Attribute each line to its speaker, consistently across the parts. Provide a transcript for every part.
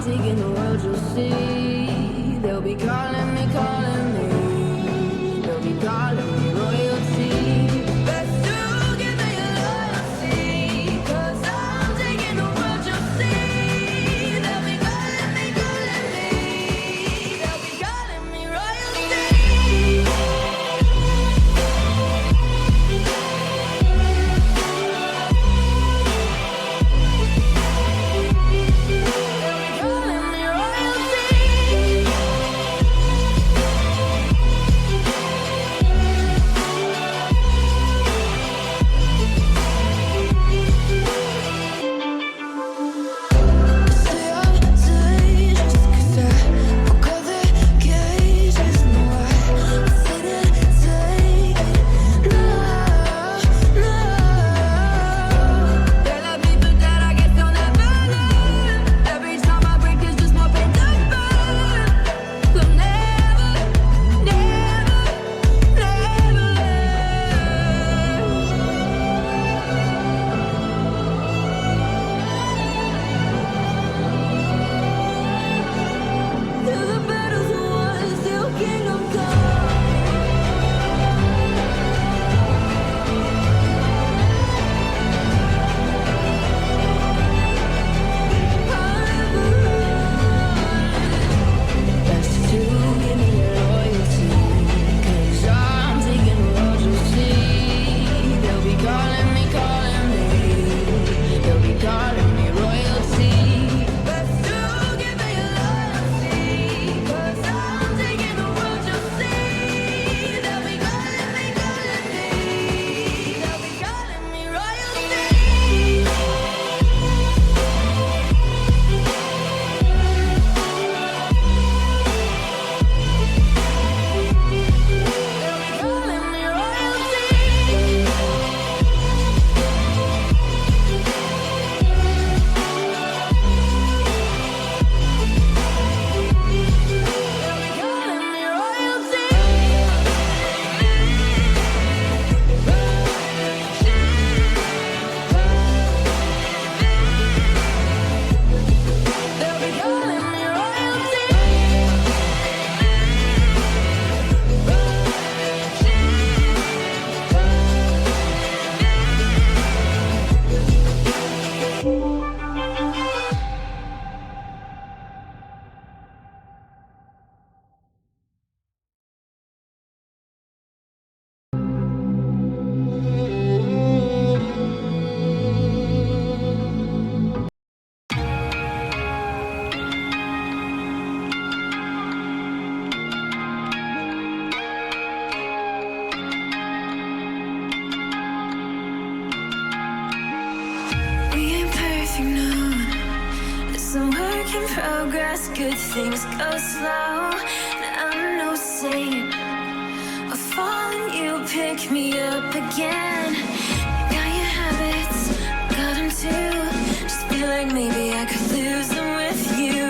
Speaker 1: taking the world, you'll see. They'll be calling me, calling me. They'll be calling me royalty. Best to give me your loyalty, 'cause I'm taking the world, you'll see. They'll be calling me, calling me. They'll be calling me royalty.
Speaker 2: Progress, good things go slow. And I'm no saint. I fall and you pick me up again. Got your habits, got them too. Just feel like maybe I could lose them with you.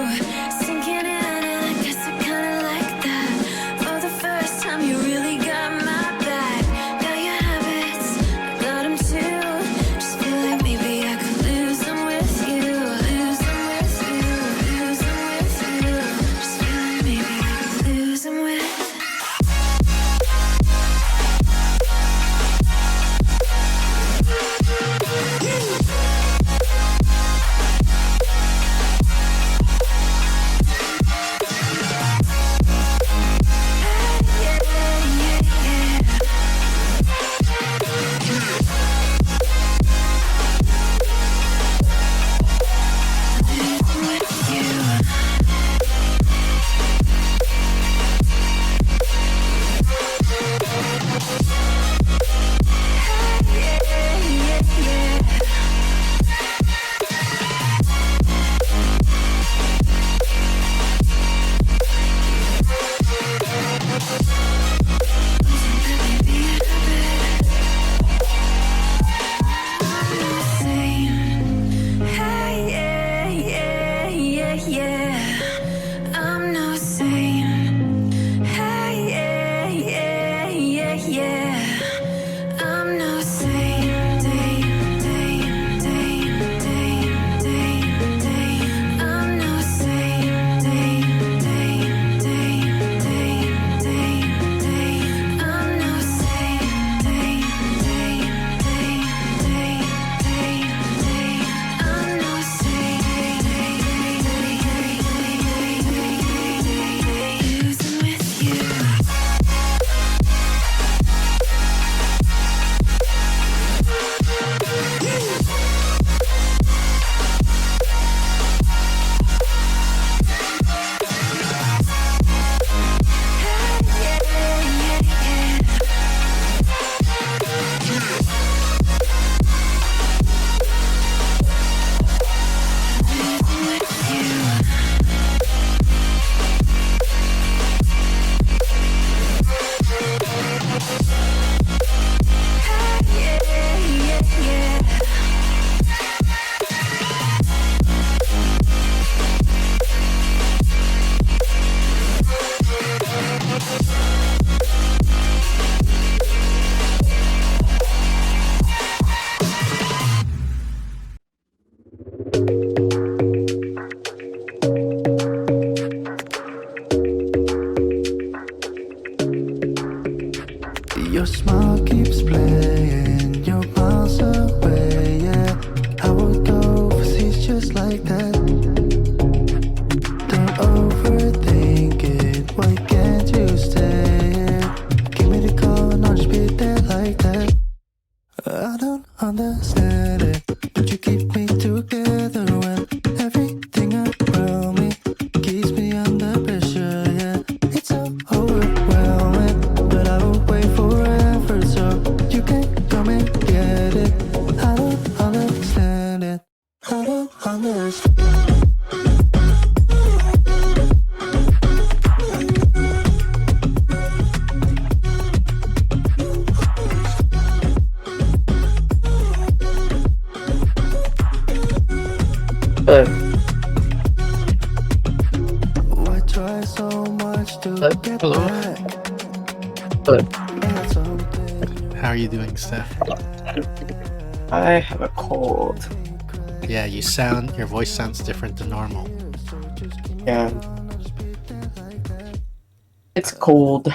Speaker 2: Sinking in, and I guess I kinda like that. For the first time, you really got my back. Got your habits, I got them too. Just feel like maybe I could lose them with you. Lose them with you.
Speaker 3: Your smile keeps playing, you're miles away, yeah. I would go overseas just like that. Don't overthink it, why can't you stay here? Give me the call and I'll just be there like that. I don't understand it, but you keep me together when everything around me keeps me under pressure, yeah. It's so overwhelming, but I will wait forever so you can come and get it. I don't understand it, I don't understand. Why try so much to get
Speaker 4: Hello.
Speaker 3: back? That's something
Speaker 4: How are you doing, Steph?
Speaker 5: I have a cold.
Speaker 4: Yeah, your voice sounds different than normal.
Speaker 5: Yeah. It's cold.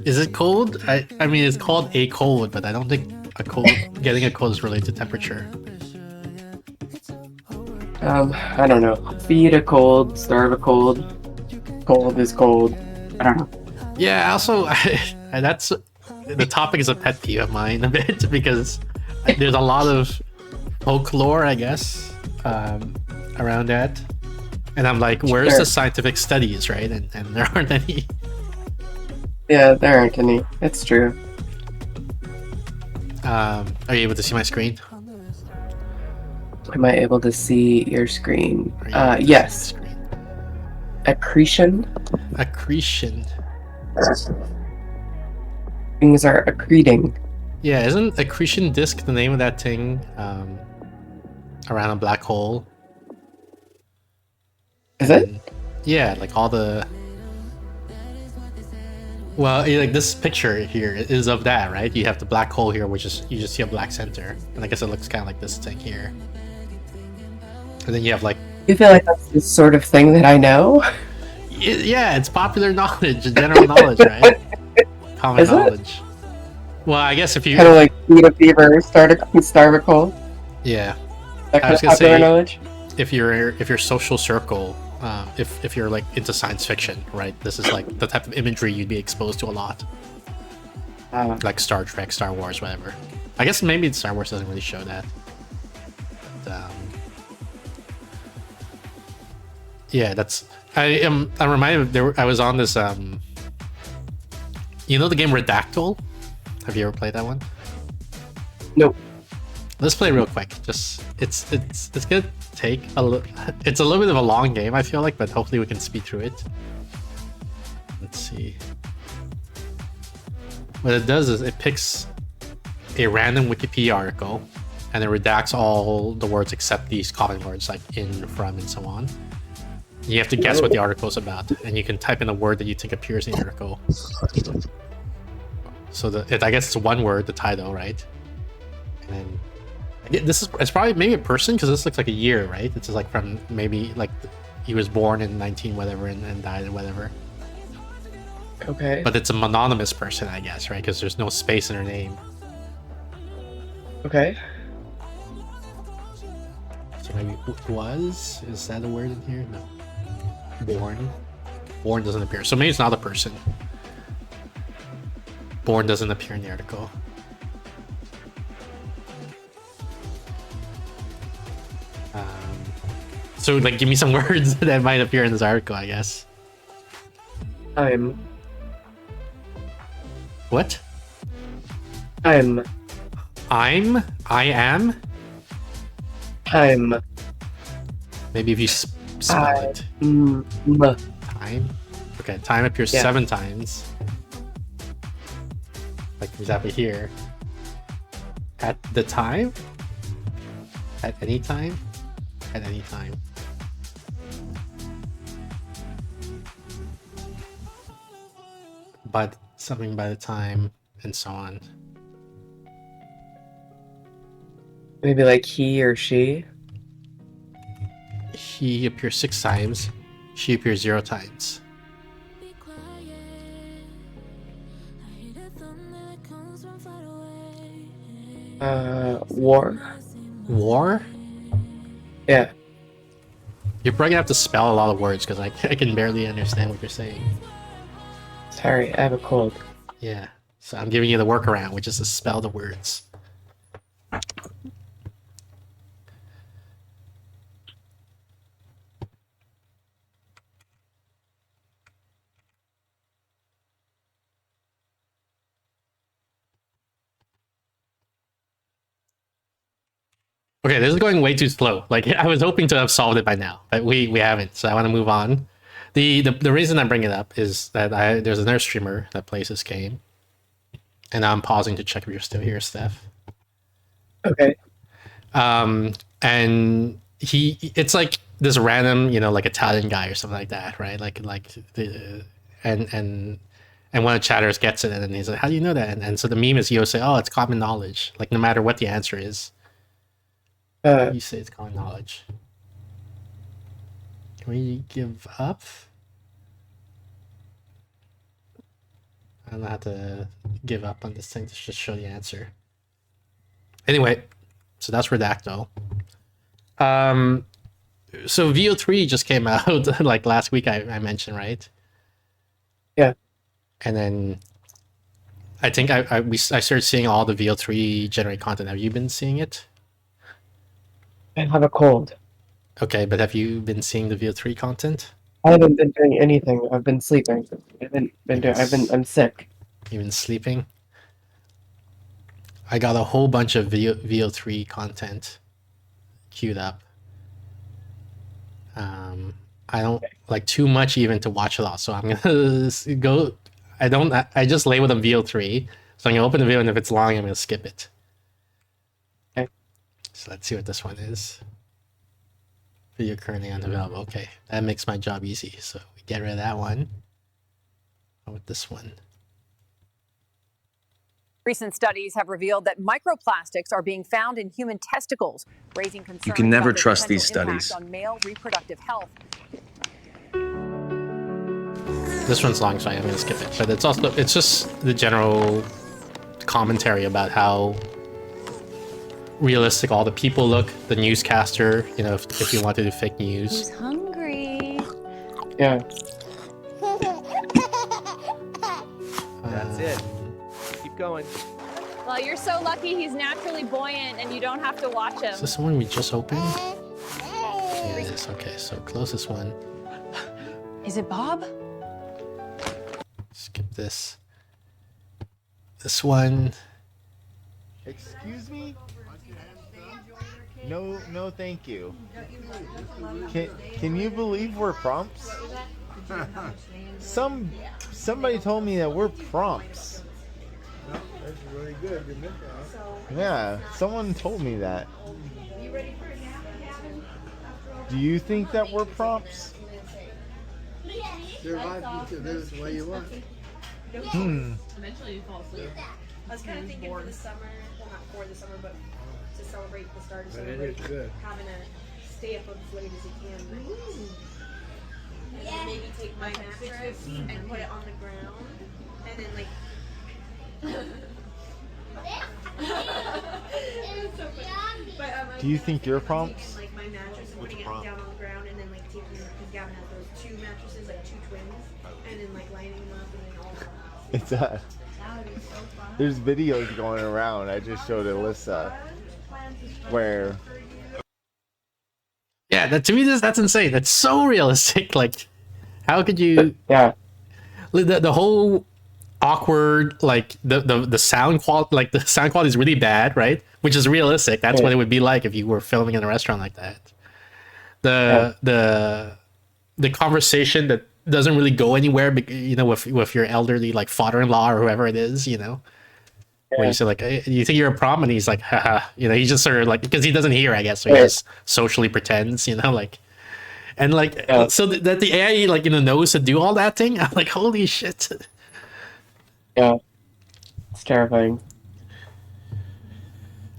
Speaker 4: Is it cold? I mean, it's called a cold, but I don't think getting a cold is related to temperature.
Speaker 5: I don't know. Feed a cold, starve a cold. Cold is cold. I don't know.
Speaker 4: Yeah, also, that's the topic is a pet peeve of mine a bit because there's a lot of folklore, I guess, around that. And I'm like, where's
Speaker 5: Sure.
Speaker 4: the scientific studies, right? And there aren't any.
Speaker 5: Yeah, there aren't any. It's true.
Speaker 4: Are you able to see my screen?
Speaker 5: Am I able to see your screen?
Speaker 4: Are you able to see
Speaker 5: Yes.
Speaker 4: my screen?
Speaker 5: Accretion.
Speaker 4: Accretion.
Speaker 5: Things are accreting.
Speaker 4: Yeah, isn't accretion disk the name of that thing around a black hole?
Speaker 5: Is it?
Speaker 4: And, yeah, like all the. Well, like this picture here is of that, right? You have the black hole here, which is you just see a black center, and I guess it looks kind of like this thing here. And then you have like,
Speaker 5: You feel like that's the sort of thing that I know?
Speaker 4: yeah, it's popular knowledge, general knowledge, right? Common
Speaker 5: Is it?
Speaker 4: knowledge. Well, I guess if you,
Speaker 5: Kind of like feed a fever, starve a cold.
Speaker 4: yeah,
Speaker 5: That
Speaker 4: I
Speaker 5: kind
Speaker 4: was
Speaker 5: of
Speaker 4: gonna
Speaker 5: popular
Speaker 4: say-
Speaker 5: knowledge.
Speaker 4: if your social circle, if you're like into science fiction, right? This is like the type of imagery you'd be exposed to a lot, like Star Trek, Star Wars, whatever. I guess maybe Star Wars doesn't really show that. But, yeah, that's. I'm reminded I was on this. You know the game Redactyl? Have you ever played that one?
Speaker 5: Nope.
Speaker 4: Let's play real quick. Just it's gonna take it's a little bit of a long game, I feel like, but hopefully we can speed through it. Let's see. What it does is it picks a random Wikipedia article and it redacts all the words except these common words like in, from, and so on. You have to guess what the article is about, and you can type in a word that you think appears in the article. So I guess it's one word, the title, right? And then it's probably maybe a person because this looks like a year, right? It's just like from maybe like he was born in 19 whatever and died in whatever.
Speaker 5: Okay.
Speaker 4: But it's a mononymous person, I guess, right? Because there's no space in her name.
Speaker 5: Okay.
Speaker 4: So maybe was? Is that a word in here? No. Born. Born doesn't appear. So maybe it's not a person. Born doesn't appear in the article. So like give me some words that might appear in this article, I guess.
Speaker 5: I'm.
Speaker 4: What?
Speaker 5: I
Speaker 4: am? Maybe if you spell it. Time? Okay, time appears
Speaker 5: Yeah.
Speaker 4: 7 times. Like for example here. At the time? At any time? At any time. But something by the time, and so on.
Speaker 5: Maybe like he or she.
Speaker 4: He appears 6 times. She appears 0 times.
Speaker 5: War.
Speaker 4: War?
Speaker 5: Yeah.
Speaker 4: You're probably gonna have to spell a lot of words because I can barely understand what you're saying.
Speaker 5: Sorry, I have a cold.
Speaker 4: Yeah. So I'm giving you the workaround, which is to spell the words. Okay, this is going way too slow. Like I was hoping to have solved it by now, but we haven't. So I want to move on. The reason I bring it up is that there's another streamer that plays this game, and I'm pausing to check if you're still here, Steph.
Speaker 5: Okay.
Speaker 4: And it's like this random, like Italian guy or something like that, right? And one of the chatters gets it, and then he's like, "How do you know that?" And so the meme is he'll say, "Oh, it's common knowledge. Like no matter what the answer is." You say it's common knowledge. Can we give up? I don't know how to give up on this thing to just show the answer. Anyway, so that's Redacto. So VO3 just came out like last week. I mentioned, right?
Speaker 5: Yeah.
Speaker 4: And then I think I started seeing all the VO3 generate content. Have you been seeing it?
Speaker 5: I have a cold.
Speaker 4: Okay, but have you been seeing the VO3 content?
Speaker 5: I haven't been doing anything. I've been sleeping. I'm sick.
Speaker 4: You've been sleeping? I got a whole bunch of VO3 content queued up. I don't like too much even to watch it all, so I'm gonna go. I just labeled them VO3, so I'm gonna open the video, and if it's long, I'm gonna skip it.
Speaker 5: Okay.
Speaker 4: So let's see what this one is. Video currently unavailable. Okay, that makes my job easy. So we get rid of that one. How about this one?
Speaker 6: Recent studies have revealed that microplastics are being found in human testicles, raising concerns.
Speaker 7: You can never
Speaker 6: about the
Speaker 7: trust these
Speaker 6: potential impact
Speaker 7: studies.
Speaker 6: on male reproductive health.
Speaker 4: This one's long, so I'm gonna skip it. But it's just the general commentary about how realistic all the people look. The newscaster, if you want to do fake news.
Speaker 2: Who's hungry?
Speaker 5: Yeah.
Speaker 8: That's it. Keep going.
Speaker 9: Well, you're so lucky he's naturally buoyant and you don't have to watch him.
Speaker 4: Is this the one we just opened? Yeah, it is. Okay, so closest one.
Speaker 6: Is it Bob?
Speaker 4: Skip this. This one.
Speaker 10: Excuse me? No, thank you. Can you believe we're prompts? Somebody told me that we're prompts.
Speaker 11: That's really good.
Speaker 10: Yeah, someone told me that. Do you think that we're prompts?
Speaker 11: Survive you to live the way you want.
Speaker 12: Eventually you fall asleep. I was kind of thinking for the summer, well not for the summer, but to celebrate the start of
Speaker 11: But
Speaker 12: summer
Speaker 11: it
Speaker 12: break,
Speaker 11: is good.
Speaker 12: having to stay up as late as you can. And then maybe take my mattress and put it on the ground, and then like. But,
Speaker 10: Do you think you're prompts?
Speaker 12: like my mattress and putting it down on the ground, and then like taking because Gavin has those 2 mattresses, like 2 twins, and then like lining them up and then all that.
Speaker 10: It's there's videos going around. I just showed Alyssa where.
Speaker 4: Yeah, to me that's insane. That's so realistic. Like, how could you?
Speaker 5: Yeah.
Speaker 4: The whole awkward, like the sound quality, like the sound quality is really bad, right? Which is realistic. That's what it would be like if you were filming in a restaurant like that. The conversation that doesn't really go anywhere, with your elderly like father-in-law or whoever it is, where you say like, hey, you think you're a prom, and he's like, haha, he just sort of like, because he doesn't hear, I guess, so he just socially pretends, like, and like, so that the AI like knows to do all that thing. I'm like, holy shit.
Speaker 5: Yeah, it's terrifying.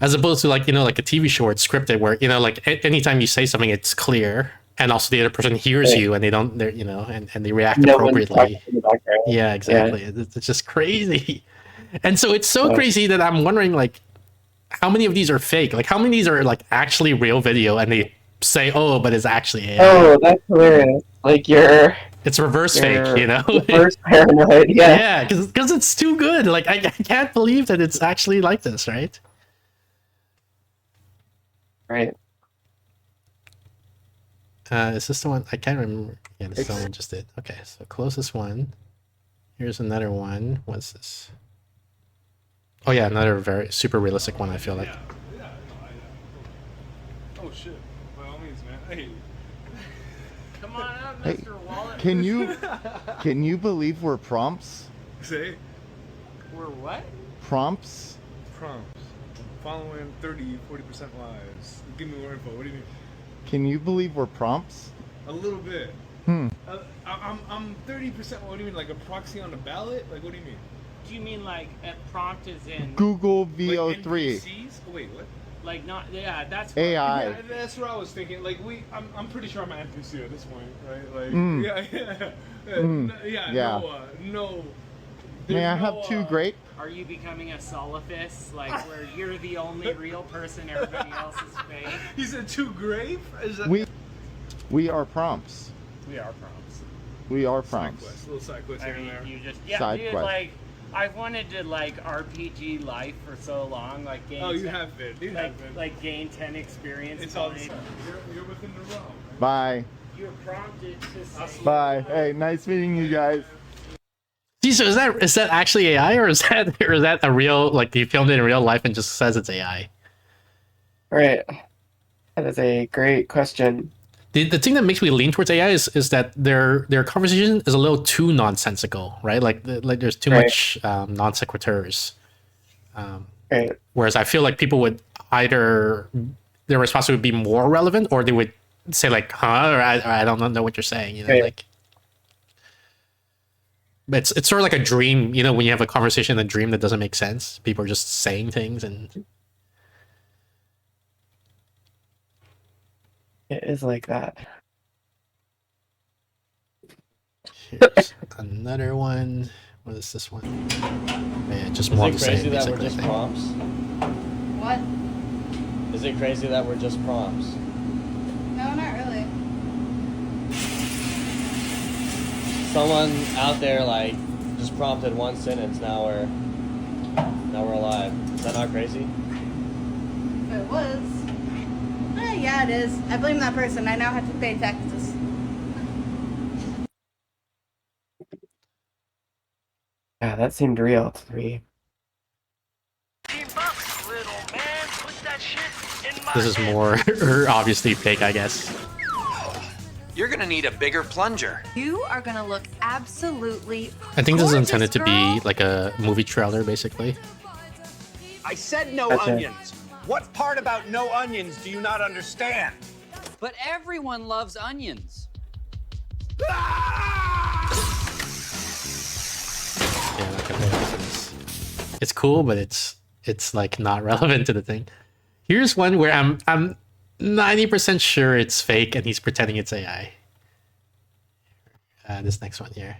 Speaker 4: As opposed to like a TV show where it's scripted, where like anytime you say something, it's clear, and also the other person hears you and they don't, they're, you know, and they react
Speaker 5: No one's
Speaker 4: appropriately.
Speaker 5: talking in the background.
Speaker 4: Yeah, exactly. It's just crazy. And so it's so crazy that I'm wondering, like, how many of these are fake? Like, how many of these are like actually real video and they say, oh, but it's actually AI.
Speaker 5: Oh, that's hilarious. Like
Speaker 4: it's reverse fake, you know?
Speaker 5: Reverse paranoid, yeah.
Speaker 4: Yeah, because it's too good. Like, I can't believe that it's actually like this, right?
Speaker 5: Right.
Speaker 4: Is this the one? I can't remember. Yeah, this is the one I just did. Okay, so closest one. Here's another one. What's this? Oh yeah, another very super realistic one, I feel like.
Speaker 7: Oh shit. By all means, man. Hey.
Speaker 8: Come on out,
Speaker 10: Hey,
Speaker 8: Mr. Wallet.
Speaker 10: can you believe we're prompts?
Speaker 7: Say?
Speaker 8: We're what?
Speaker 10: Prompts?
Speaker 7: Prompts. Following 30, 40% lives. Give me more info. What do you mean?
Speaker 10: Can you believe we're prompts?
Speaker 7: A little bit.
Speaker 10: Hmm.
Speaker 7: I'm 30%. What do you mean? Like a proxy on the ballot? Like, what do you mean?
Speaker 13: Do you mean like a prompt is in
Speaker 10: Google
Speaker 7: Like
Speaker 10: VO3.
Speaker 7: NPCs? Oh, wait, what?
Speaker 13: like not that's
Speaker 10: AI.
Speaker 7: Yeah, that's what I was thinking. Like I'm pretty sure I'm an NPC at this point, right? Like
Speaker 10: Yeah.
Speaker 7: No.
Speaker 10: May I
Speaker 7: there's
Speaker 10: have
Speaker 7: no,
Speaker 10: 2 grape?
Speaker 13: Are you becoming a Solifus, like where you're the only real person, everybody else is fake?
Speaker 7: He said 2 grape? Is that
Speaker 10: We are prompts.
Speaker 13: We are prompts.
Speaker 10: We are
Speaker 7: side
Speaker 10: prompts.
Speaker 7: quest, little side quest
Speaker 13: I
Speaker 7: here and
Speaker 13: mean,
Speaker 7: there.
Speaker 13: you just
Speaker 10: Side
Speaker 13: dude,
Speaker 10: quest.
Speaker 13: like I've wanted to like RPG life for so long, like gain.
Speaker 7: Oh, you have been. You
Speaker 13: like,
Speaker 7: have been.
Speaker 13: like gain 10 experience.
Speaker 7: It's all the
Speaker 13: points.
Speaker 7: same. You're within the realm.
Speaker 10: Bye.
Speaker 13: You're prompted to say.
Speaker 10: Bye. Hey, nice meeting you guys.
Speaker 4: See, so is that actually AI, or is that a real, like, you filmed it in real life and just says it's AI?
Speaker 5: Right. That is a great question.
Speaker 4: The thing that makes me lean towards AI is that their conversation is a little too nonsensical, right? Like there's too much non sequiturs.
Speaker 5: Right.
Speaker 4: Whereas I feel like people would either, their response would be more relevant, or they would say like, huh, or I don't know what you're saying, you know,
Speaker 5: Right.
Speaker 4: like. But it's sort of like a dream, you know, when you have a conversation in a dream that doesn't make sense. People are just saying things, and
Speaker 5: It is like that.
Speaker 4: here's another one. What is this one? Yeah, just more of the same.
Speaker 14: Is it crazy that we're
Speaker 4: basically.
Speaker 14: just prompts?
Speaker 12: What?
Speaker 14: Is it crazy that we're just prompts?
Speaker 12: No, not really.
Speaker 14: Someone out there like just prompted one sentence. Now we're alive. Is that not crazy?
Speaker 12: If it was. Yeah, it is. I blame that person. I now have to pay taxes.
Speaker 5: Yeah, that seemed real to me.
Speaker 4: This is more obviously fake, I guess.
Speaker 15: You're gonna need a bigger plunger.
Speaker 16: You are gonna look absolutely
Speaker 4: I think this is
Speaker 16: gorgeous,
Speaker 4: intended to be
Speaker 16: girl.
Speaker 4: like a movie trailer, basically.
Speaker 15: I said no
Speaker 4: Okay.
Speaker 15: onions. What part about no onions do you not understand?
Speaker 17: But everyone loves onions.
Speaker 4: Yeah, like it's cool, but it's like not relevant to the thing. Here's one where I'm 90% sure it's fake and he's pretending it's AI. This next one here.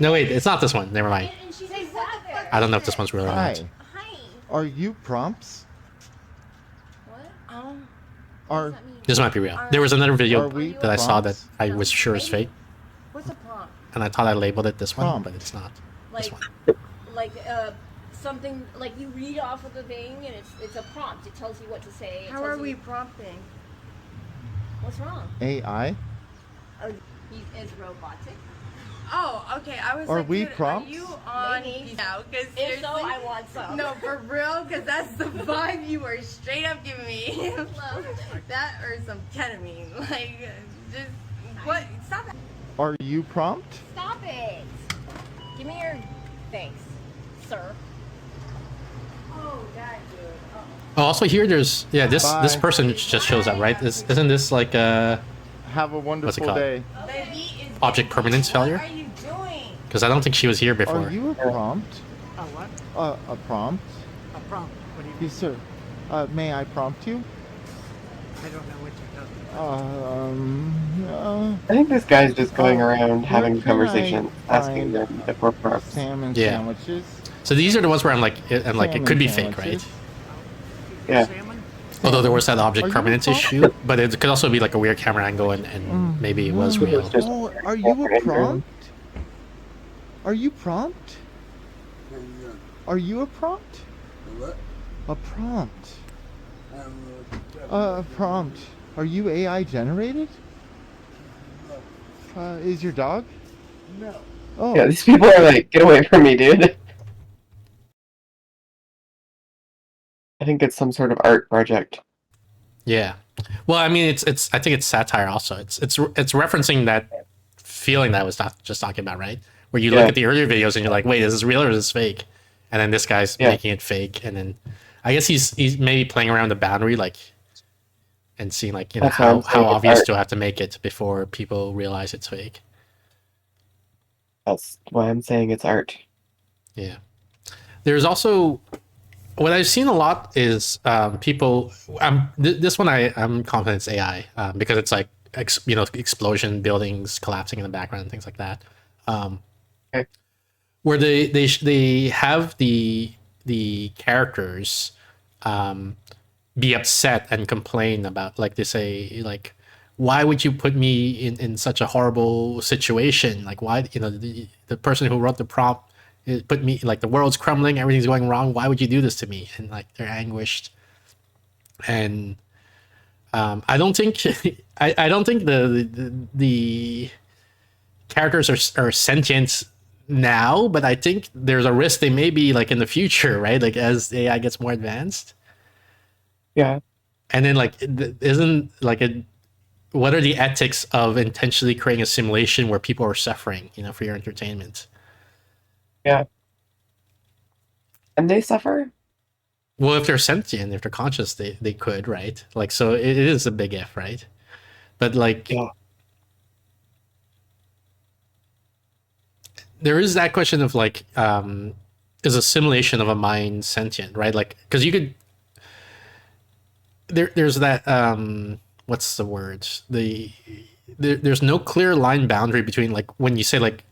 Speaker 4: No, wait, it's not this one. Never mind. I don't know if this one's real or not.
Speaker 10: Hi. Are you prompts?
Speaker 12: What?
Speaker 10: Are
Speaker 4: This might be real. There was another video
Speaker 10: Are we
Speaker 4: that I saw that
Speaker 10: prompts?
Speaker 4: I was sure is fake,
Speaker 12: What's a prompt?
Speaker 4: and I thought I labeled it this one,
Speaker 10: Prompt.
Speaker 4: but it's not.
Speaker 18: Like something like you read off of the thing and it's a prompt. It tells you what to say.
Speaker 12: How are we prompting?
Speaker 18: What's wrong?
Speaker 10: AI?
Speaker 18: Oh, he is robotic.
Speaker 12: Oh, okay. I was
Speaker 10: Are
Speaker 12: like,
Speaker 10: we
Speaker 12: dude,
Speaker 10: prompts?
Speaker 12: Are you on now? Because
Speaker 18: If so, I want some.
Speaker 12: No, for real, because that's the vibe you were straight up giving me. That or some ketamine. Like, just what? Stop that.
Speaker 10: Are you prompt?
Speaker 18: Stop it. Give me your thanks, sir.
Speaker 12: Oh, that dude.
Speaker 4: Oh, also here, there's this
Speaker 10: Bye.
Speaker 4: person just shows up, right? Isn't this like a
Speaker 10: Have a
Speaker 4: what's it
Speaker 10: wonderful
Speaker 4: called?
Speaker 10: day.
Speaker 4: Object permanence failure?
Speaker 12: What are you doing?
Speaker 4: Because I don't think she was here before.
Speaker 10: Are you a prompt?
Speaker 11: A what?
Speaker 10: A prompt?
Speaker 11: A prompt. What do you
Speaker 10: Yes, sir. May I prompt you?
Speaker 11: I don't know what you're talking
Speaker 10: about.
Speaker 5: I think this guy's just going around
Speaker 10: Where
Speaker 5: having
Speaker 10: can I
Speaker 5: conversations, asking
Speaker 10: find
Speaker 5: them if we're props.
Speaker 10: salmon
Speaker 4: Yeah.
Speaker 10: sandwiches?
Speaker 4: So these are the ones where I'm like, it
Speaker 10: Salmon
Speaker 4: could be fake, right?
Speaker 10: sandwiches.
Speaker 5: Yeah.
Speaker 4: Although there was that object
Speaker 10: Are you
Speaker 4: permanence
Speaker 10: a prompt?
Speaker 4: issue, but it could also be like a weird camera angle and maybe it was real.
Speaker 10: Oh, are you a prompt? Are you prompt? Are you a prompt?
Speaker 11: What?
Speaker 10: A prompt. A prompt. Are you AI generated? Is your dog?
Speaker 11: No.
Speaker 10: Oh.
Speaker 5: Yeah, these people are like, get away from me, dude. I think it's some sort of art project.
Speaker 4: Yeah. Well, I mean, it's. I think it's satire also. It's referencing that feeling that I was just talking about, right? Where you look at the earlier videos and you're like, wait, is this real or is this fake? And then this guy's making it fake, and then I guess he's maybe playing around the boundary, like, and seeing like, you know, how obvious do I have to make it before people realize it's fake.
Speaker 5: That's why I'm saying it's art.
Speaker 4: Yeah. There's also what I've seen a lot is people. This one I'm confident it's AI because it's like explosion, buildings collapsing in the background, and things like that. Where they have the characters be upset and complain about, like, they say, like, why would you put me in such a horrible situation? Like, why, the person who wrote the prompt put me, like, the world's crumbling, everything's going wrong, why would you do this to me? And like, they're anguished. And I don't think I don't think the characters are sentient now, but I think there's a risk they may be, like, in the future, right? Like, as AI gets more advanced.
Speaker 5: Yeah.
Speaker 4: And then, like, isn't like what are the ethics of intentionally creating a simulation where people are suffering, for your entertainment?
Speaker 5: Yeah. And they suffer?
Speaker 4: Well, if they're sentient, if they're conscious, they could, right? Like, so it is a big if, right? But like, there is that question of like, is a simulation of a mind sentient, right? Like, because you could, there's that, what's the word? There's no clear line boundary between, like, when you say, like,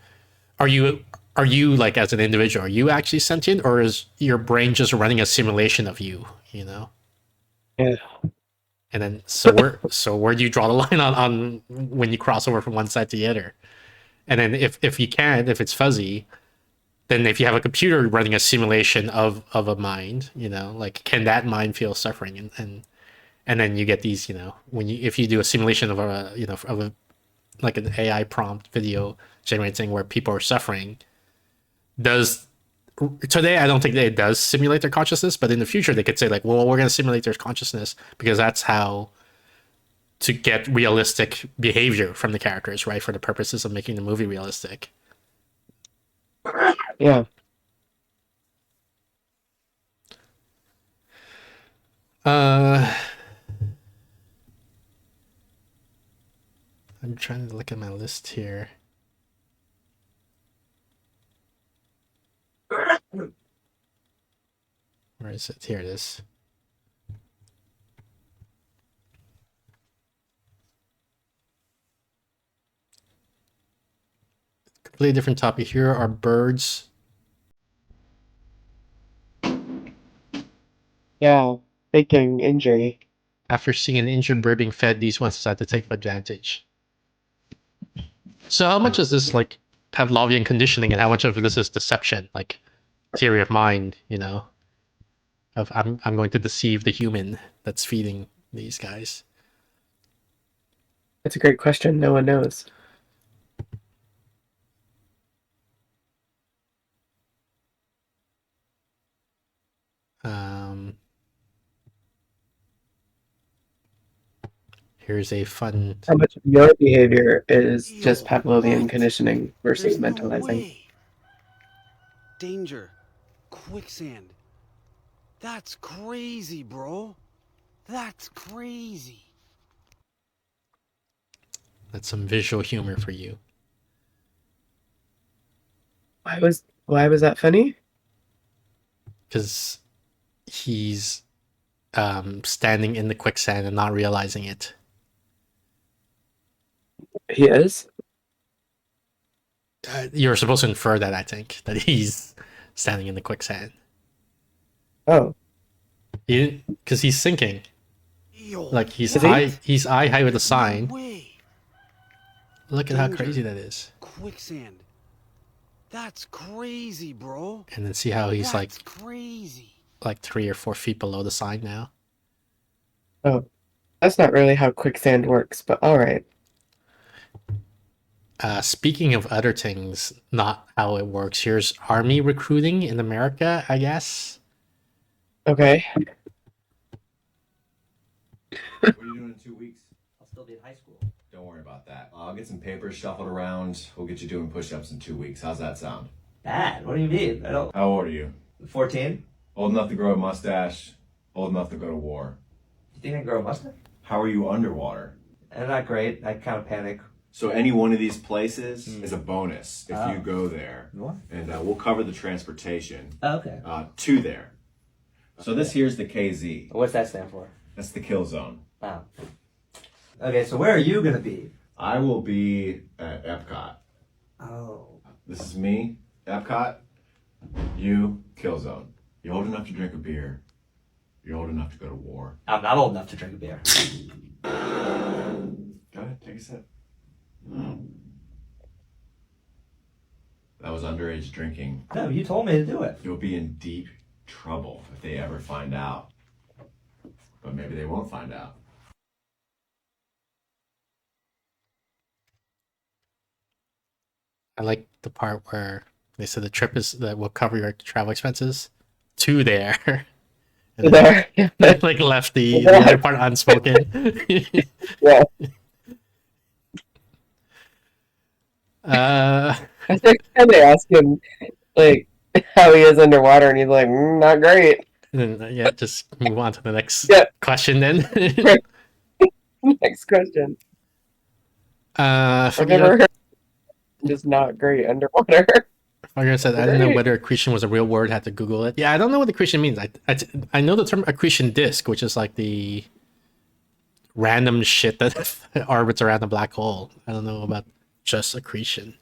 Speaker 4: are you like, as an individual, are you actually sentient, or is your brain just running a simulation of you?
Speaker 5: Yeah.
Speaker 4: And then where do you draw the line on when you cross over from one side to the other? And then if it's fuzzy, then if you have a computer running a simulation of a mind, like, can that mind feel suffering? And then you get these, if you do a simulation of a like an AI prompt video generating where people are suffering, today I don't think that it does simulate their consciousness, but in the future they could say, like, well, we're going to simulate their consciousness because that's how to get realistic behavior from the characters, right? For the purposes of making the movie realistic.
Speaker 5: Yeah.
Speaker 4: I'm trying to look at my list here. Where is it? Here it is. Completely different topic. Here are birds.
Speaker 5: Yeah, faking injury.
Speaker 4: After seeing an injured bird being fed, these ones decide to take advantage. So how much is this, like, Pavlovian conditioning, and how much of this is deception, like theory of mind, of I'm going to deceive the human that's feeding these guys?
Speaker 5: That's a great question. No one knows.
Speaker 4: Here's a fun.
Speaker 5: How much of your behavior is just Pavlovian conditioning versus mentalizing?
Speaker 15: Danger. Quicksand. That's crazy, bro. That's crazy.
Speaker 4: That's some visual humor for you.
Speaker 5: Why was that funny?
Speaker 4: Because he's standing in the quicksand and not realizing it.
Speaker 5: He is?
Speaker 4: You're supposed to infer that, I think, that he's standing in the quicksand.
Speaker 5: Oh.
Speaker 4: Because he's sinking. Like he's
Speaker 5: Is he?
Speaker 4: eye high with a sign. Look at how crazy that is.
Speaker 15: Quicksand. That's crazy, bro.
Speaker 4: And then see how he's
Speaker 15: That's crazy.
Speaker 4: like 3 or 4 feet below the sign now.
Speaker 5: Oh. That's not really how quicksand works, but alright.
Speaker 4: Speaking of other things, not how it works, here's army recruiting in America, I guess.
Speaker 5: Okay.
Speaker 19: What are you doing in 2 weeks?
Speaker 14: I'll still be in high school.
Speaker 19: Don't worry about that. I'll get some papers shuffled around. We'll get you doing push-ups in 2 weeks. How's that sound?
Speaker 14: Bad? What do you mean? I don't.
Speaker 19: How old are you?
Speaker 14: 14?
Speaker 19: Old enough to grow a mustache. Old enough to go to war.
Speaker 14: You think I can grow a mustache?
Speaker 19: How are you underwater?
Speaker 14: Not great. I kind of panic.
Speaker 19: So any one of these places is a bonus if you go there.
Speaker 14: What?
Speaker 19: And we'll cover the transportation
Speaker 14: Okay.
Speaker 19: to there. So this here's the KZ.
Speaker 14: What's that stand for?
Speaker 19: That's the kill zone.
Speaker 14: Wow. Okay, so where are you gonna be?
Speaker 19: I will be at Epcot.
Speaker 14: Oh.
Speaker 19: This is me, Epcot. You, kill zone. You're old enough to drink a beer. You're old enough to go to war.
Speaker 14: I'm not old enough to drink a beer.
Speaker 19: Go ahead, take a sip. That was underage drinking.
Speaker 14: No, you told me to do it.
Speaker 19: You'll be in deep trouble if they ever find out. But maybe they won't find out.
Speaker 4: I like the part where they said the trip is that will cover your travel expenses to there. And
Speaker 5: There.
Speaker 4: then, like left the other part unspoken.
Speaker 5: Yeah. I think they ask him like how he is underwater, and he's like, "Not great."
Speaker 4: And then, yeah, just move on to the next
Speaker 5: Yeah.
Speaker 4: question then.
Speaker 5: Next question.
Speaker 4: I've
Speaker 5: I've never heard just not great underwater.
Speaker 4: I said I don't know whether accretion was a real word. Had to Google it. Yeah, I don't know what accretion means. I know the term accretion disk, which is like the random shit that orbits around a black hole. I don't know about just accretion.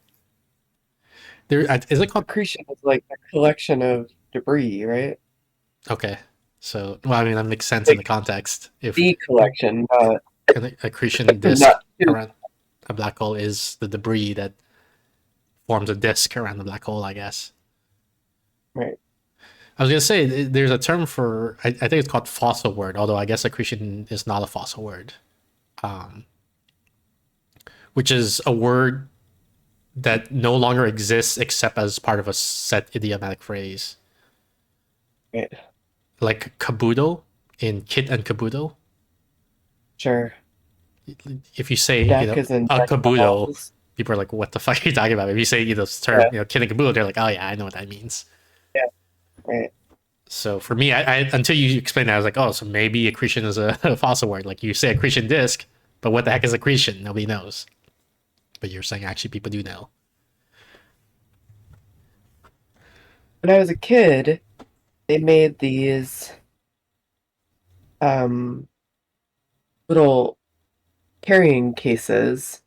Speaker 4: There is it called
Speaker 5: accretion? Is like a collection of debris, right?
Speaker 4: Okay, so well, I mean that makes sense in the context. If
Speaker 5: the collection,
Speaker 4: an accretion disk around a black hole is the debris that forms a disk around the black hole, I guess.
Speaker 5: Right.
Speaker 4: I was gonna say there's a term for I think it's called fossil word, although I guess accretion is not a fossil word, which is a word that no longer exists except as part of a set idiomatic phrase.
Speaker 5: Right.
Speaker 4: Like Kabuto in Kit and Kabuto.
Speaker 5: Sure.
Speaker 4: If you say
Speaker 5: Deck
Speaker 4: you know,
Speaker 5: is in
Speaker 4: a Kabuto,
Speaker 5: balls.
Speaker 4: people are like, "What the fuck are you talking about?" If you say this term, you know, Kit and Kabuto, they're like, "Oh yeah, I know what that means."
Speaker 5: Yeah. Right.
Speaker 4: So for me, I until you explained that, I was like, "Oh, so maybe accretion is a fossil word." Like you say accretion disk, but what the heck is accretion? Nobody knows. But you're saying actually people do know.
Speaker 5: When I was a kid, they made these little carrying cases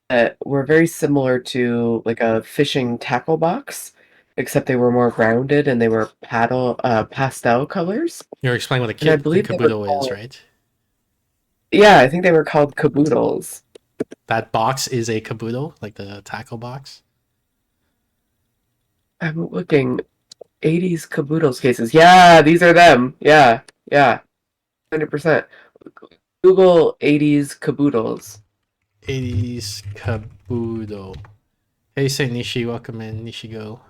Speaker 5: that were very similar to like a fishing tackle box, except they were more rounded and they were pastel colors.
Speaker 4: You're explaining what a
Speaker 5: And
Speaker 4: Kit
Speaker 5: I
Speaker 4: and
Speaker 5: believe they were
Speaker 4: Kabuto is,
Speaker 5: called-
Speaker 4: right?
Speaker 5: Yeah, I think they were called caboodles.
Speaker 4: That box is a Kabuto, like the tackle box.
Speaker 5: I'm looking 80s caboodles cases. Yeah, these are them. Yeah, 100%. Google 80s caboodles.
Speaker 4: 80s Kabuto. Hey, say Nishi, welcome in, Nishigo.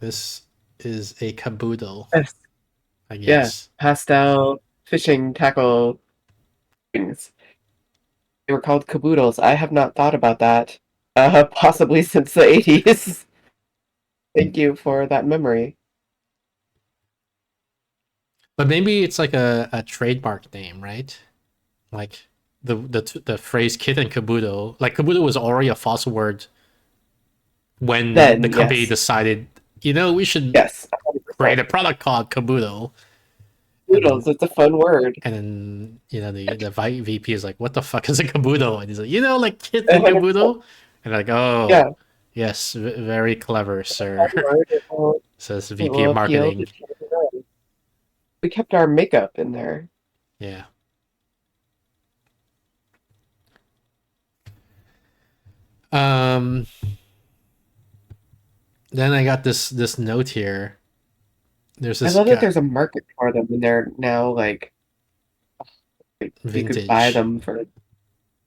Speaker 4: This is a Kabuto.
Speaker 5: Yes.
Speaker 4: I guess.
Speaker 5: Yeah, pastel fishing tackle things. They were called caboodles. I have not thought about that. Possibly since the 80s. Thank you for that memory.
Speaker 4: But maybe it's like a trademark name, right? Like the phrase Kit and Kabuto. Like Kabuto was already a fossil word when
Speaker 5: Then,
Speaker 4: the company
Speaker 5: yes.
Speaker 4: decided, you know, we should
Speaker 5: Yes,
Speaker 4: create a product called Kabuto.
Speaker 5: Kabutos, it's a fun word.
Speaker 4: And then, you know, the VP is like, what the fuck is a Kabuto? And he's like, you know, like kids in Kabuto? And like, oh,
Speaker 5: Yeah.
Speaker 4: yes, very clever, sir. Says VP
Speaker 5: will
Speaker 4: of
Speaker 5: appeal
Speaker 4: marketing.
Speaker 5: to children. We kept our makeup in there.
Speaker 4: Yeah. Then I got this note here. There's this
Speaker 5: I love
Speaker 4: guy,
Speaker 5: that there's a market for them, and they're now like you could buy
Speaker 4: vintage.
Speaker 5: them for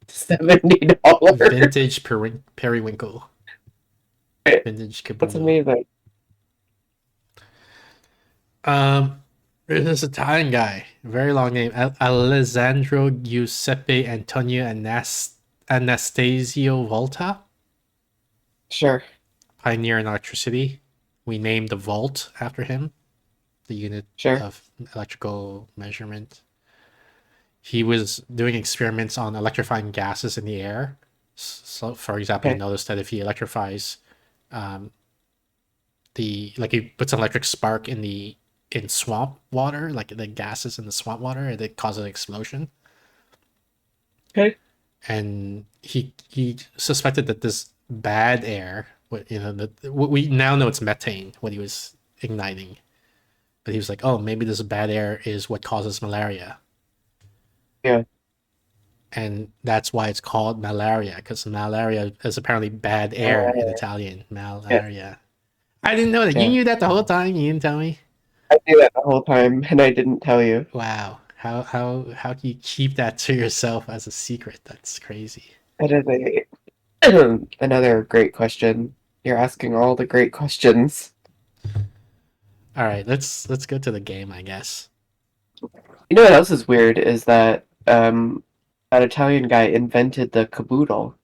Speaker 5: $70.
Speaker 4: Vintage periwinkle. Vintage Kabuto.
Speaker 5: That's amazing.
Speaker 4: There's this Italian guy, very long name, Alessandro Giuseppe Antonio Anastasio Volta.
Speaker 5: Sure.
Speaker 4: Pioneer in electricity. We named the volt after him, the unit of electrical measurement. He was doing experiments on electrifying gases in the air. So, for example, he noticed that if he electrifies, he puts an electric spark in swamp water, like the gases in the swamp water, and it causes an explosion.
Speaker 5: Okay.
Speaker 4: And he suspected that this bad air, we now know it's methane, what he was igniting. But he was like, oh, maybe this bad air is what causes malaria.
Speaker 5: Yeah.
Speaker 4: And that's why it's called malaria, because malaria is apparently bad air in Italian. Malaria. Yeah. I didn't know that. You knew that the whole time? You didn't tell me?
Speaker 5: I knew that the whole time, and I didn't tell you.
Speaker 4: Wow. How can you keep that to yourself as a secret? That's crazy.
Speaker 5: That is another great question. You're asking all the great questions.
Speaker 4: All right, let's go to the game, I guess.
Speaker 5: You know what else is weird is that that Italian guy invented the caboodle.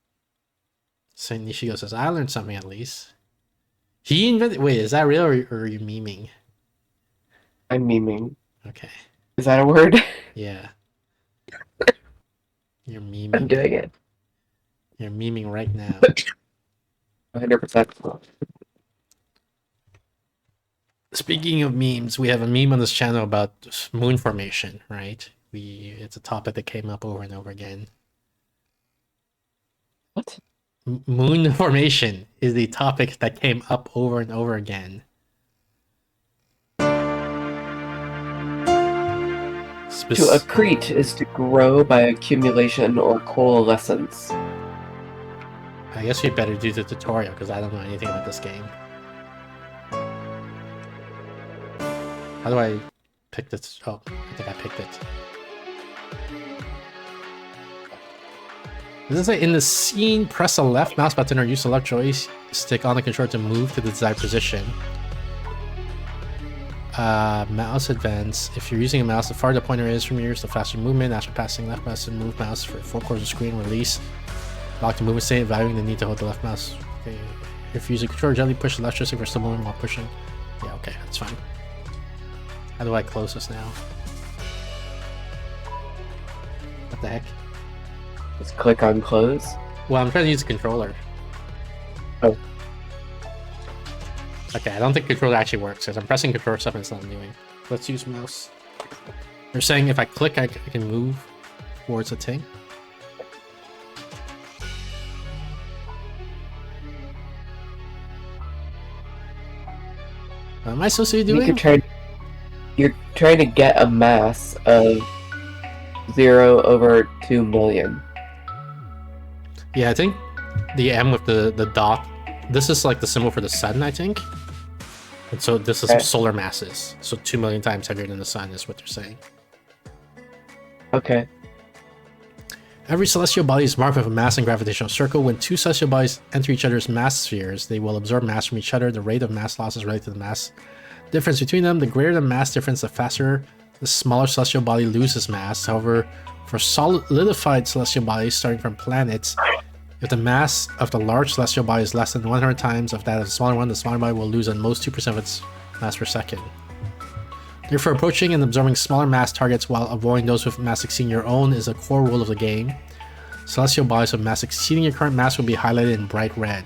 Speaker 4: So Nishigo says, I learned something at least. He invented... Wait, is that real or are you memeing?
Speaker 5: I'm memeing.
Speaker 4: Okay.
Speaker 5: Is that a word?
Speaker 4: Yeah. You're memeing.
Speaker 5: I'm doing it.
Speaker 4: You're memeing right now.
Speaker 5: 100%.
Speaker 4: Speaking of memes, we have a meme on this channel about moon formation, right? It's a topic that came up over and over again.
Speaker 5: What?
Speaker 4: Moon formation is the topic that came up over and over again.
Speaker 5: To accrete is to grow by accumulation or coalescence.
Speaker 4: I guess we better do the tutorial because I don't know anything about this game. How do I pick this? Oh, I think I picked it. Does it say, in the scene, press the left mouse button or use the left joystick on the controller to move to the desired position. Mouse advance. If you're using a mouse, the farther the pointer is from yours, the faster movement. After passing left mouse and move mouse for 4 quarters of screen, release. Lock the movement state, valuing the need to hold the left mouse. Okay. If you use a controller, gently push the left joystick for still moving while pushing. Yeah, okay, that's fine. How do I close this now? What the heck?
Speaker 5: Just click on close.
Speaker 4: Well, I'm trying to use the controller.
Speaker 5: Oh.
Speaker 4: Okay, I don't think controller actually works because I'm pressing controller stuff and it's not doing. Let's use mouse. They're saying if I click, I can move towards a thing. What am I supposed to be doing?
Speaker 5: You're trying to get a mass of 0/2 million.
Speaker 4: Yeah, I think the M with the dot, this is like the symbol for the sun, I think. And so this is solar masses. So 2 million times heavier than the sun is what they're saying.
Speaker 5: Okay.
Speaker 4: Every celestial body is marked with a mass and gravitational circle. When two celestial bodies enter each other's mass spheres, they will absorb mass from each other. The rate of mass loss is related to the mass difference between them. The greater the mass difference, the faster the smaller celestial body loses mass. However, for solidified celestial bodies starting from planets, if the mass of the large celestial body is less than 100 times of that of the smaller one, the smaller body will lose at most 2% of its mass per second. Therefore, approaching and absorbing smaller mass targets while avoiding those with mass exceeding your own is a core rule of the game. Celestial bodies with mass exceeding your current mass will be highlighted in bright red.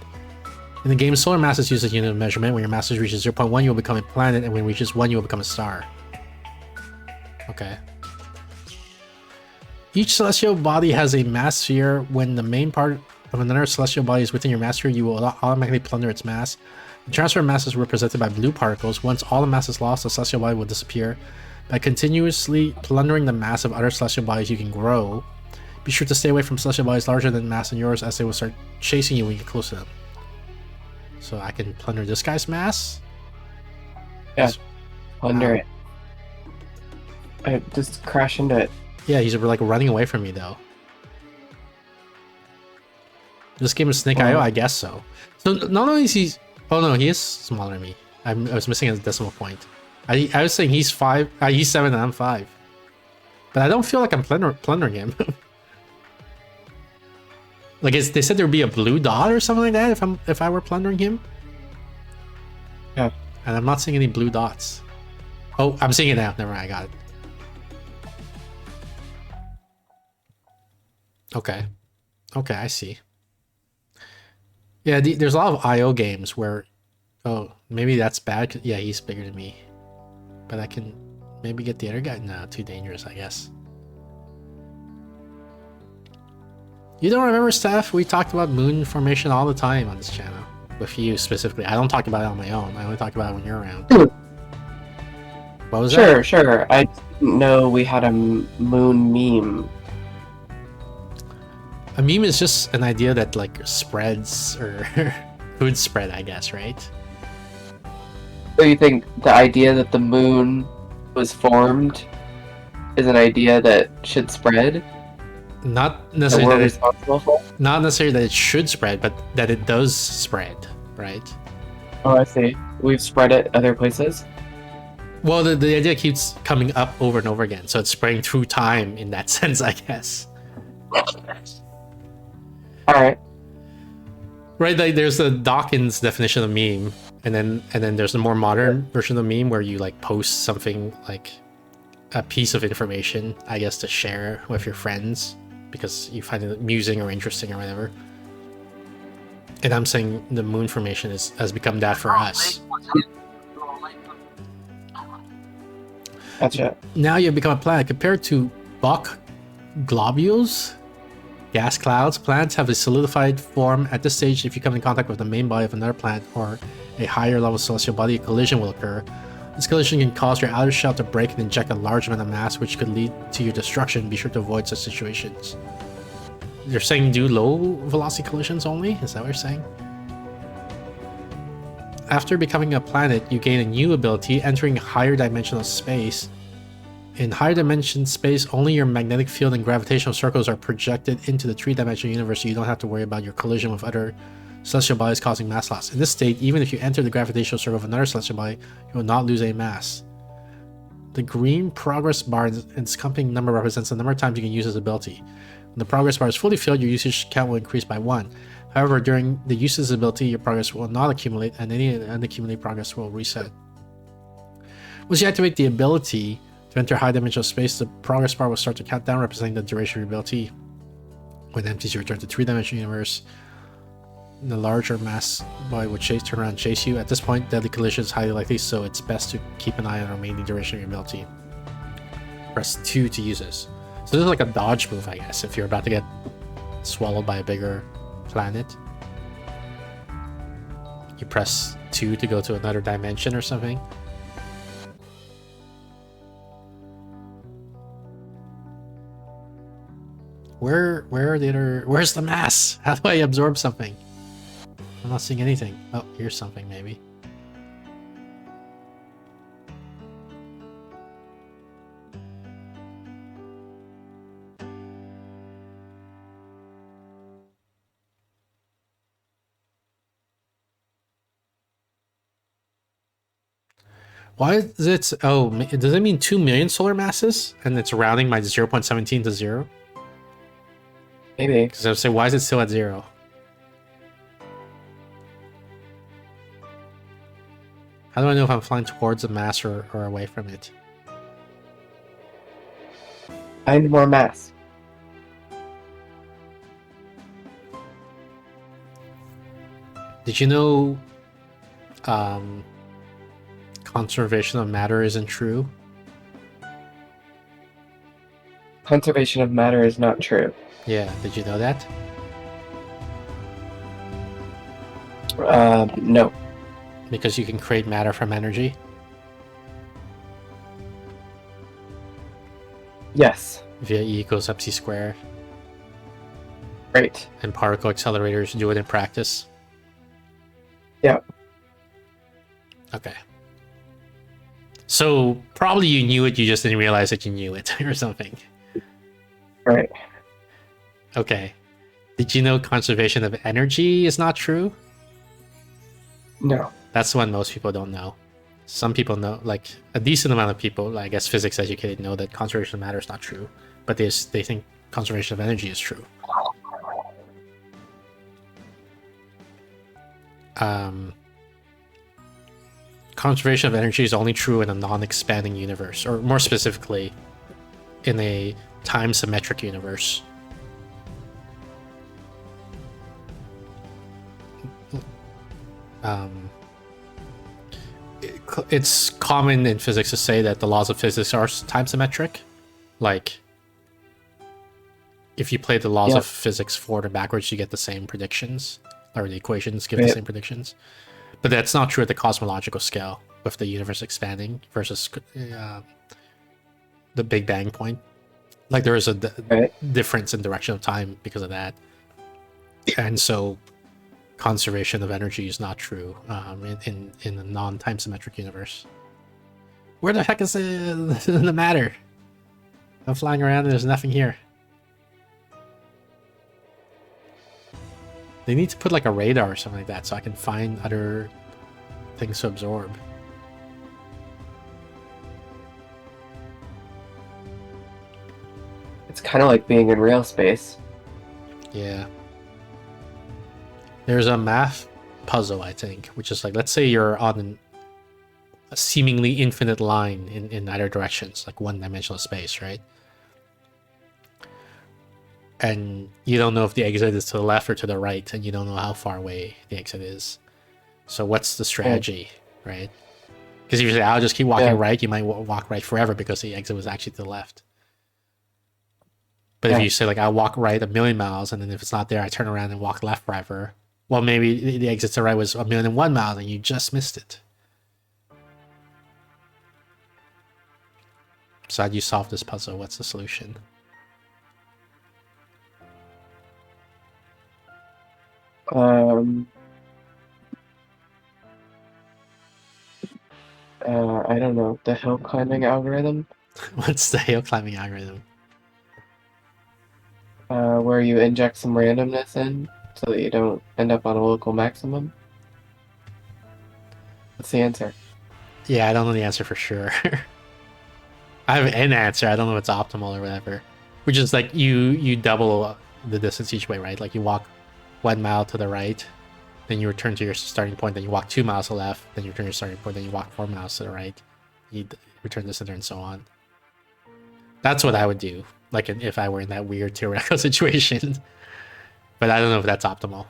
Speaker 4: In the game, solar mass is used as a unit of measurement. When your mass reaches 0.1, you will become a planet, and when it reaches 1, you will become a star. Okay. Each celestial body has a mass sphere. When the main part of another celestial body is within your mass sphere, you will automatically plunder its mass. The transfer of mass is represented by blue particles. Once all the mass is lost, the celestial body will disappear. By continuously plundering the mass of other celestial bodies, you can grow. Be sure to stay away from celestial bodies larger than mass than yours, as they will start chasing you when you get close to them. So I can plunder this guy's mass?
Speaker 5: Yeah, plunder it. I just crash into it.
Speaker 4: Yeah, he's like running away from me though. This game is Snake IO, I guess so. So not only is he... Oh no, he is smaller than me. I was missing a decimal point. I was saying he's 5, he's 7 and I'm 5. But I don't feel like I'm plundering him. Like they said there would be a blue dot or something like that if I were plundering him.
Speaker 5: Yeah.
Speaker 4: And I'm not seeing any blue dots. Oh, I'm seeing it now. Never mind, I got it. Okay. Okay, I see. Yeah, there's a lot of IO games where... Oh, maybe that's bad. Yeah, he's bigger than me. But I can maybe get the other guy. No, too dangerous, I guess. You don't remember, Steph? We talked about moon formation all the time on this channel. With you specifically. I don't talk about it on my own. I only talk about it when you're around. What was that?
Speaker 5: Sure. I didn't know we had a moon meme.
Speaker 4: A meme is just an idea that like spreads or could spread, I guess, right?
Speaker 5: So you think the idea that the moon was formed is an idea that should spread?
Speaker 4: Not necessarily
Speaker 5: that
Speaker 4: not necessarily that it should spread, but that it does spread, right?
Speaker 5: Oh, I see. We've spread it other places?
Speaker 4: Well, the idea keeps coming up over and over again, so it's spreading through time in that sense, I guess.
Speaker 5: Alright.
Speaker 4: Right, like there's the Dawkins definition of meme, and then there's the more modern version of meme where you like post something like a piece of information, I guess, to share with your friends because you find it amusing or interesting or whatever. And I'm saying the moon formation has become that for us.
Speaker 5: Gotcha.
Speaker 4: Now you've become a planet. Compared to Bok globules, gas clouds, planets have a solidified form. At this stage, if you come in contact with the main body of another planet or a higher level celestial body, a collision will occur. This collision can cause your outer shell to break and inject a large amount of mass, which could lead to your destruction. Be sure to avoid such situations. You're saying do low velocity collisions only? Is that what you're saying? After becoming a planet, you gain a new ability, entering higher dimensional space. In higher dimension space, only your magnetic field and gravitational circles are projected into the three-dimensional universe, so you don't have to worry about your collision with other celestial bodies causing mass loss. In this state, even if you enter the gravitational circle of another celestial body, you will not lose any mass. The green progress bar and its accompanying number represents the number of times you can use this ability. When the progress bar is fully filled, your usage count will increase by 1. However, during the use of this ability, your progress will not accumulate, and any unaccumulated progress will reset. Once you activate the ability to enter high dimensional space, the progress bar will start to count down, representing the duration of your ability. When empties, you return to 3-dimensional universe. The larger mass body will turn around and chase you. At this point, deadly collision is highly likely, so it's best to keep an eye on the remaining duration of your ability. Press 2 to use this. So this is like a dodge move, I guess, if you're about to get swallowed by a bigger planet. You press 2 to go to another dimension or something. Where's the mass? How do I absorb something? I'm not seeing anything. Oh, here's something maybe. Why is it... Oh, does it mean 2 million solar masses? And it's rounding my 0.17 to 0?
Speaker 5: Maybe.
Speaker 4: Because I would say, why is it still at 0? How do I know if I'm flying towards the mass or away from it?
Speaker 5: I need more mass.
Speaker 4: Did you know conservation of matter isn't true?
Speaker 5: Conservation of matter is not true.
Speaker 4: Yeah, did you know that?
Speaker 5: No.
Speaker 4: Because you can create matter from energy?
Speaker 5: Yes.
Speaker 4: Via E equals MC squared.
Speaker 5: Right.
Speaker 4: And particle accelerators do it in practice?
Speaker 5: Yeah.
Speaker 4: Okay. So probably you knew it, you just didn't realize that you knew it or something.
Speaker 5: Right.
Speaker 4: Okay. Did you know conservation of energy is not true?
Speaker 5: No.
Speaker 4: That's one most people don't know. Some people know, like a decent amount of people, I guess physics educated, know that conservation of matter is not true, but they think conservation of energy is true. Conservation of energy is only true in a non-expanding universe, or more specifically, in a time-symmetric universe. It's common in physics to say that the laws of physics are time-symmetric. Like, if you play the laws of physics forward and backwards, you get the same predictions, or the equations give the same predictions. But that's not true at the cosmological scale, with the universe expanding versus the Big Bang point. Like, there is a difference in direction of time because of that. And so conservation of energy is not true in a non-time symmetric universe. Where the heck is the matter? I'm flying around and there's nothing here. They need to put like a radar or something like that so I can find other things to absorb.
Speaker 5: It's kind of like being in real space.
Speaker 4: Yeah. There's a math puzzle, I think, which is like, let's say you're on a seemingly infinite line in either directions, like one-dimensional space, right? And you don't know if the exit is to the left or to the right, and you don't know how far away the exit is. So what's the strategy, right? Because if you say, I'll just keep walking right, you might walk right forever because the exit was actually to the left. But if you say, like, I'll walk right 1,000,000 miles, and then if it's not there, I turn around and walk left forever. Well, maybe the exit to right was 1,000,001 miles, and you just missed it. So how do you solve this puzzle? What's the solution?
Speaker 5: I don't know. The hill climbing algorithm?
Speaker 4: What's the hill climbing algorithm?
Speaker 5: Where you inject some randomness in so that you don't end up on a local maximum. What's the answer?
Speaker 4: Yeah, I don't know the answer for sure. I have an answer. I don't know if it's optimal or whatever. Which is like you double the distance each way, right? Like you walk 1 mile to the right, then you return to your starting point, then you walk 2 miles to the left, then you return to your starting point, then you walk 4 miles to the right, you return to the center, and so on. That's what I would do, like if I were in that weird theoretical situation. But I don't know if that's optimal.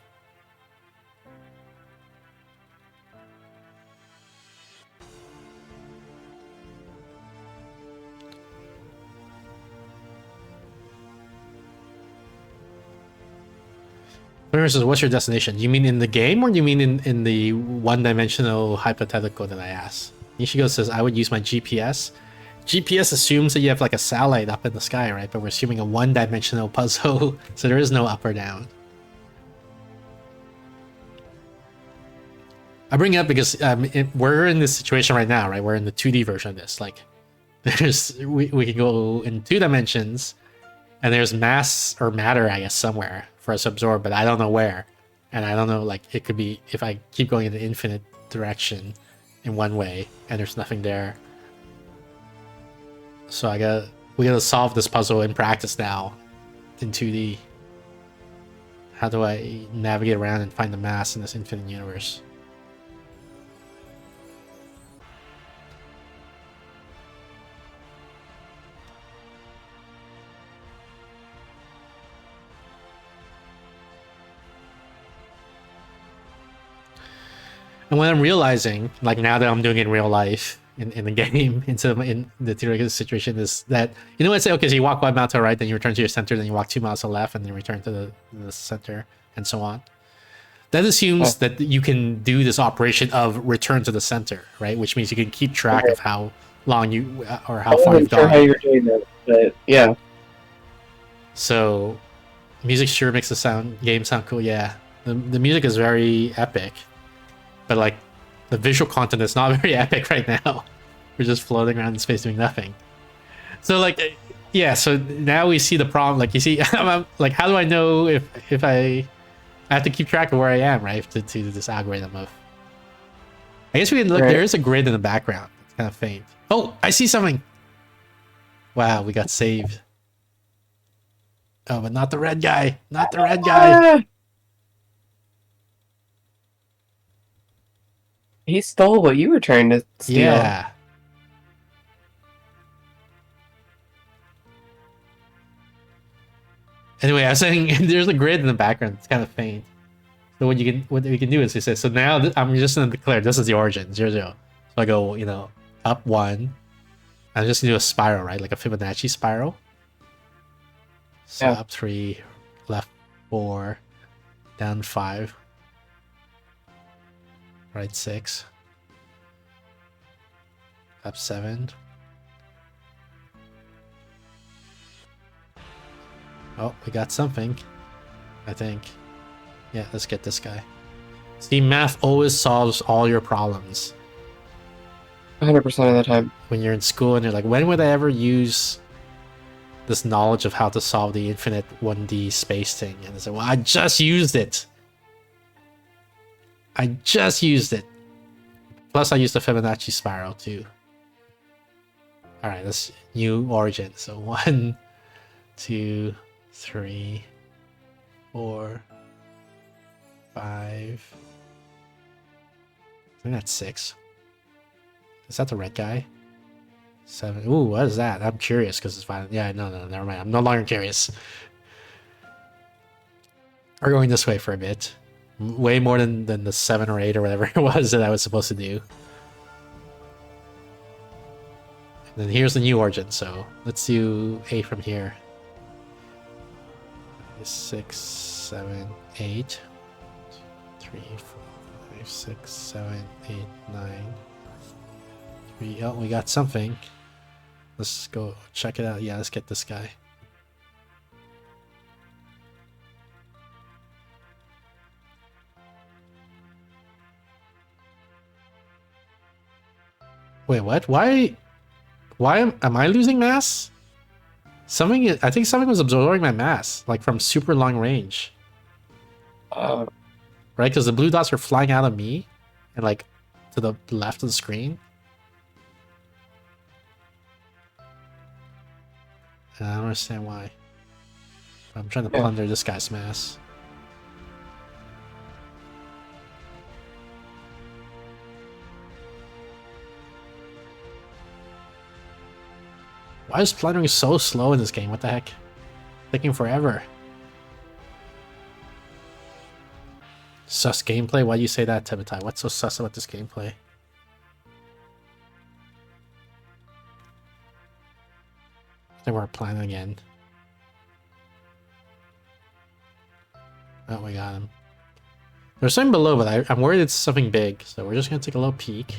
Speaker 4: Says, what's your destination? Do you mean in the game, or do you mean in the one-dimensional hypothetical that I asked? Nishigo says, I would use my GPS. GPS assumes that you have like a satellite up in the sky, right? But we're assuming a one-dimensional puzzle, so there is no up or down. I bring it up because we're in this situation right now, right? We're in the 2D version of this. Like, we can go in 2 dimensions, and there's mass or matter, I guess, somewhere for us to absorb, but I don't know where. And I don't know, like, it could be if I keep going in the infinite direction in one way, and there's nothing there. So we gotta solve this puzzle in practice now, in 2D. How do I navigate around and find the mass in this infinite universe? And when I'm realizing, like now that I'm doing it in real life, in the game, in the theoretical situation, is that, you know, I say, okay, so you walk 1 mile to the right, then you return to your center, then you walk 2 miles to the left, and then you return to the center, and so on. That assumes that you can do this operation of return to the center, right? Which means you can keep track of how long you, or how far you've gone.
Speaker 5: How you're doing that, but yeah.
Speaker 4: So, music sure makes the game sound cool. Yeah, the music is very epic, but like the visual content is not very epic right now. We're just floating around in space doing nothing. So like, yeah. So now we see the problem. Like you see, I'm like, how do I know if I have to keep track of where I am, right? To this algorithm of. I guess we can look. Right. There is a grid in the background. It's kind of faint. Oh, I see something. Wow, we got saved. Oh, but not the red guy. Not the red guy.
Speaker 5: He stole what you were trying to steal.
Speaker 4: Yeah. Anyway, I was saying there's a grid in the background. It's kind of faint. So what we can do is, he says, so now I'm just going to declare this is the origin, 0, 0. So I go, you know, up 1. I'm just going to do a spiral, right? Like a Fibonacci spiral. So yeah. Up 3, left 4, down 5, right 6, up 7. Oh, we got something, I think. Yeah, let's get this guy. See, math always solves all your problems.
Speaker 5: 100% of the time.
Speaker 4: When you're in school and you're like, when would I ever use this knowledge of how to solve the infinite 1D space thing? And it's like, well, I just used it. I just used it. Plus, I used the Fibonacci spiral too. All right, let's new origin. So 1, 2, 3, 4, 5. I think that's 6. Is that the red guy? 7. Ooh, what is that? I'm curious because it's violent. Yeah, no, never mind. I'm no longer curious. We're going this way for a bit. Way more than the 7 or 8 or whatever it was that I was supposed to do. And then here's the new origin, so let's do 8 from here. 6, 7, 8. 3, 4, 5, 6, 7, 8, 9. 3. Oh, we got something. Let's go check it out. Yeah, let's get this guy. Wait, what? Why am I losing mass? I think something was absorbing my mass, like from super long range. Right, because the blue dots are flying out of me, and like to the left of the screen. And I don't understand why. I'm trying to plunder this guy's mass. Why is plundering so slow in this game? What the heck? Taking forever. Sus gameplay? Why do you say that, Tebatai? What's so sus about this gameplay? I think we're planning again. Oh, we got him. There's something below, but I'm worried it's something big, so we're just gonna take a little peek.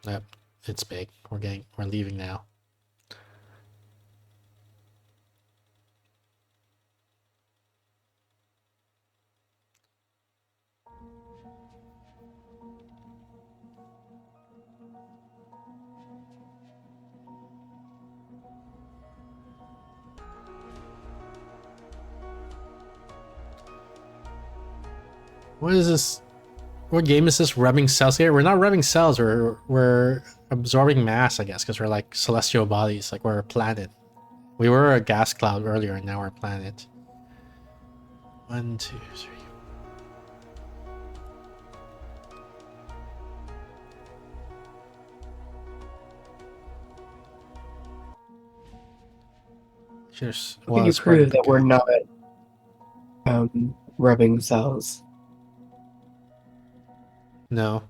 Speaker 4: Yep, it's big. We're leaving now. What is this? What game is this? Rubbing cells here? We're not rubbing cells. We're absorbing mass, I guess, because we're like celestial bodies. Like we're a planet. We were a gas cloud earlier, and now we're a planet. 1, 2, 3. Cheers.
Speaker 5: Can you prove that we're not rubbing cells?
Speaker 4: No.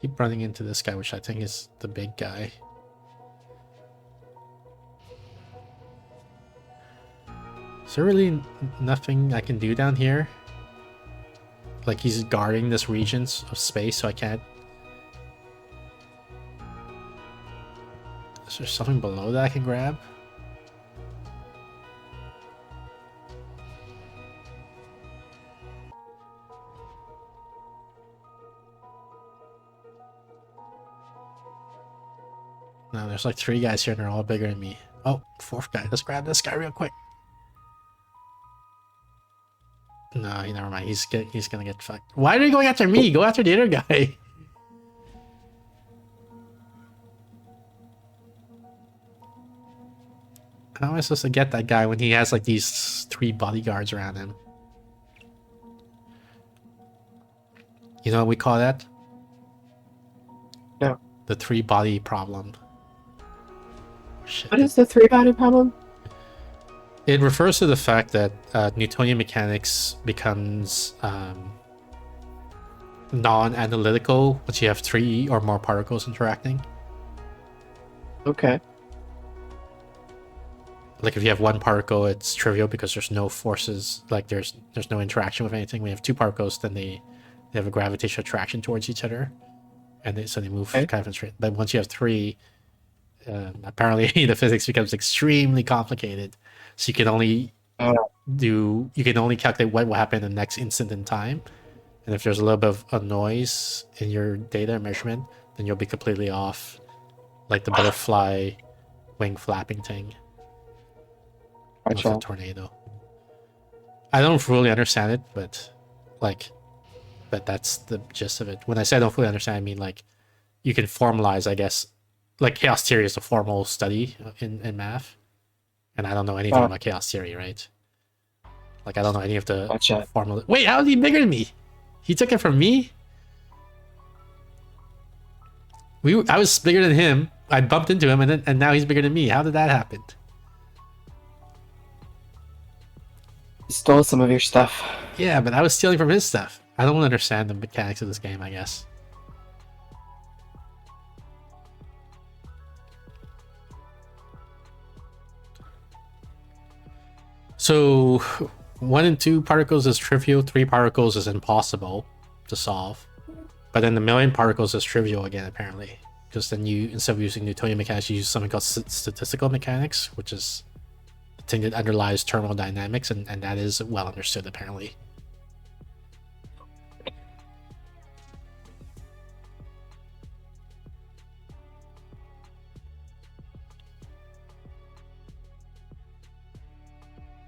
Speaker 4: Keep running into this guy, which I think is the big guy. Is there really nothing I can do down here? Like he's guarding this region of space, so I can't... Is there something below that I can grab? No, there's like 3 guys here and they're all bigger than me. Oh, 4th guy. Let's grab this guy real quick. No, never mind. He's gonna get fucked. Why are you going after me? Go after the other guy. How am I supposed to get that guy when he has like these 3 bodyguards around him? You know what we call that?
Speaker 5: No.
Speaker 4: The 3-body problem. Shit.
Speaker 5: What is the 3-body problem?
Speaker 4: It refers to the fact that Newtonian mechanics becomes non-analytical once you have 3 or more particles interacting.
Speaker 5: Okay.
Speaker 4: Like if you have 1 particle, it's trivial because there's no forces, like there's no interaction with anything. When you have 2 particles, then they have a gravitational attraction towards each other, and so they move kind of straight. But once you have 3, apparently the physics becomes extremely complicated. So you can only calculate what will happen in the next instant in time, and if there's a little bit of a noise in your data measurement, then you'll be completely off, like the butterfly wing flapping thing. Of a tornado. I don't fully understand it, but that's the gist of it. When I say I don't fully understand, I mean like you can formalize, I guess, like chaos theory is a formal study in math. And I don't know anything about chaos theory, right? Like, I don't know any of the formula. Wait, how is he bigger than me? He took it from me? I was bigger than him. I bumped into him, and now he's bigger than me. How did that happen?
Speaker 5: He stole some of your stuff.
Speaker 4: Yeah, but I was stealing from his stuff. I don't understand the mechanics of this game, I guess. So 1 and 2 particles is trivial, 3 particles is impossible to solve. But then the million particles is trivial again, apparently. Because then you, instead of using Newtonian mechanics, you use something called statistical mechanics, which is the thing that underlies thermodynamics, and that is well understood, apparently.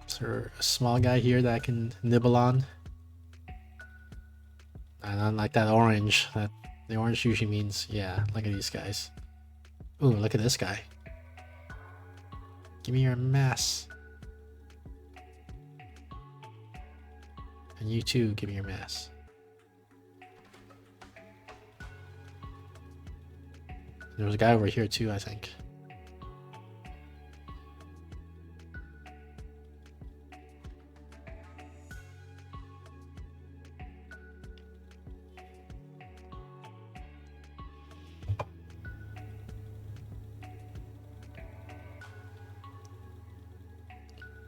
Speaker 4: Is there a small guy here that I can nibble on? I don't like that orange. The orange usually means, yeah, look at these guys. Ooh, look at this guy. Give me your mass. And you too, give me your mass. There was a guy over here too, I think.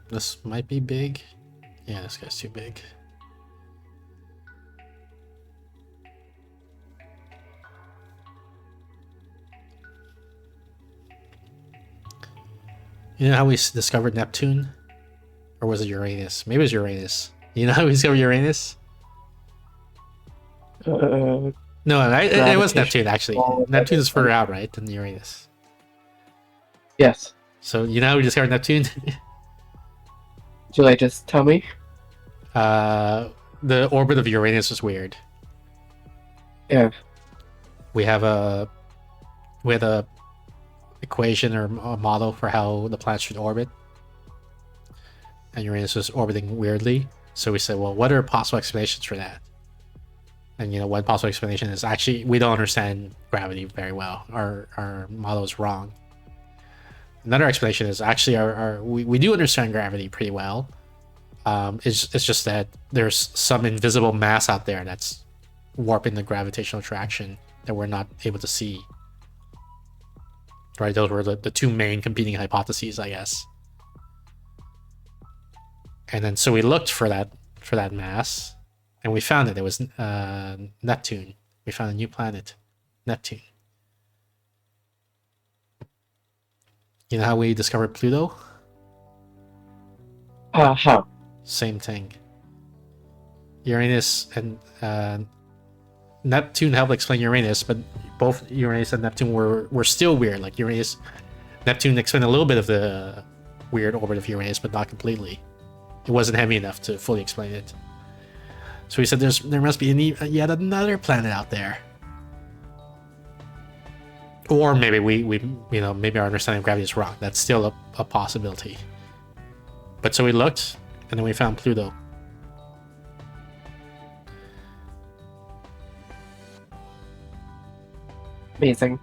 Speaker 4: This might be big. Yeah, this guy's too big. You know how we discovered Neptune? Or was it Uranus? Maybe it was Uranus. You know how we discovered Uranus? No, it was Neptune, actually. Neptune is further out, right, than Uranus.
Speaker 5: Yes.
Speaker 4: So, you know how we discovered Neptune?
Speaker 5: Should I just tell me?
Speaker 4: The orbit of Uranus is weird.
Speaker 5: Yeah.
Speaker 4: We had a equation or a model for how the planet should orbit, and Uranus was orbiting weirdly. So we said, well, what are possible explanations for that? And one possible explanation is actually we don't understand gravity very well. Our model is wrong. Another explanation is actually we do understand gravity pretty well. It's just that there's some invisible mass out there that's warping the gravitational attraction that we're not able to see. Right, those were the two main competing hypotheses, I guess. And then so we looked for that mass, and we found it. It was Neptune. We found a new planet, Neptune. You know how we discovered Pluto?
Speaker 5: How?
Speaker 4: Same thing. Uranus and Neptune helped explain Uranus, but both Uranus and Neptune were still weird. Like Neptune explained a little bit of the weird orbit of Uranus, but not completely. It wasn't heavy enough to fully explain it. So we said there must be yet another planet out there. Or maybe maybe our understanding of gravity is wrong. That's still a possibility. But so we looked, and then we found Pluto.
Speaker 5: Amazing.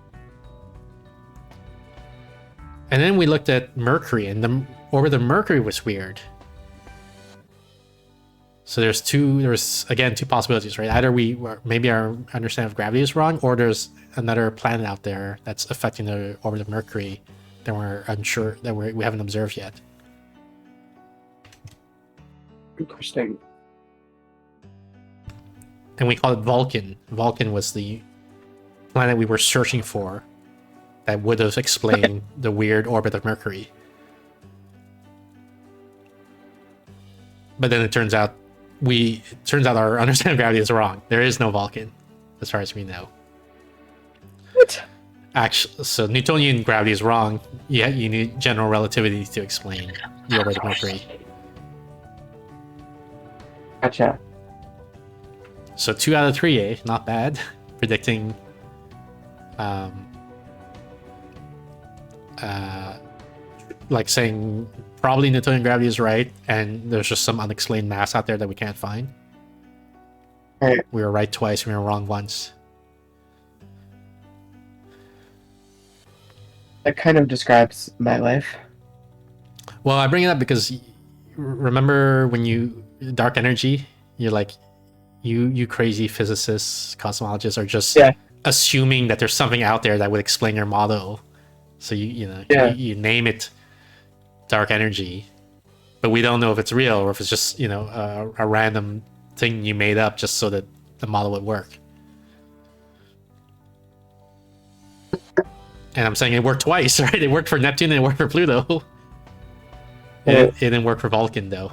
Speaker 4: And then we looked at Mercury, and the orbit of Mercury was weird. So there's again two possibilities, right? Either maybe our understanding of gravity is wrong, or there's another planet out there that's affecting the orbit of Mercury that we're unsure that we haven't observed yet.
Speaker 5: Interesting.
Speaker 4: And we call it Vulcan. Vulcan was the planet we were searching for that would have explained the weird orbit of Mercury. But then it turns out our understanding of gravity is wrong. There is no Vulcan, as far as we know.
Speaker 5: What?
Speaker 4: Actually, so Newtonian gravity is wrong. Yeah, you need general relativity to explain the orbit of Mercury.
Speaker 5: Gotcha.
Speaker 4: So 2 out of 3, eh? Not bad. Predicting like saying probably Newtonian gravity is right, and there's just some unexplained mass out there that we can't find.
Speaker 5: Right.
Speaker 4: We were right twice, we were wrong once.
Speaker 5: That kind of describes my life.
Speaker 4: Well, I bring it up because remember when dark energy, you're like, you crazy physicists, cosmologists are just assuming that there's something out there that would explain your model. So you name it dark energy, but we don't know if it's real or if it's just a random thing you made up just so that the model would work. And I'm saying it worked twice, right? It worked for Neptune and it worked for Pluto. It didn't work for Vulcan though.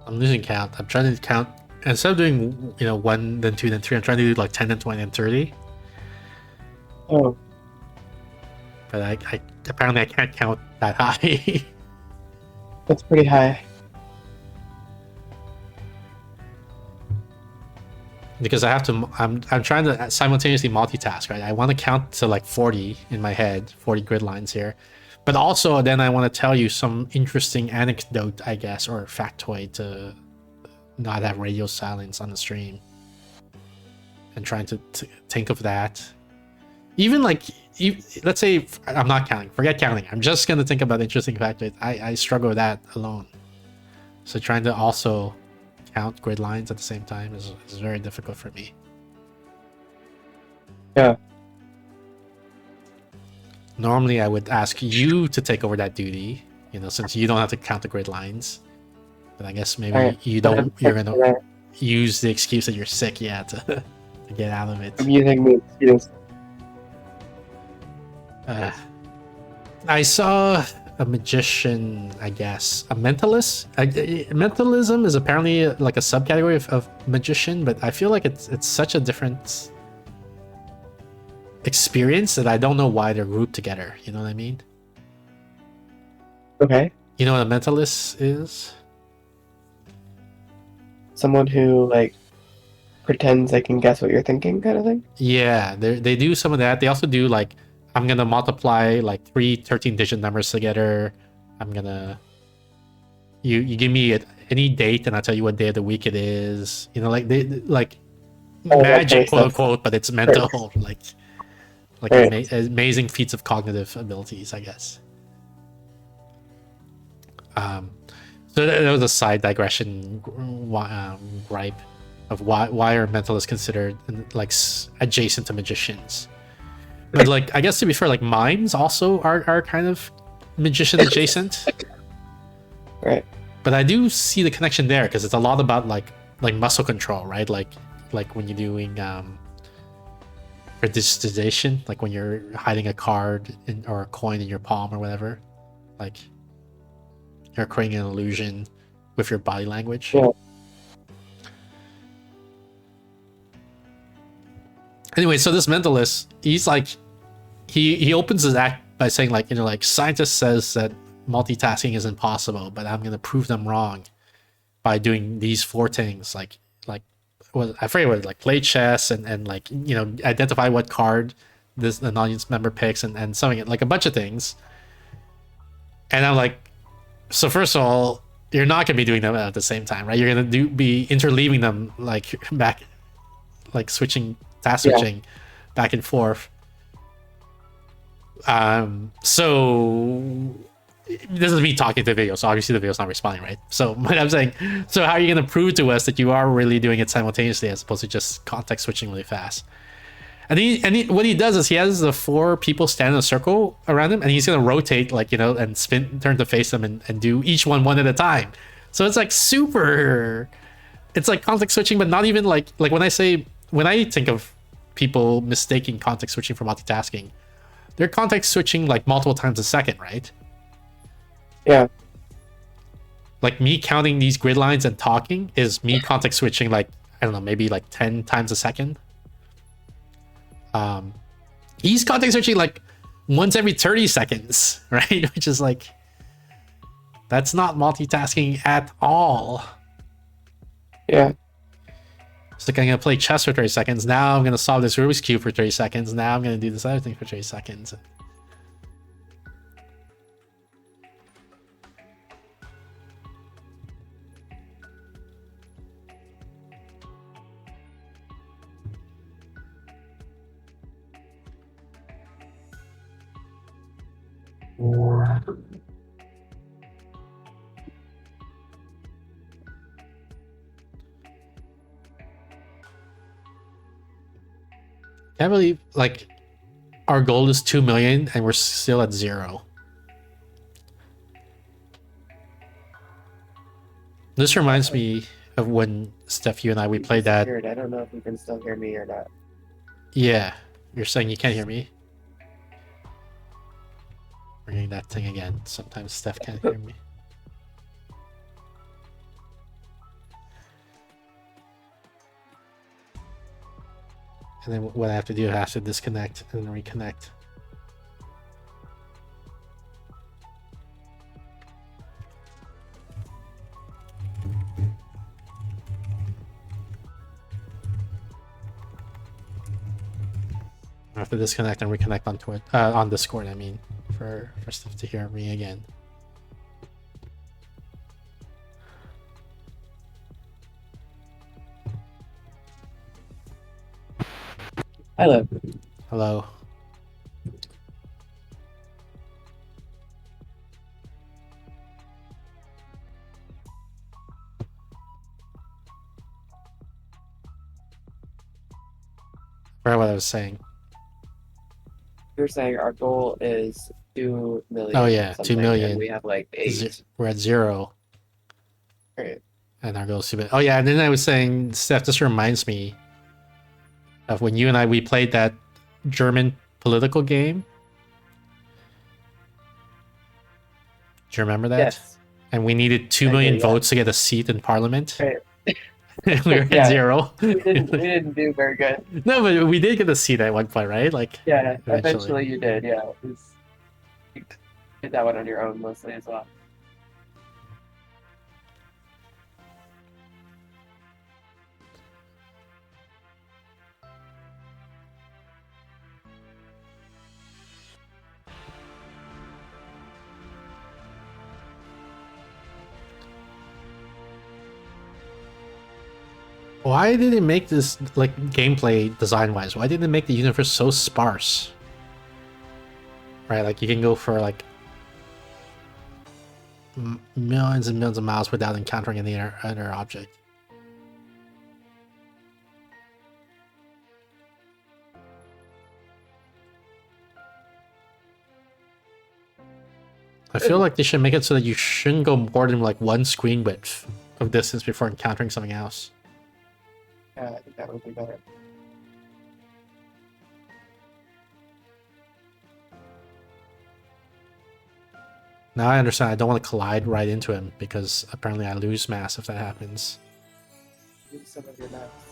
Speaker 4: I'm losing count. I'm trying to count instead of doing 1, then 2, then 3. I'm trying to do like 10, then 20, then 30.
Speaker 5: Oh.
Speaker 4: But I apparently I can't count that high.
Speaker 5: That's pretty high.
Speaker 4: Because I have to. I'm trying to simultaneously multitask. Right. I want to count to like 40 in my head, 40 grid lines here. But also, then I want to tell you some interesting anecdote, I guess, or factoid to not have radio silence on the stream. And trying to think of that. even like, let's say I'm not counting. Forget counting. I'm just gonna think about interesting factors. I struggle with that alone. So trying to also count grid lines at the same time is very difficult for me.
Speaker 5: Yeah.
Speaker 4: Normally, I would ask you to take over that duty, you know, since you don't have to count the grid lines. But I guess maybe
Speaker 5: Right.
Speaker 4: you don't. You're gonna use the excuse that you're sick, yeah, to get out of it.
Speaker 5: I'm using the excuse.
Speaker 4: I saw a magician, I guess, a mentalist. Mentalism is apparently like a subcategory of magician, but I feel like it's such a different experience that I don't know why they're grouped together. You know what I mean?
Speaker 5: Okay.
Speaker 4: You know what a mentalist is?
Speaker 5: Someone who like pretends they can guess what you're thinking, kind of thing.
Speaker 4: Yeah, they do some of that. They also do like, I'm gonna multiply like 3 13-digit numbers together. I'm gonna you give me any date and I'll tell you what day of the week it is. You know, like they like magic, quote unquote, but it's mental. Like amazing feats of cognitive abilities, I guess. So there was a side digression gripe of why are mentalists considered like adjacent to magicians. But like, I guess to be fair, like mimes also are kind of magician adjacent.
Speaker 5: Right.
Speaker 4: But I do see the connection there because it's a lot about like muscle control, right? Like when you're doing prestidigitation, like when you're hiding a card or a coin in your palm or whatever, like you're creating an illusion with your body language.
Speaker 5: Yeah.
Speaker 4: Anyway, so this mentalist, he's like, he opens his act by saying like, you know, like scientists says that multitasking is impossible, but I'm gonna prove them wrong by doing these 4 things, like I forget what, like play chess and like, you know, identify what card an audience member picks and something, like a bunch of things. And I'm like, so first of all, you're not gonna be doing them at the same time, right? You're gonna be interleaving them like back, like task switching back and forth. So this is me talking to the video, so obviously the video's not responding, right? So what I'm saying, so how are you going to prove to us that you are really doing it simultaneously as opposed to just context switching really fast? And what he does is he has the 4 people stand in a circle around him, and he's going to rotate, like, you know, and turn to face them and do each one at a time. So it's like super, it's like context switching, but not even like when I think of people mistaking context switching for multitasking, they're context switching like multiple times a second, right?
Speaker 5: Yeah.
Speaker 4: Like me counting these grid lines and talking is me context switching like, I don't know, maybe like 10 times a second. He's context switching like once every 30 seconds, right? Which is like, that's not multitasking at all.
Speaker 5: Yeah.
Speaker 4: It's like I'm gonna play chess for 30 seconds. Now I'm gonna solve this Rubik's Cube for 30 seconds. Now I'm gonna do this other thing for 30 seconds. Can't believe like our goal is 2 million and we're still at 0. This reminds me of when Steph, you and I, we played that.
Speaker 5: I don't know if you can still hear me or not.
Speaker 4: Yeah, you're saying you can't hear me? We're getting that thing again. Sometimes Steph can't hear me. And then what I have to do, I have to disconnect and reconnect. I have to disconnect and reconnect on Twitter, on Discord. I mean, for Steph to hear me again.
Speaker 5: Hello.
Speaker 4: Hello. Forgot what I was saying.
Speaker 5: You're saying our goal is 2 million.
Speaker 4: Oh yeah,
Speaker 5: something,
Speaker 4: 2 million.
Speaker 5: And we have like 8.
Speaker 4: We're at 0.
Speaker 5: Right.
Speaker 4: And our goal is 2 million. Oh yeah, and then I was saying, Steph, this reminds me of when you and we played that German political game. Do you remember that?
Speaker 5: Yes.
Speaker 4: And we needed 2 million votes to get a seat in parliament.
Speaker 5: Right.
Speaker 4: And we were at 0.
Speaker 5: we didn't do very good.
Speaker 4: No, but we did get a seat at one point, right? Like,
Speaker 5: yeah, eventually you did. Yeah, you did that one on your own mostly as well.
Speaker 4: Why did it make this, like, gameplay design-wise? Why did it make the universe so sparse? Right, like, you can go for, like, millions and millions of miles without encountering any other object. I feel like they should make it so that you shouldn't go more than, like, 1 screen width of distance before encountering something else.
Speaker 5: Yeah, I think that would be better.
Speaker 4: Now I understand I don't want to collide right into him, because apparently I lose mass if that happens.
Speaker 5: Use some of your maps.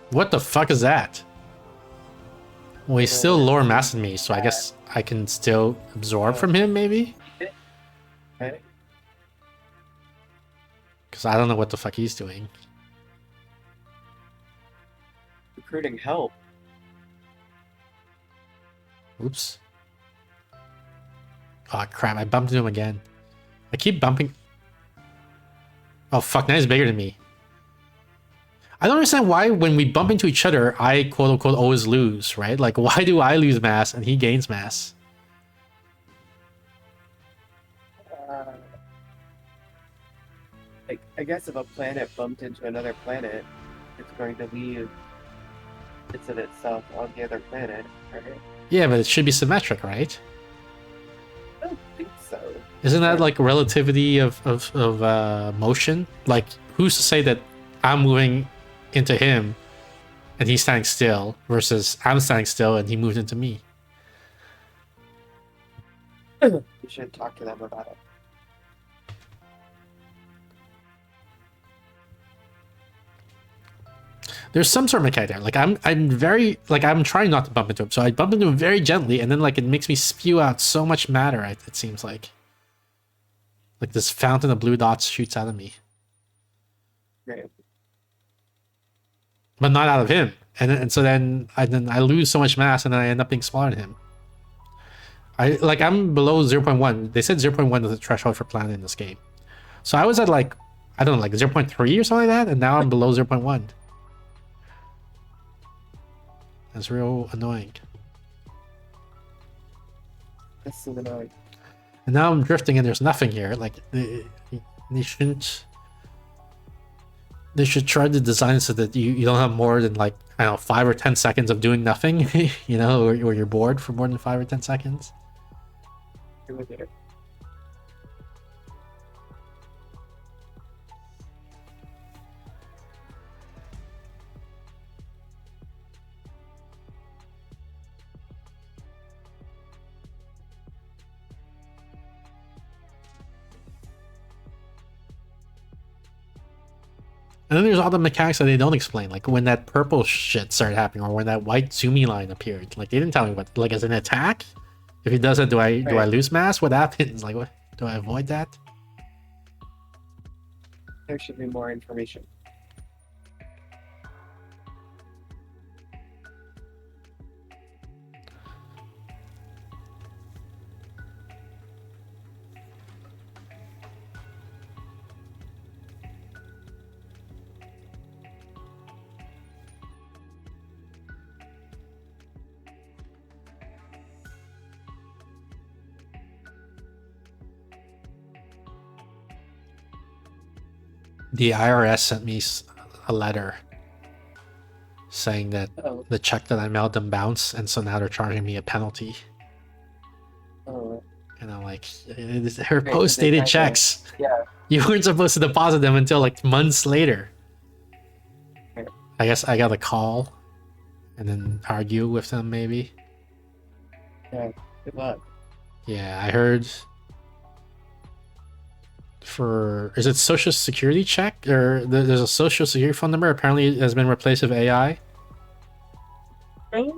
Speaker 4: What the fuck is that? Well, he's still lower mass than me, so I guess I can still absorb from him, maybe?
Speaker 5: Okay.
Speaker 4: Because I don't know what the fuck he's doing.
Speaker 5: Recruiting help.
Speaker 4: Oops. Oh crap, I bumped into him again. I keep bumping. Oh fuck, now he's bigger than me. I don't understand why when we bump into each other, I quote-unquote always lose, right? Like, why do I lose mass and he gains mass?
Speaker 5: Like, I guess if a planet bumped into another planet, it's going to leave bits of itself on the other planet, right?
Speaker 4: Yeah, but it should be symmetric, right?
Speaker 5: I don't think so.
Speaker 4: Isn't that like relativity of motion? Like, who's to say that I'm moving into him and he's standing still versus I'm standing still and he moved into me?
Speaker 5: You should talk to them about it.
Speaker 4: There's some sort of mechanic there. Like, I'm trying not to bump into him, so I bump into him very gently, and then like it makes me spew out so much matter. It seems like this fountain of blue dots shoots out of me.
Speaker 5: Right.
Speaker 4: But not out of him, and so then I lose so much mass, and then I end up being smaller than him. I'm below 0.1. They said 0.1 is the threshold for planet in this game, so I was at like, I don't know, like 0.3 or something like that, and now I'm below 0.1. That's real annoying.
Speaker 5: That's so annoying.
Speaker 4: And now I'm drifting, and there's nothing here. Like, they shouldn't. They should try to design it so that you don't have more than, like, I don't know, 5 or 10 seconds of doing nothing, you know, or you're bored for more than 5 or 10 seconds. And then there's all the mechanics that they don't explain, like when that purple shit started happening, or when that white zoomy line appeared. Like, they didn't tell me what, like, as an attack, if he does it, do I lose mass? What happens? Like, what, do I avoid that?
Speaker 5: There should be more information.
Speaker 4: The IRS sent me a letter saying that the check that I mailed them bounced, and so now they're charging me a penalty.
Speaker 5: Oh.
Speaker 4: And I'm like, they're
Speaker 5: Right, 'cause they
Speaker 4: post-dated
Speaker 5: kinda-
Speaker 4: checks.
Speaker 5: yeah.
Speaker 4: You weren't supposed to deposit them until like months later. I guess I got a call and then argue with them maybe.
Speaker 5: Yeah, good luck.
Speaker 4: Yeah, I heard for, is it social security check, or there's a social security phone number apparently it has been replaced with AI.
Speaker 5: Really?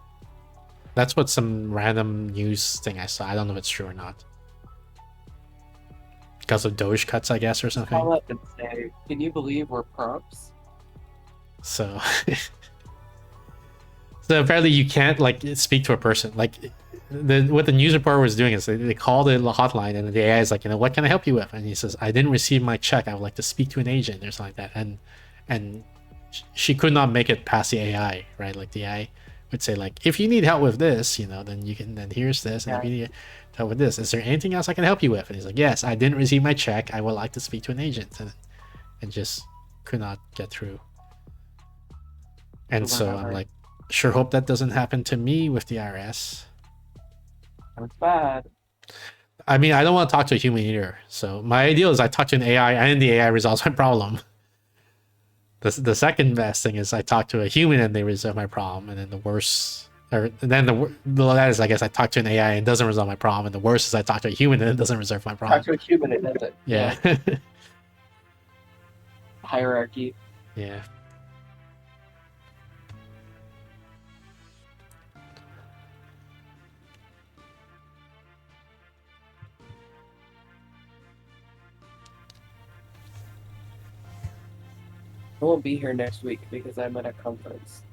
Speaker 4: That's what some random news thing I saw. I don't know if it's true or not. Because of Doge cuts, I guess, or something.
Speaker 5: Call up and say, can you believe we're prompts?
Speaker 4: So so apparently you can't like speak to a person. Like what the news reporter was doing is they called the hotline and the AI is like, what can I help you with? And he says, I didn't receive my check. I would like to speak to an agent or something like that. And she could not make it past the AI, right? Like the AI would say like, if you need help with this, then you can, then here's this. And if you need help with this, is there anything else I can help you with? And he's like, yes, I didn't receive my check. I would like to speak to an agent. And just could not get through. And so I'm like, sure hope that doesn't happen to me with the IRS.
Speaker 5: That's bad.
Speaker 4: I mean, I don't want to talk to a human either. So my ideal is I talk to an AI and the AI resolves my problem. The second best thing is I talk to a human and they resolve my problem. And then the worst, or then that is, I guess, I talk to an AI and it doesn't resolve my problem. And the worst is I talk to a human and it doesn't resolve my problem.
Speaker 5: Talk to a human, it doesn't.
Speaker 4: Yeah.
Speaker 5: Hierarchy.
Speaker 4: Yeah.
Speaker 5: I won't be here next week because I'm at a conference.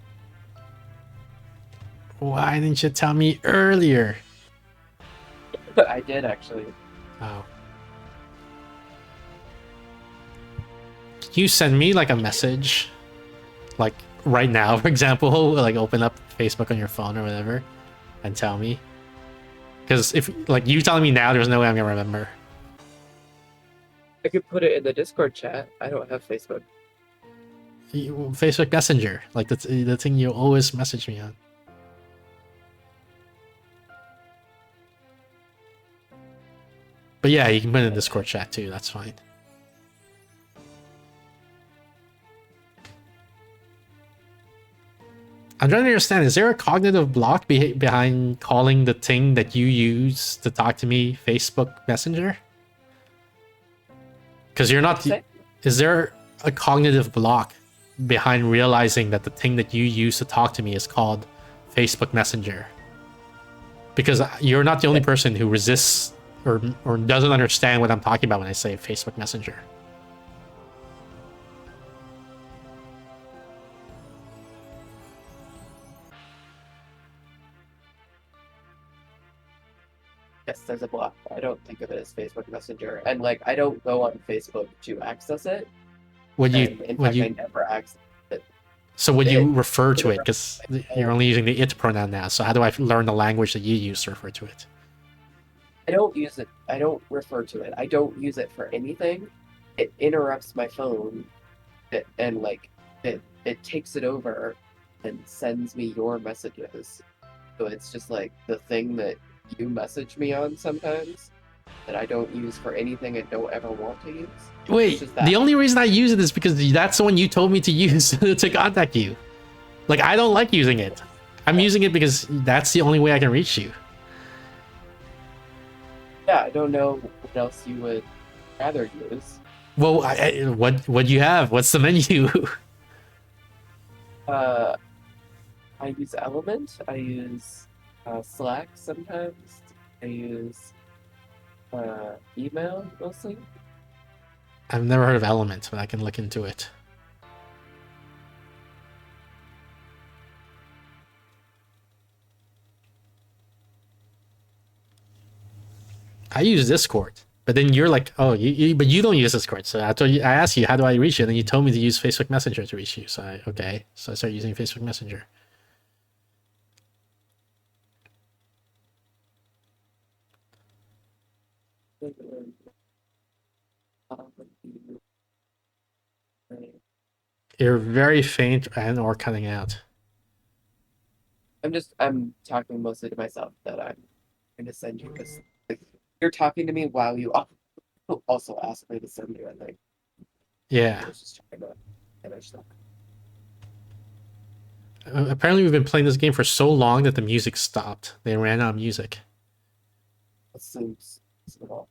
Speaker 4: Why didn't you tell me earlier?
Speaker 5: I did actually.
Speaker 4: Oh. Can you send me like a message? Like right now, for example, like open up Facebook on your phone or whatever and tell me. Because if like you telling me now, there's no way I'm gonna remember.
Speaker 5: I could put it in the Discord chat. I don't have Facebook.
Speaker 4: Facebook Messenger, like that's the thing you always message me on. But yeah, you can put it in Discord chat too. That's fine. I'm trying to understand, is there a cognitive block behind calling the thing that you use to talk to me Facebook Messenger? Because you're not... Is there a cognitive block behind realizing that the thing that you use to talk to me is called Facebook Messenger? Because you're not the only person who resists or doesn't understand what I'm talking about when I say Facebook Messenger.
Speaker 5: Yes, there's a block. I don't think of it as Facebook Messenger, and like I don't go on Facebook to access it.
Speaker 4: Would you?
Speaker 5: In fact, I never access it.
Speaker 4: So would you refer to it? Because you're only using the it pronoun now. So how do I learn the language that you use to refer to it?
Speaker 5: I don't use it. I don't refer to it. I don't use it for anything. It interrupts my phone, and like it takes it over and sends me your messages. So it's just like the thing that you message me on sometimes that I don't use for anything I don't ever want to use.
Speaker 4: Wait, the only reason I use it is because that's the one you told me to use to contact you. Like, I don't like using it. I'm using it because that's the only way I can reach you.
Speaker 5: Yeah, I don't know what else you would rather use.
Speaker 4: Well, what do you have? What's the menu?
Speaker 5: I use Element. I use Slack sometimes. I use email mostly.
Speaker 4: I've never heard of Element, but I can look into it. I use Discord, but then you're like, oh, but you don't use Discord. So I asked you, how do I reach you? And then you told me to use Facebook Messenger to reach you. So I started using Facebook Messenger. You're very faint and or cutting out.
Speaker 5: I'm talking mostly to myself that I'm going to send you this. Like, you're talking to me while you also ask me to send you a link.
Speaker 4: Yeah.
Speaker 5: I was just trying to finish that.
Speaker 4: Apparently, we've been playing this game for so long that the music stopped. They ran out of music.
Speaker 5: That seems reasonable.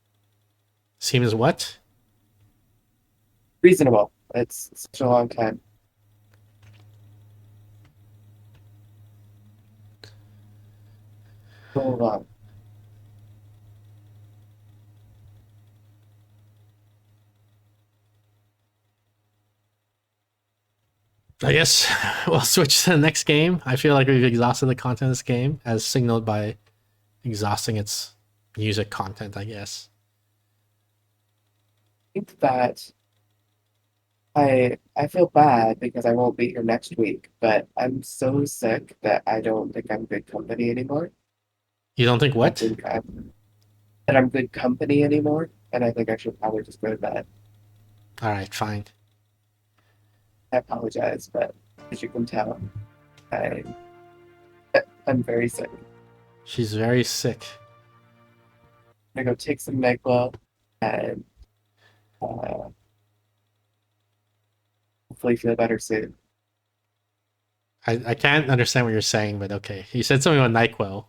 Speaker 4: Seems what?
Speaker 5: Reasonable. It's such a long time. So long.
Speaker 4: I guess we'll switch to the next game. I feel like we've exhausted the content of this game, as signaled by exhausting its music content, I guess.
Speaker 5: I think that I feel bad because I won't be here next week, but I'm so sick that I don't think I'm good company anymore.
Speaker 4: You don't think
Speaker 5: I
Speaker 4: what?
Speaker 5: think that I'm good company anymore, and I think I should probably just go to bed.
Speaker 4: All right, fine.
Speaker 5: I apologize, but as you can tell, I'm very sick.
Speaker 4: She's very sick.
Speaker 5: I'm gonna go take some NyQuil and hopefully feel better soon.
Speaker 4: I can't understand what you're saying, but okay. You said something about NyQuil.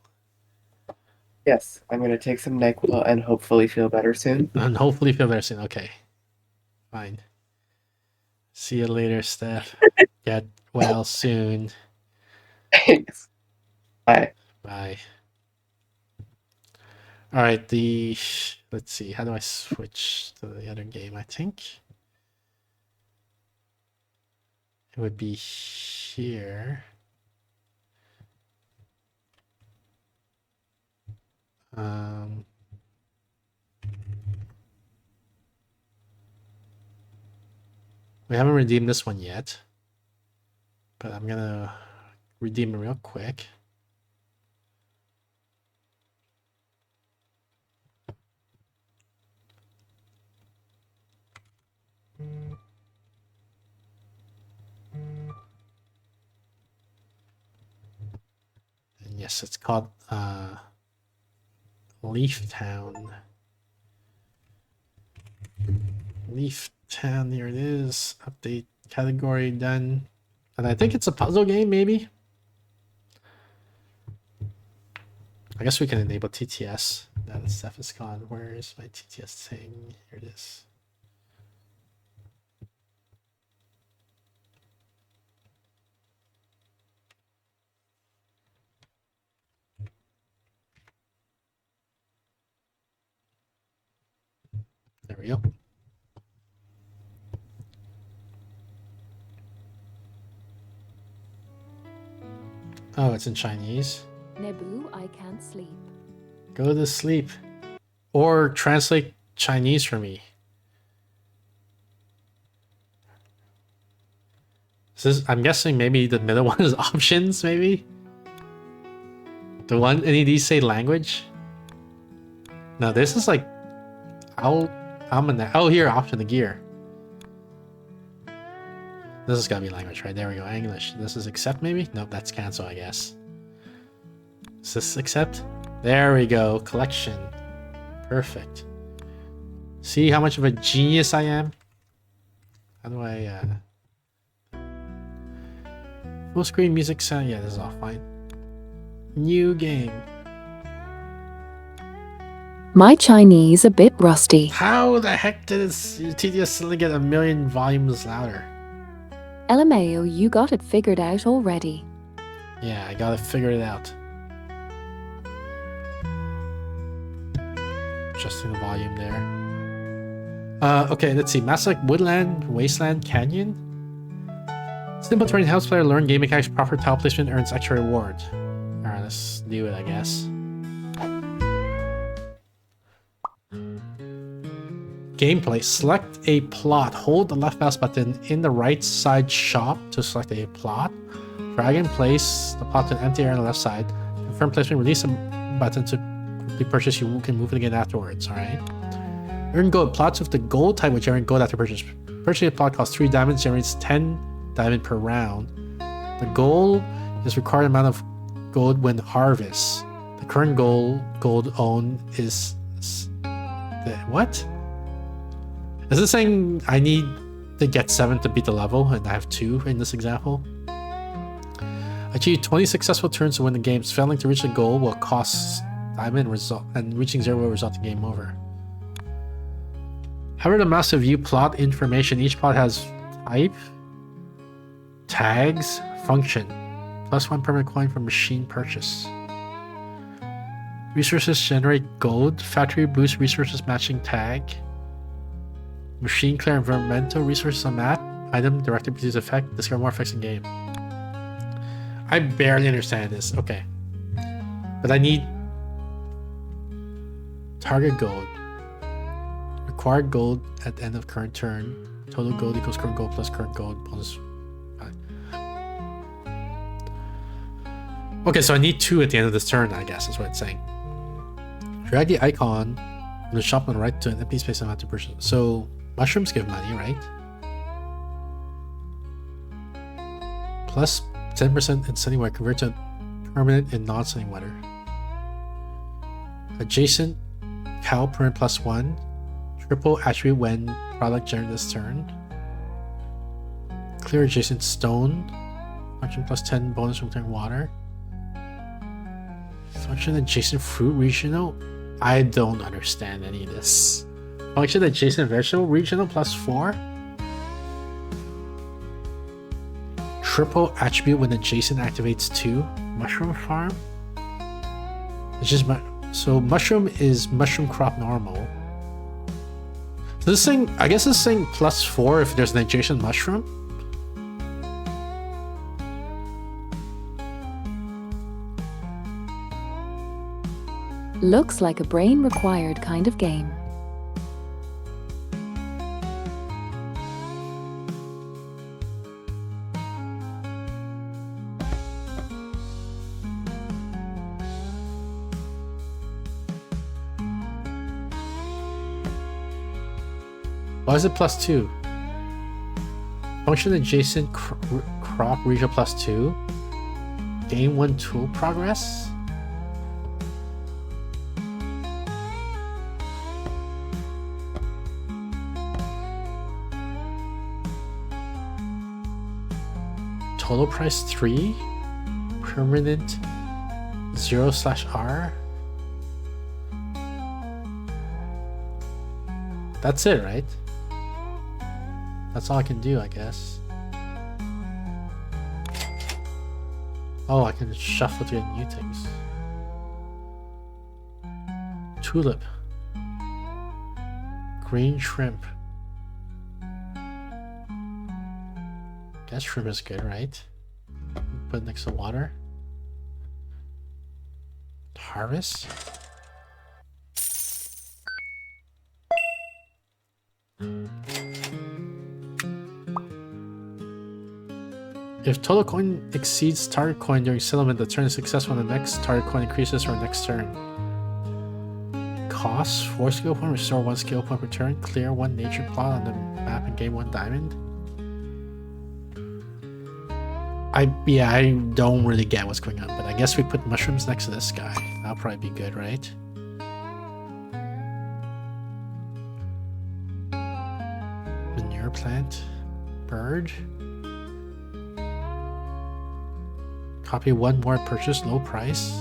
Speaker 5: Yes, I'm gonna take some NyQuil and hopefully feel better soon.
Speaker 4: And hopefully feel better soon. Okay. Fine. See you later, Steph. Get well soon.
Speaker 5: Thanks. Bye.
Speaker 4: Bye. All right, let's see. How do I switch to the other game? I think it would be here. We haven't redeemed this one yet, but I'm gonna redeem it real quick. And yes, it's called Leaf Town. Leaf Town, here it is. Update category done. And I think it's a puzzle game, maybe? I guess we can enable TTS. That stuff is gone. Where is my TTS thing? Here it is. There we go. Oh, it's in Chinese.
Speaker 20: Nebu, I can't sleep.
Speaker 4: Go to sleep. Or translate Chinese for me. I'm guessing maybe the middle one is options, maybe? Do any of these say language? No, this is like... Oh, here, option the gear. This has got to be language, right? There we go, English. This is accept, maybe? Nope, that's cancel, I guess. Is this accept? There we go, collection. Perfect. See how much of a genius I am? How do I, full screen music sound? Yeah, this is all fine. New game.
Speaker 20: My Chinese a bit rusty.
Speaker 4: How the heck did TTS suddenly get 1,000,000 volumes louder?
Speaker 20: LMAO, you got it figured out already.
Speaker 4: Yeah, I gotta figure it out. Adjusting the volume there. Okay, let's see. Mass like Woodland, Wasteland, Canyon. Simple terrain helps player learn game mechanics. Proper tile placement earns extra reward. Alright, let's do it, I guess. Gameplay. Select a plot. Hold the left mouse button in the right side shop to select a plot. Drag and place the plot to an empty area on the left side. Confirm placement. Release a button to quickly purchase. You can move it again afterwards. Alright. Earn gold. Plots with the gold type which earn gold after purchase. Purchasing a plot costs 3 diamonds, generates 10 diamond per round. The goal is required amount of gold when harvest. The current gold owned is what? Is this saying I need to get 7 to beat the level and I have 2 in this example? Achieve 20 successful turns to win the game. Failing to reach the goal will cost diamond result, and reaching 0 will result in game over. However, the master view plot information. Each plot has type, tags, function. +1 permanent coin for machine purchase. Resources generate gold. Factory boost resources matching tag. Machine clear environmental resources on map. Item directly produce effect. Discover more effects in game. I barely understand this. Okay. But I need target gold. Required gold at the end of current turn. Total gold equals current gold plus current gold bonus. Okay, so I need 2 at the end of this turn, I guess is what it's saying. Drag the icon in the shop on the right to an empty space and have to purchase. So mushrooms give money, right? Plus 10% in sunny weather convert to permanent in non-sunny weather. Adjacent cow permanent +1. Triple attribute when product generated this turn. Clear adjacent stone. Function +10 bonus from clearing water. Function adjacent fruit regional. I don't understand any of this. Function adjacent vegetable regional +4. Triple attribute when adjacent activates 2. Mushroom farm. It's just so mushroom is mushroom crop normal. So this thing, I guess this thing +4 if there's an adjacent mushroom.
Speaker 20: Looks like a brain required kind of game.
Speaker 4: Why is it +2? Function adjacent crop region +2. Gain 1 tool progress. Total price 3. Permanent 0/R. That's it, right? That's all I can do, I guess. Oh, I can shuffle to get new things. Tulip. Green shrimp. Guess shrimp is good, right? Put it next to water. Harvest. If total coin exceeds target coin during settlement, the turn is successful and the next target coin increases for next turn. Cost 4 skill point, restore 1 skill point per turn, clear 1 nature plot on the map and gain 1 diamond. I don't really get what's going on, but I guess we put mushrooms next to this guy. That'll probably be good, right? Manure plant, bird. Copy 1 more purchase, low price.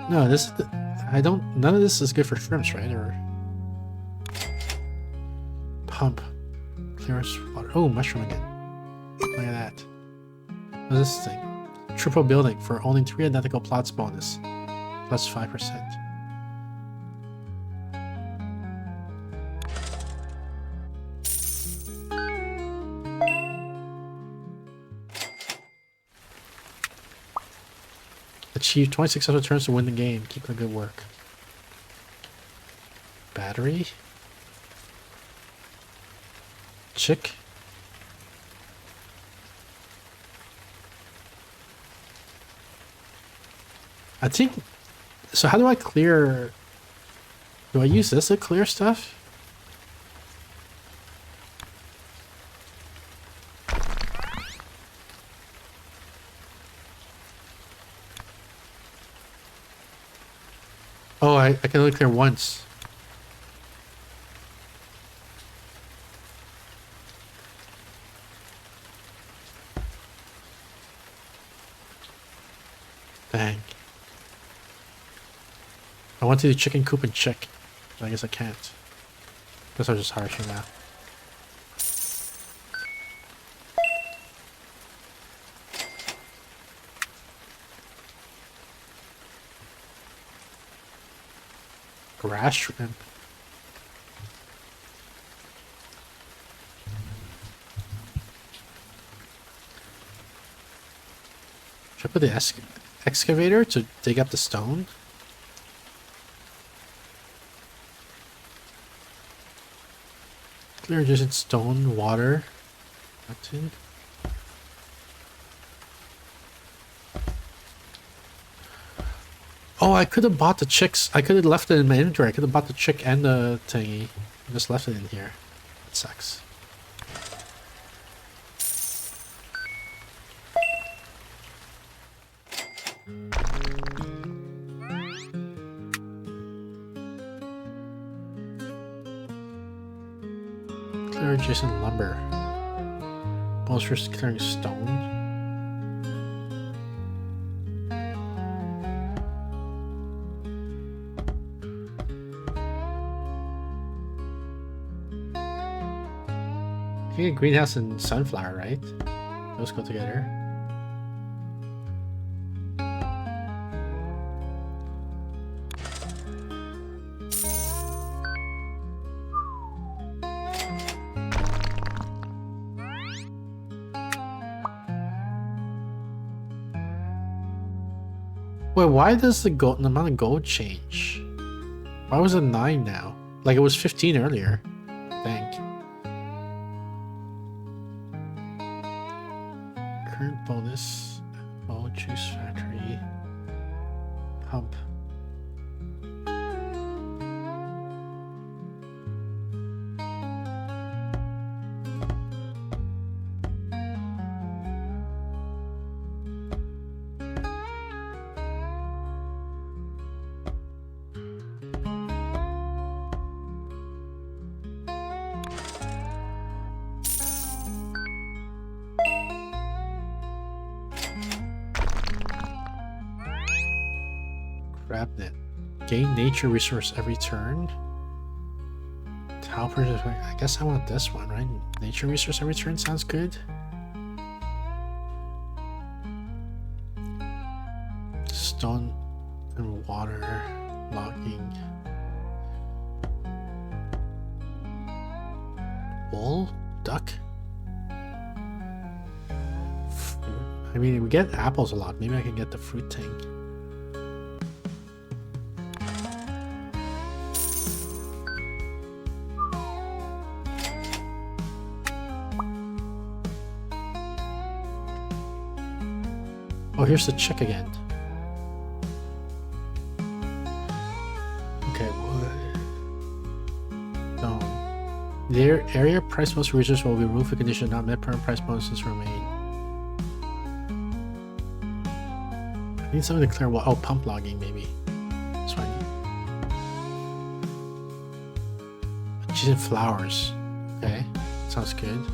Speaker 4: No, this is none of this is good for shrimps, right? Or pump, clearance water. Oh, mushroom again. Look at that. What is this thing? Triple building for owning 3 identical plots bonus. Plus 5%. Achieve 20 successful turns to win the game. Keep up the good work. Battery. Chick. I think... So how do I clear... Do I use this to clear stuff? Oh, I can only clear once. Dang. I want to do chicken coop and chick, but I guess I can't. Guess I'm just harshing now. Grass shrimp. Should I put the excavator to dig up the stone? Clear just stone, water, nothing. Oh, I could have bought the chicks. I could have left it in my inventory. I could have bought the chick and the thingy. I just left it in here. That sucks. Clear adjacent lumber. Balls for clearing stone. You get greenhouse and sunflower, right? Those go together. Wait, why does the amount of gold change? Why was it 9 now? Like it was 15 earlier, I think. Current bonus. Oh, juice factory. Pump. Grabnet. Gain nature resource every turn. Talper, I guess I want this one, right? Nature resource every turn sounds good. Stone and water logging. Wool? Duck? I mean, we get apples a lot. Maybe I can get the fruit thing. Oh, here's the chick again. Okay, no. The area price bonus resource will be removed for condition not met. Permanent price bonuses remain. I need something to clear what? Oh, pump logging maybe. That's what I need. She's in flowers. Okay, sounds good.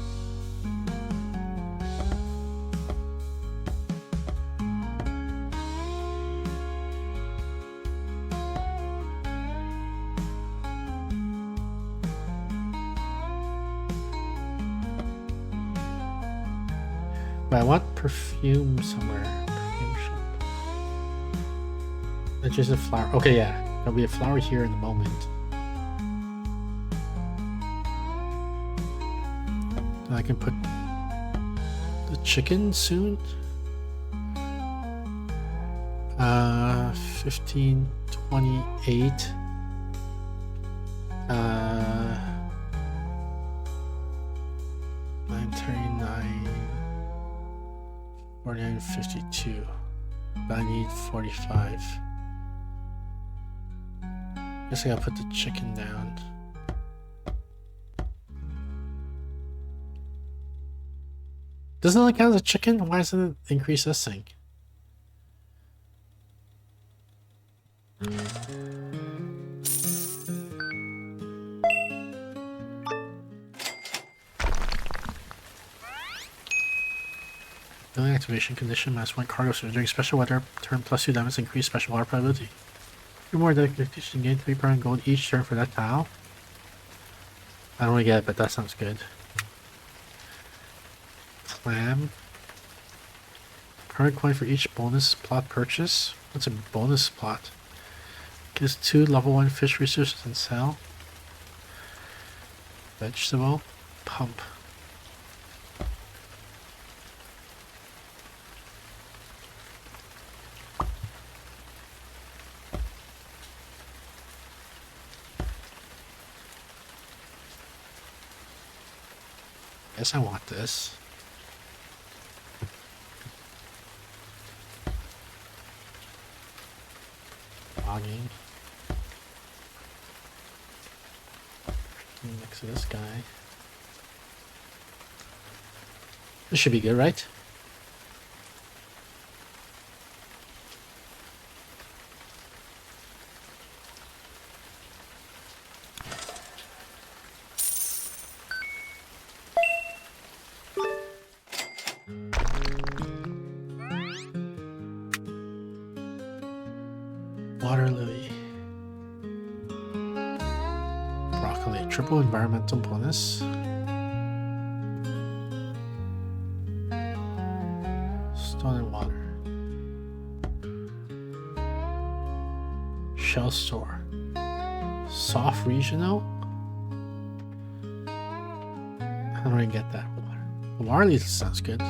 Speaker 4: But I want perfume somewhere. Perfume shop. That's just a flower. Okay, yeah. There'll be a flower here in a moment. And I can put the chicken soon. 15, 28. 939. 49.52. But I need 45. Guess I gotta put the chicken down. Doesn't it count as a chicken? Why doesn't it increase this thing? Building activation condition -1 cargo surge during special weather turn +2 damage increase special water probability. 2 more dedication gain 3 per gold each turn for that tile. I don't really get it, but that sounds good. Clam. Current coin for each bonus plot purchase. What's a bonus plot? Gives 2 level 1 fish resources and sell. Vegetable. Pump. Guess I want this. Logging. Next to this guy. This should be good, right? Water lily. Broccoli. Triple environmental bonus. Stone and water. Shell store. Soft regional. How do I get that water? The water lily sounds good.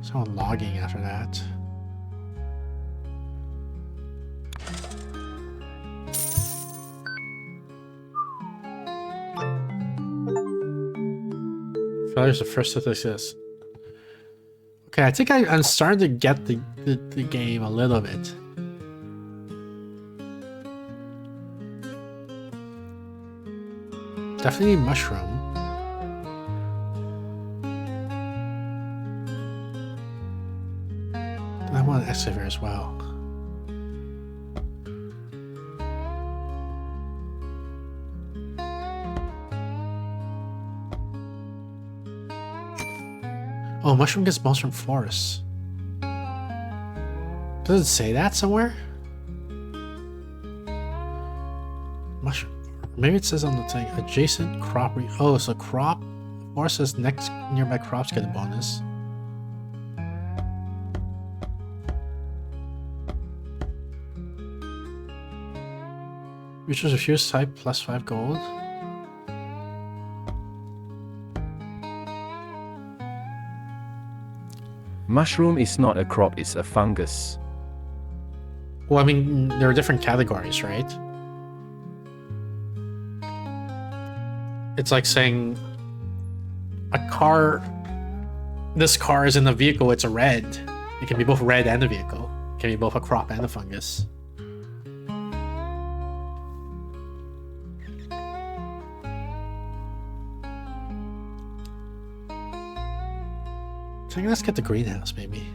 Speaker 4: Someone logging after that. Failure's the first success. Okay, I think I'm starting to get the game a little bit. Definitely mushroom. I want an excavator as well. Oh, mushroom gets most from forests. Does it say that somewhere? Mushroom. Maybe it says on the thing adjacent crop. Oh, so crop. Forest says next nearby crops get a bonus. Reaches refuse type +5 gold.
Speaker 21: Mushroom is not a crop, it's a fungus.
Speaker 4: Well, I mean, there are different categories, right? It's like saying a car, this car is in a vehicle, it's a red. It can be both red and a vehicle. It can be both a crop and a fungus. I think let's get the greenhouse, maybe.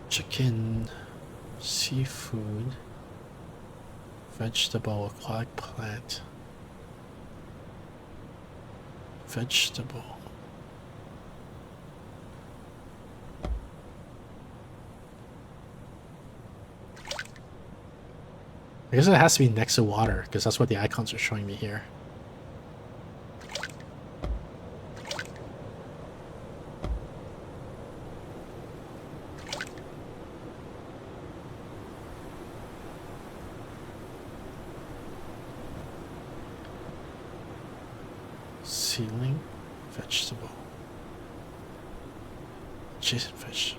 Speaker 4: Chicken, seafood, vegetable, aquatic plant, vegetable. I guess it has to be next to water, because that's what the icons are showing me here. Ceiling, vegetable. Adjacent vegetable.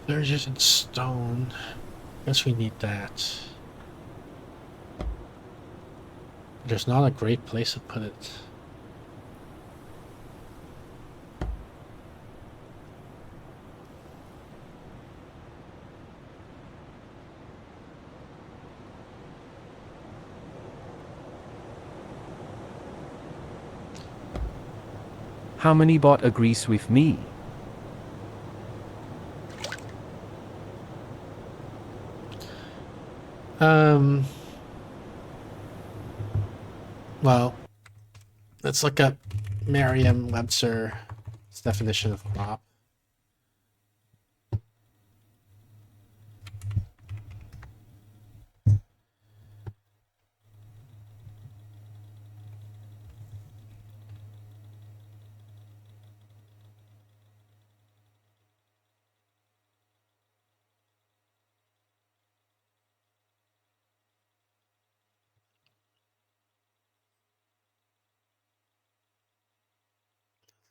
Speaker 4: There's just in stone. Guess we need that. There's not a great place to put it.
Speaker 21: How many bot agrees with me?
Speaker 4: Well, let's look up Merriam-Webster's definition of crop.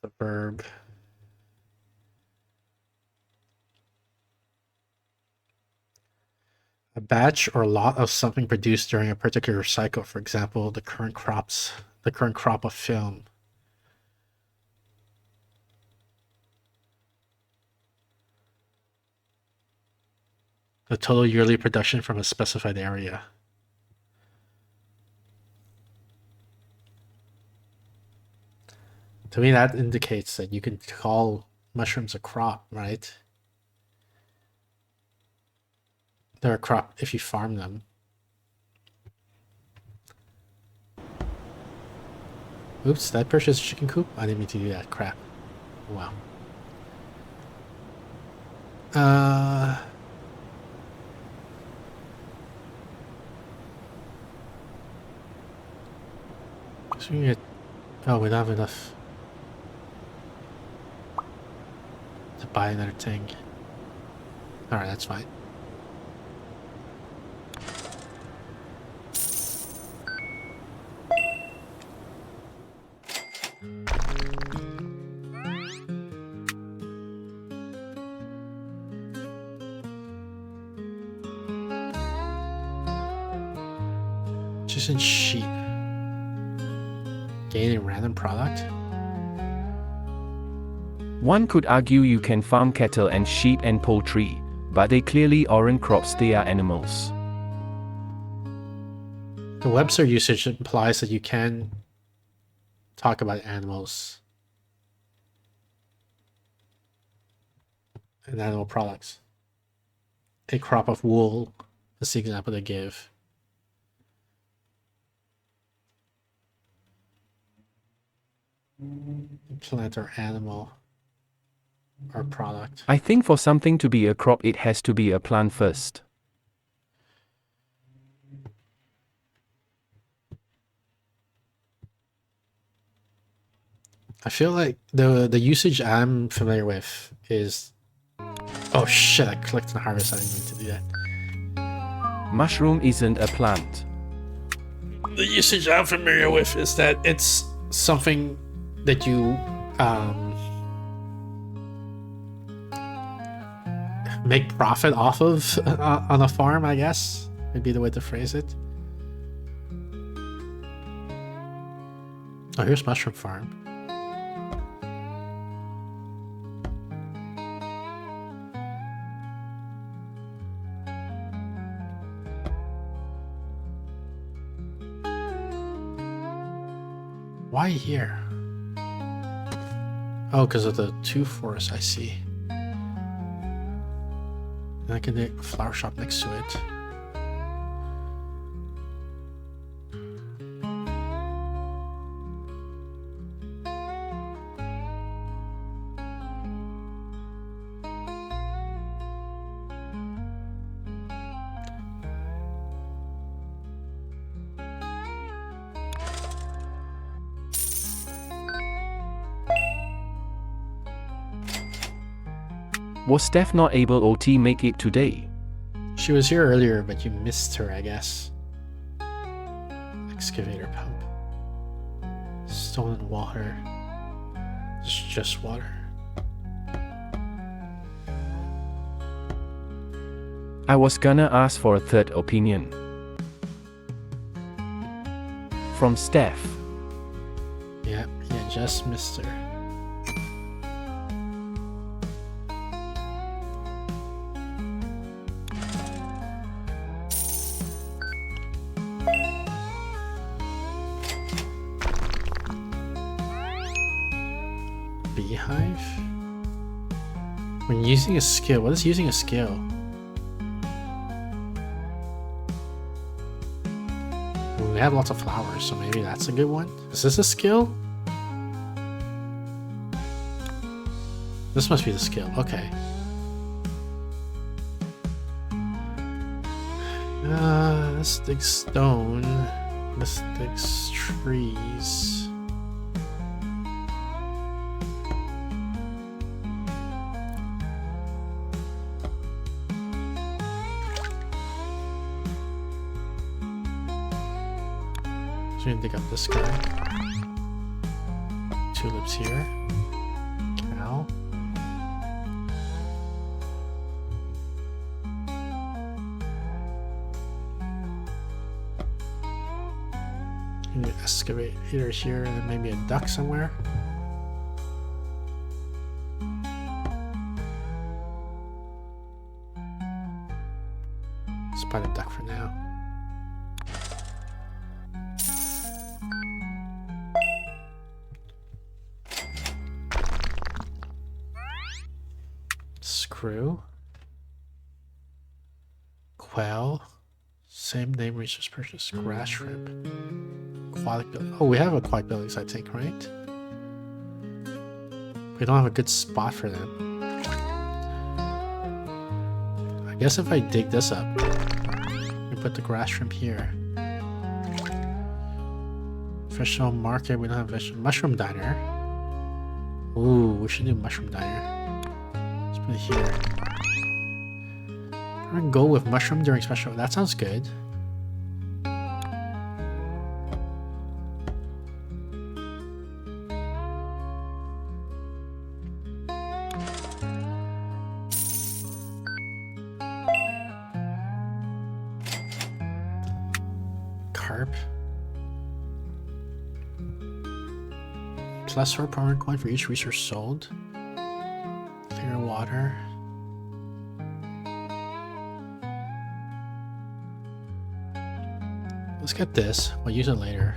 Speaker 4: The verb. A batch or lot of something produced during a particular cycle. For example, the current crop of film. The total yearly production from a specified area. To me, that indicates that you can call mushrooms a crop, right? They're a crop if you farm them. Oops, did I purchase a chicken coop? I didn't mean to do that. Crap. Wow. So we get, oh, we don't have enough to buy another thing. Alright, that's fine. Just in sheep. Gain a random product?
Speaker 21: One could argue you can farm cattle and sheep and poultry, but they clearly aren't crops, they are animals.
Speaker 4: The Webster usage implies that you can talk about animals and animal products. A crop of wool is the example they give. Plant or animal or product.
Speaker 21: I think for something to be a crop, it has to be a plant first.
Speaker 4: I feel like the usage I'm familiar with is... Oh shit, I clicked on harvest, I didn't mean to do that.
Speaker 21: Mushroom isn't a plant.
Speaker 4: The usage I'm familiar with is that it's something that you make profit off of on a farm, I guess would be the way to phrase it. Oh, here's mushroom farm. Why here? Oh, because of the two forests, I see. And I can make a flower shop next to it.
Speaker 21: Was Steph not able to make it today?
Speaker 4: She was here earlier, but you missed her, I guess. Excavator pump. Stolen water. It's just water.
Speaker 21: I was gonna ask for a third opinion. from Steph.
Speaker 4: Yeah, just missed her. Beehive? When using a skill, what is using a skill? We have lots of flowers, so maybe that's a good one. Is this a skill? This must be the skill, okay. This digs stone. This digs trees. So we can dig up this guy. Tulips here. Cow. Maybe an excavator here, and then maybe a duck somewhere. Spot a duck for now. Screw. Quail. Same name, resource purchase. Grass shrimp. Aquatic building. Oh, we have aquatic buildings, I think, right? We don't have a good spot for them. I guess if I dig this up, we put the grass shrimp here. Vegetable market, we don't have vegetable. Mushroom diner. Ooh, we should do mushroom diner. Let's put it here. I'm gonna go with mushroom during special. That sounds good. Carp. Plus 4 permanent coin for each resource sold. Clear water. Let's get this. We'll use it later.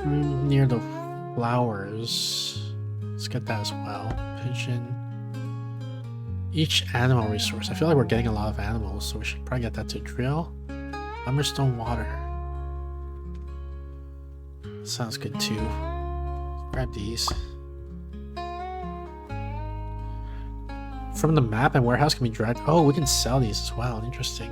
Speaker 4: Near the flowers. Let's get that as well. Pigeon. Each animal resource. I feel like we're getting a lot of animals, so we should probably get that to drill. Lumberstone water. Sounds good too. Grab these. From the map and warehouse can be dragged. Oh, we can sell these as well. Interesting.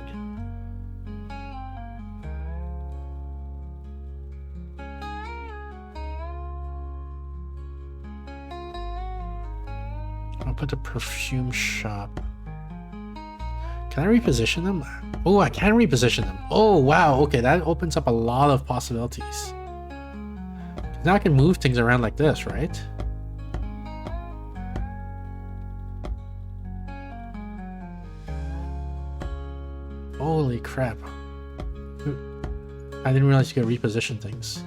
Speaker 4: I'll put the perfume shop. Can I reposition them? Oh, I can reposition them. Oh, wow. Okay, that opens up a lot of possibilities. Now I can move things around like this, right? Holy crap. I didn't realize you could reposition things.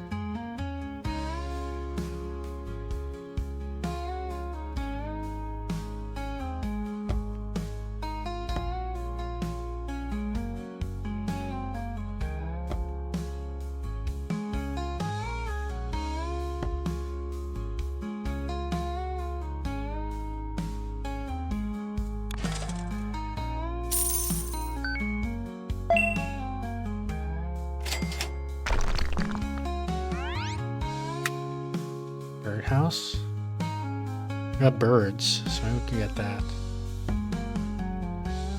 Speaker 4: Birdhouse? We got birds, so maybe we can get that.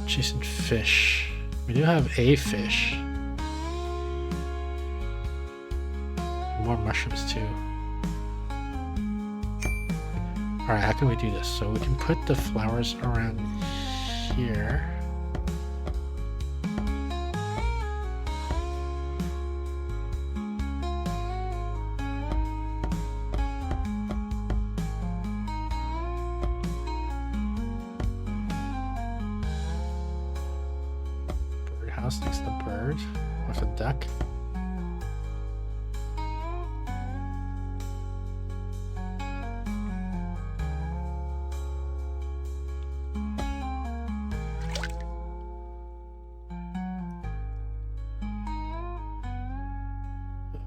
Speaker 4: Chasing fish. We do have a fish. More mushrooms too. Alright, how can we do this? So we can put the flowers around here. Birdhouse next to the bird with a duck.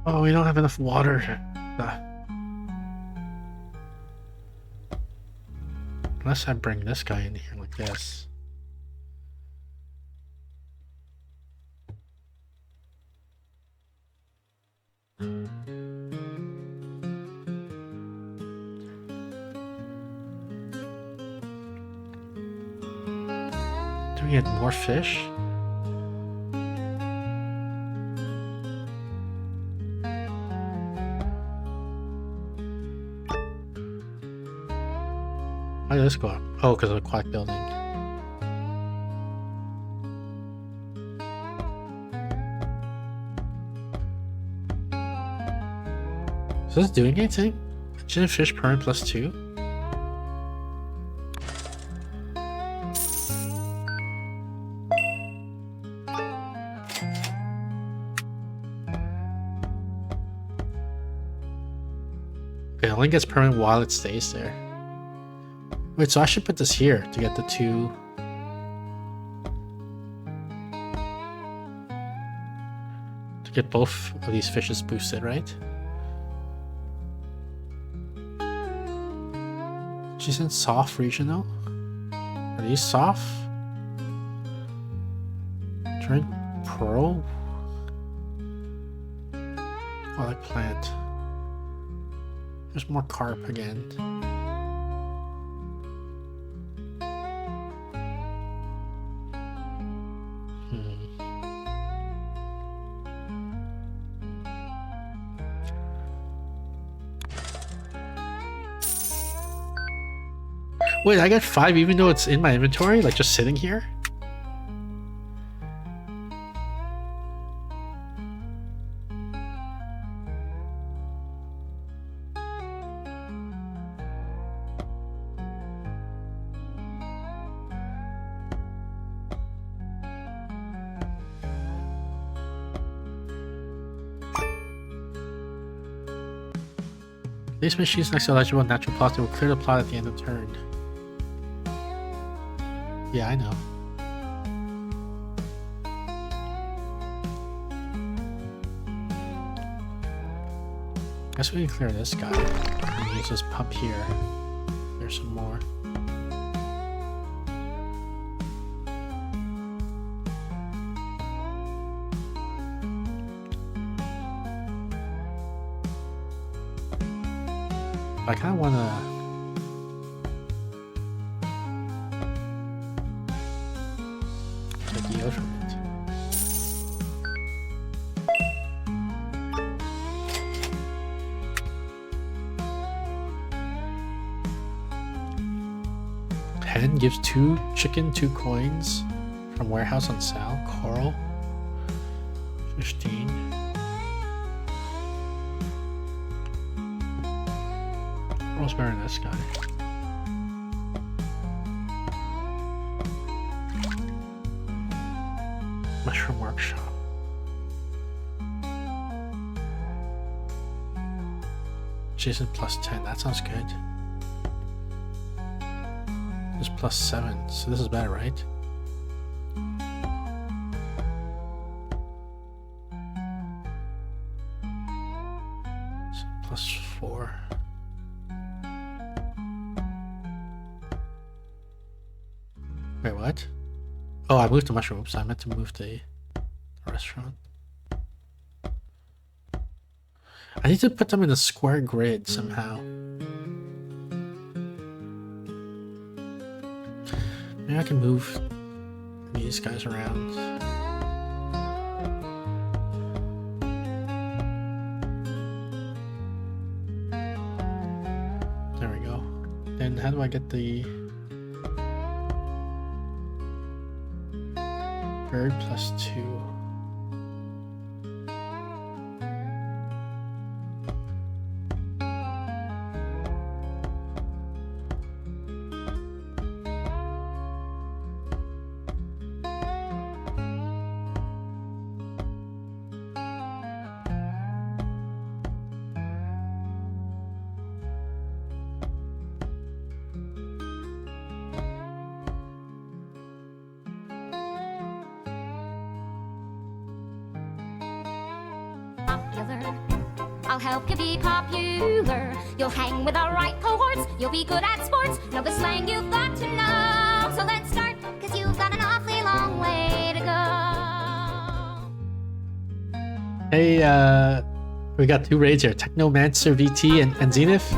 Speaker 4: Oh, we don't have enough water. Unless I bring this guy in here like this. Do we get more fish? Why did this go up? Oh, because of the aquatic building. Is this doing anything? Gin fish permit +2? Okay, it only gets permanent while it stays there. Wait, so I should put this here to get the 2. To get both of these fishes boosted, right? She's in soft regional. Are these soft? Turn pearl? Oh, I like plant. There's more carp again. Wait, I got 5 even though it's in my inventory? Like just sitting here? These machines next to eligible natural plots will clear the plot at the end of turn. Yeah, I know. Guess we can clear this guy. We can use this pump here. There's some more. I kind of want to. From it. Hen gives 2 chicken, 2 coins from warehouse on sale. Coral 15. Coral's better than this guy. Mushroom Workshop. Jason +10, that sounds good. This +7, so this is better, right? So +4. Wait, what? Oh, I moved the mushroom. Oops, I meant to move the restaurant. I need to put them in a square grid somehow. Maybe I can move these guys around. There we go. Then how do I get the bird +2?
Speaker 2: I'll help you be popular. You'll hang with the right cohorts. You'll be good at sports. Know the slang you've got to know. So let's start, cause you've got an awfully long way to go.
Speaker 4: Hey, we got 2 raids here. Technomancer VT and Zenith.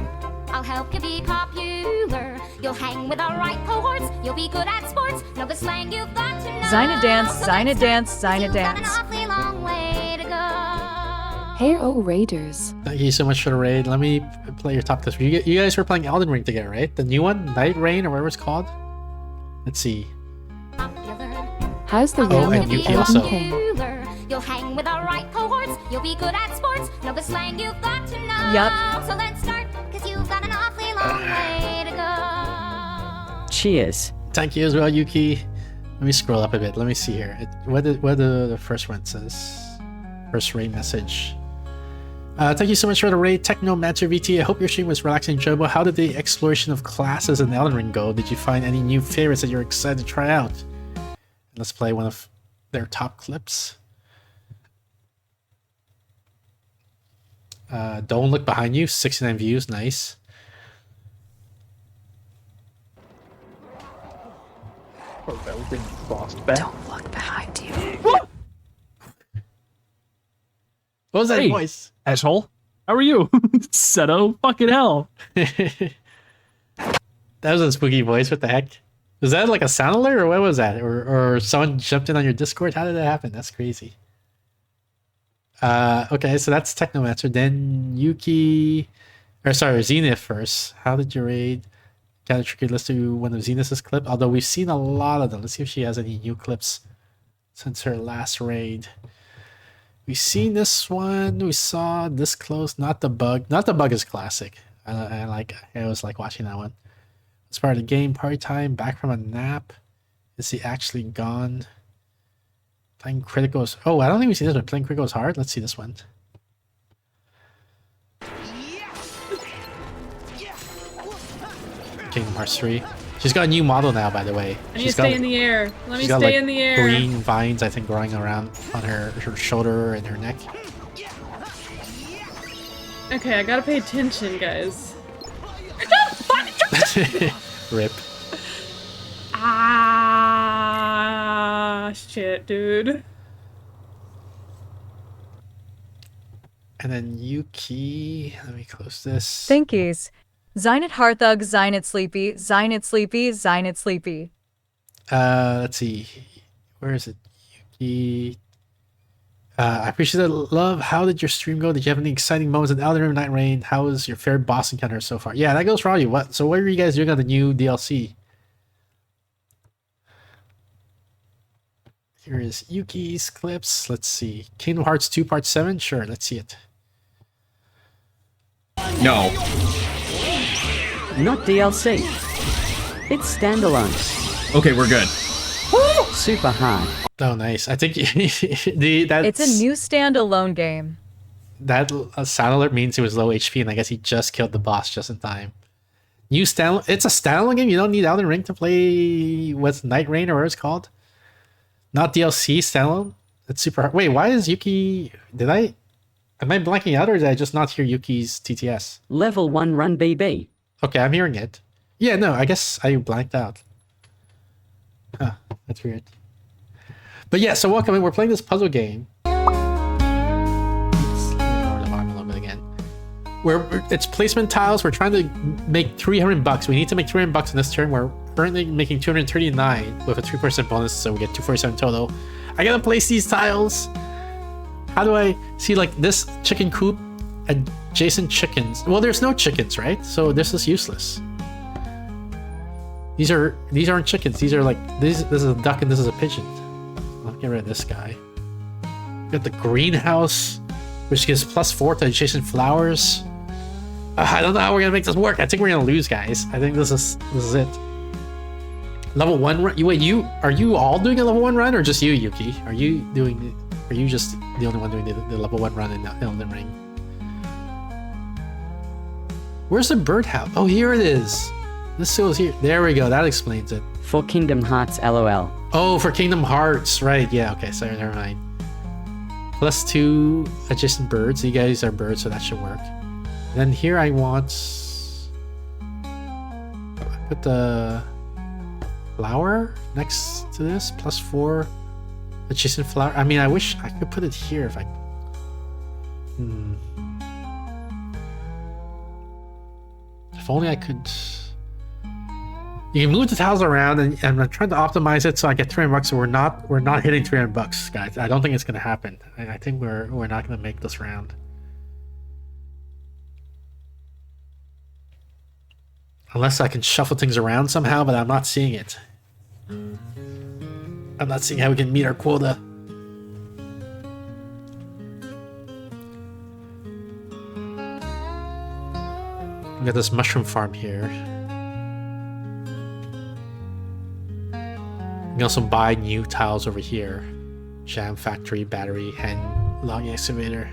Speaker 2: I'll help you be popular. You'll hang with the right cohorts. You'll be good at sports. Know the slang you've got to know.
Speaker 1: Zyna dance, Zyna dance, Zyna
Speaker 2: You've got an
Speaker 1: dance.
Speaker 2: awfully long way to go.
Speaker 20: Hero Raiders.
Speaker 4: Thank you so much for the raid. Let me play your top clips. You guys were playing Elden Ring together, right? The new one? Night Rain or whatever it's called? Let's see.
Speaker 20: How's the
Speaker 4: Oh,
Speaker 20: ring
Speaker 4: and
Speaker 20: of the
Speaker 4: Yuki
Speaker 20: Elden
Speaker 4: also.
Speaker 20: King?
Speaker 2: You'll hang with the right cohorts. You'll be good at sports. Know the slang you've got to know.
Speaker 1: Yup.
Speaker 2: So let's start, cause you've got an awfully long way to go.
Speaker 22: Cheers.
Speaker 4: Thank you as well, Yuki. Let me scroll up a bit. Let me see here. What the first one says? First raid message. Thank you so much for the raid, Technomancer VT. I hope your stream was relaxing and enjoyable. How did the exploration of classes in Elden Ring go? Did you find any new favorites that you're excited to try out? Let's play one of their top clips. Don't look behind you. 69 views. Nice.
Speaker 1: Don't look behind you.
Speaker 4: What was that
Speaker 23: Hey,
Speaker 4: voice?
Speaker 23: Asshole. How are you? Seto. Fucking hell.
Speaker 4: That was a spooky voice. What the heck? Was that like a sound alert or what was that? Or someone jumped in on your Discord? How did that happen? That's crazy. Okay, so that's Technomancer. Then Yuki, or sorry, Zenith first. How did you raid? Got a tricky list to one of Zenith's clip. Although we've seen a lot of them. Let's see if she has any new clips since her last raid. We've seen this one. We saw this close. Not the bug. Not the bug is classic. I was like watching that one. It's part of the game. Party time. Back from a nap. Is he actually gone? Playing Criticals. Oh, I don't think we've seen this one. Playing Criticals hard. Let's see this one. Kingdom Hearts 3. She's got a new model now, by the way.
Speaker 1: I need to stay in the air. Let me
Speaker 4: she's got,
Speaker 1: stay
Speaker 4: like,
Speaker 1: in the air.
Speaker 4: green vines, I think, growing around on her shoulder and her neck.
Speaker 1: Okay, I gotta pay attention, guys.
Speaker 4: Rip.
Speaker 1: Ah, shit, dude.
Speaker 4: And then Yuki. Let me close this.
Speaker 1: Thinkies. Zynet Hearthug, Zynet Sleepy, Zynet Sleepy, Zynet Sleepy.
Speaker 4: Let's see. Where is it? Yuki. I appreciate the love. How did your stream go? Did you have any exciting moments in Elden Ring Night Rain? How was your favorite boss encounter so far? Yeah, that goes for all you. What? So what are you guys doing on the new DLC? Here is Yuki's clips. Let's see. Kingdom Hearts 2 Part 7? Sure, let's see it.
Speaker 22: No. Not DLC. It's standalone.
Speaker 23: Okay, we're good.
Speaker 22: Super hard.
Speaker 4: Oh, nice. I think that's...
Speaker 1: It's a new standalone game.
Speaker 4: That sound alert means he was low HP, and I guess he just killed the boss just in time. New stand. It's a standalone game. You don't need Elden Ring to play with Night Rain or whatever it's called. Not DLC standalone. It's super hard. Wait, why is Yuki? Am I blanking out, or did I just not hear Yuki's TTS?
Speaker 22: Level 1 run BB.
Speaker 4: Okay, I'm hearing it. Yeah, no, I guess I blanked out. Huh, that's weird. But yeah, so welcome in. We're playing this puzzle game. Oops, let me lower the volume a little bit again. It's placement tiles. We're trying to make $300. We need to make $300 in this turn. We're currently making 239 with a 3% bonus, so we get 247 total. I gotta place these tiles. How do I see like this chicken coop adjacent chickens? Well, there's no chickens, right? So this is useless. These aren't chickens. These are like this is a duck and this is a pigeon. I'll get rid of this guy. We got the greenhouse, which gives +4 to adjacent flowers. I don't know how we're gonna make this work. I think we're gonna lose, guys. I think this is it. Level 1 run. Wait, are you all doing a level 1 run, or just you, Yuki? Are you just the only one doing the level 1 run in Elden Ring? Where's the birdhouse? Oh, here it is. This is here. There we go. That explains it.
Speaker 22: For Kingdom Hearts LOL.
Speaker 4: Oh, for Kingdom Hearts. Right. Yeah. Okay. Sorry. Never mind. +2 adjacent birds. You guys are birds, so that should work. Then here I want... I put the flower next to this. +4 adjacent flower. I mean, I wish I could put it here if I... If only I could... You can move the tiles around, and I'm trying to optimize it so I get 300 bucks. So we're not hitting 300 bucks, guys. I don't think it's gonna happen. I think we're not gonna make this round. Unless I can shuffle things around somehow, but I'm not seeing it. I'm not seeing how we can meet our quota. We got this mushroom farm here. You can also buy new tiles over here. Jam factory, battery, hen, log excavator.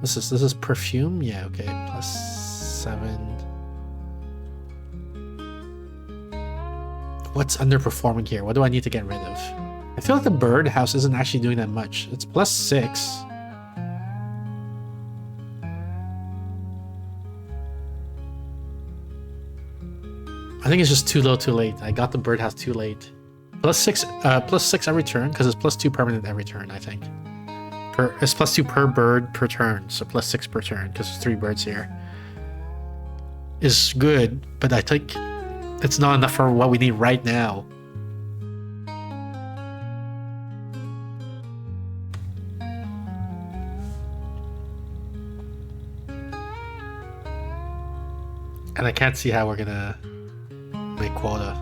Speaker 4: This is perfume? Yeah, okay. +7. What's underperforming here? What do I need to get rid of? I feel like the bird house isn't actually doing that much. It's +6. I think it's just too low, too late. I got the birdhouse too late. +6 every turn, because it's +2 permanent every turn, I think. It's +2 per bird per turn, so +6 per turn, because there's 3 birds here. Is good, but I think it's not enough for what we need right now. And I can't see how we're gonna make quota.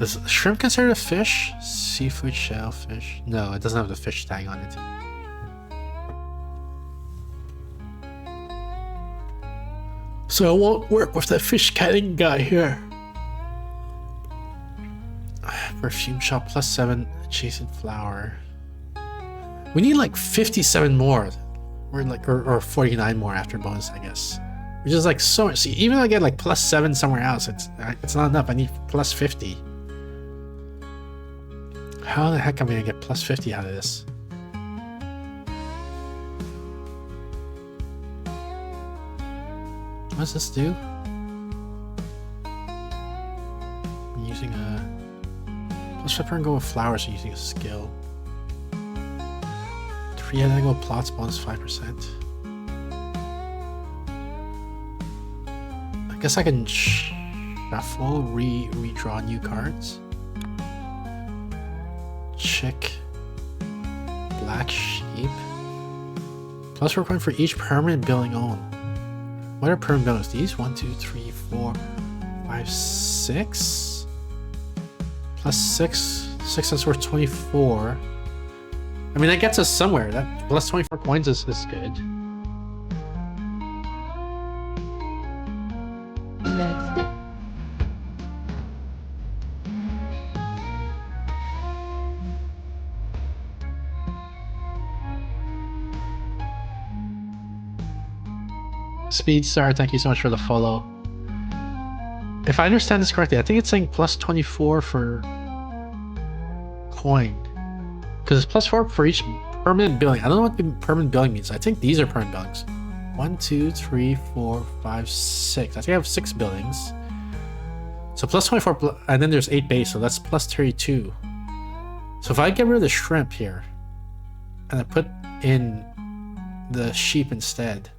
Speaker 4: Is shrimp considered a fish? Seafood, shellfish? No, it doesn't have the fish tag on it. So it won't work with that fish catting guy here. Perfume shop +7 adjacent flower. We need like 57 more. We're like or 49 more after bonus, I guess. Which is like so much. See, even if I get like +7 somewhere else, it's not enough. I need +50. How the heck am I gonna get +50 out of this? What does this do? I'm using a +5 and go with flowers using a skill. 3 and then go plots bonus 5%. I guess I can shuffle, redraw new cards. Chick, black sheep. Plus we're going for each permanent building owned. What are permanent buildings? These 1, 2, 3, 4, 5, 6. +6. 6 is worth 24. I mean, that gets us somewhere. That +24 coins is good.
Speaker 2: Next.
Speaker 4: Speedstar, thank you so much for the follow. If I understand this correctly, I think it's saying +24 for coin. Because it's +4 for each permanent building. I don't know what the permanent building means. I think these are permanent buildings. 1, 2, 3, 4, 5, 6. I think I have 6 buildings. So +24, and then there's 8 base, so that's +32. So if I get rid of the shrimp here, and I put in the sheep instead.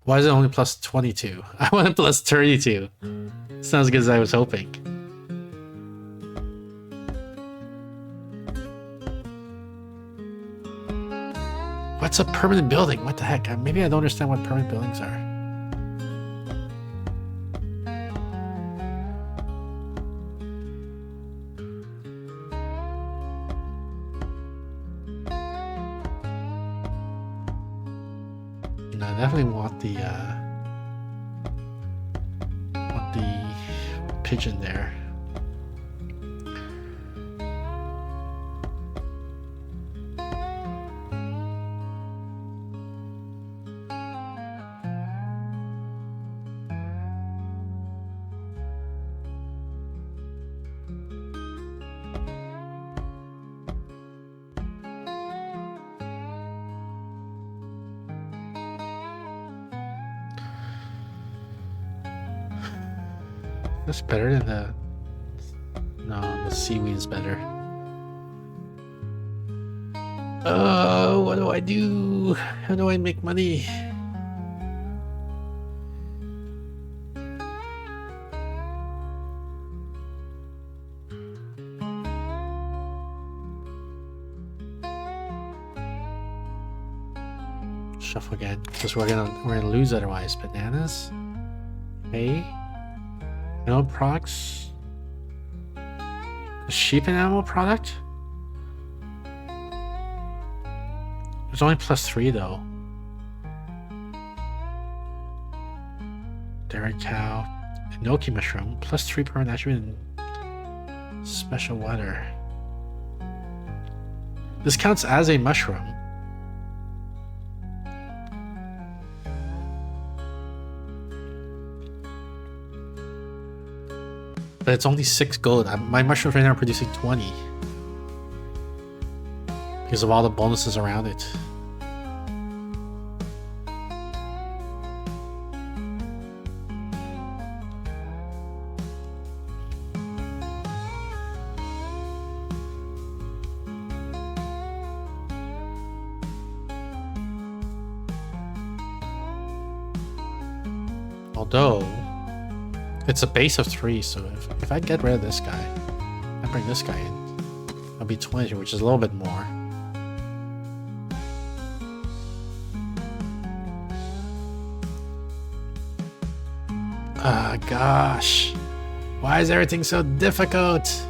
Speaker 4: Why is it only +22? I want it +32. It's not as good as I was hoping. What's a permanent building? What the heck? Maybe I don't understand what permanent buildings are. No, I definitely want the pigeon there. That's better than the... No, the seaweed is better. Oh, what do I do? How do I make money? Shuffle again, because we're gonna lose otherwise. Bananas, hay, animal products, a sheep and animal product. There's only +3 though. Dairy cow, enoki mushroom, +3 per attribute and special weather. This counts as a mushroom. But it's only 6 gold. My mushrooms right now are producing 20. Because of all the bonuses around it. Although, it's a base of 3, so if I get rid of this guy, and bring this guy in, it'll be 20, which is a little bit more. Ah, gosh. Why is everything so difficult?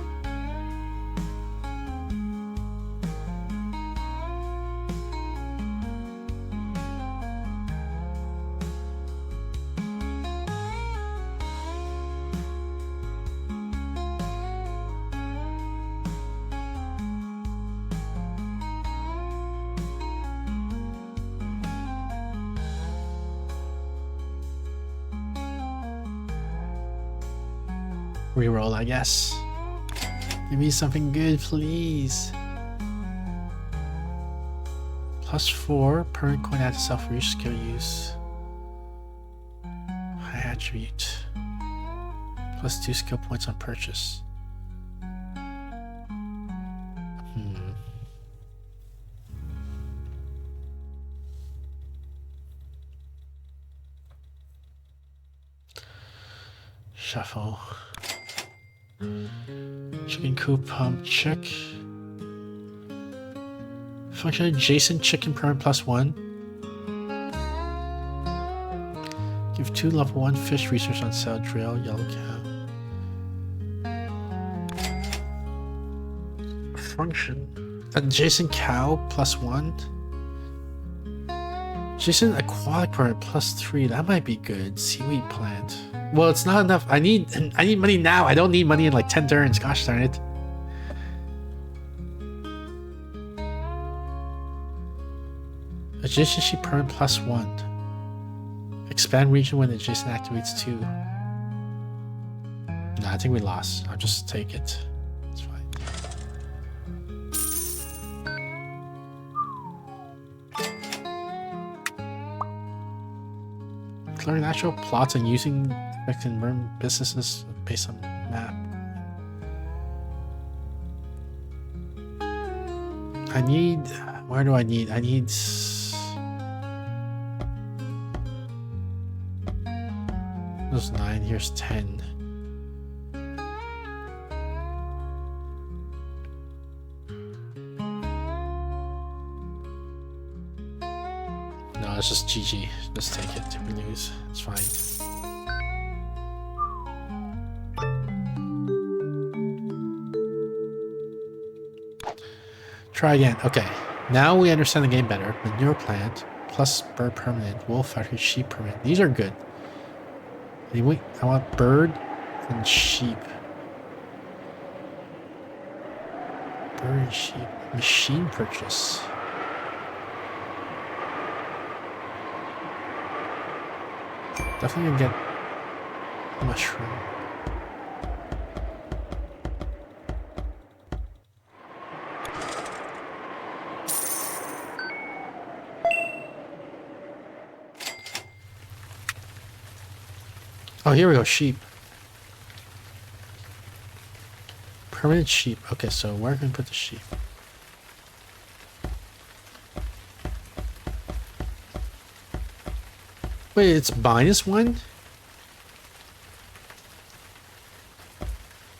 Speaker 4: Reroll, I guess. Give me something good, please. +4 permanent coin add to self for each skill use. High attribute. +2 skill points on purchase. Shuffle. Chicken coop pump check. Function adjacent chicken permanent +1. Give 2 level 1 fish research on cell drill, yellow cow. Function adjacent cow +1. Adjacent aquatic permanent +3. That might be good. Seaweed plant. Well, it's not enough. I need money now. I don't need money in like 10 turns. Gosh darn it. Adjacent sheep permanent +1. Expand region when adjacent activates 2. No, I think we lost. I'll just take it. It's fine. Clear natural plots and using affecting burn businesses based on map. I need... Where do I need? I need... There's 9, here's 10. No, it's just GG. Just take it. We lose. It's fine. Try again. Okay. Now we understand the game better. Manure plant plus bird permanent, wolf factory, sheep permanent. These are good. Anyway, I want bird and sheep. Bird and sheep. Machine purchase. Definitely gonna get mushroom. Oh, here we go, sheep. Permanent sheep. Okay, so where can we put the sheep? Wait, it's -1?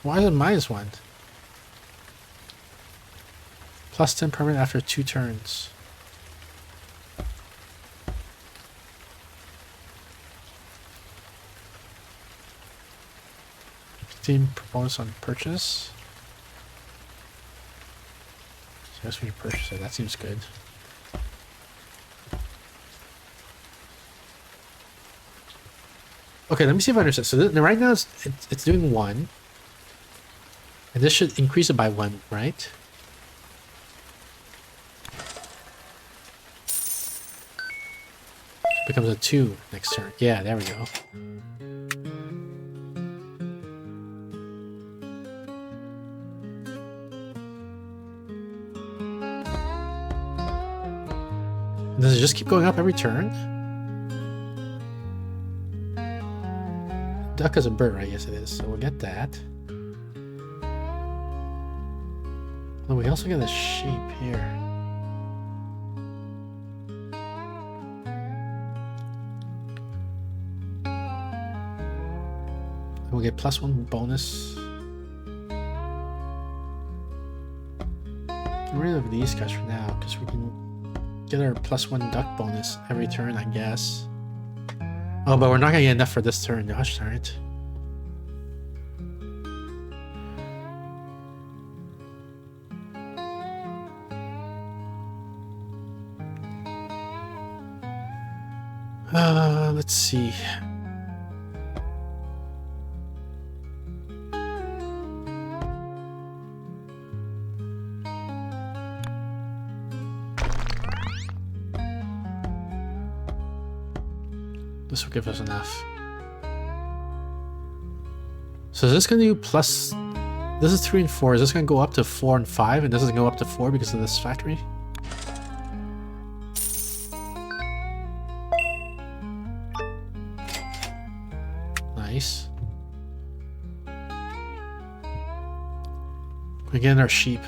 Speaker 4: Why is it -1? +10 permanent after 2 turns. Team bonus on purchase. So I guess we can purchase it. That seems good. Okay, let me see if I understand. So right now it's doing 1. And this should increase it by 1, right? Becomes a 2 next turn. Yeah, there we go. Does it just keep going up every turn? Duck is a bird, right? Yes, it is. So we'll get that. Oh, we also get a sheep here. We'll get +1 bonus. Get rid of these guys for now, because we can get our +1 duck bonus every turn, I guess. Oh, but we're not gonna get enough for this turn. Gosh darn it. Let's see. This will give us enough. So is this going to do plus... This is 3 and 4. Is this going to go up to 4 and 5? And this is going to go up to 4 because of this factory? Nice. We get our sheep.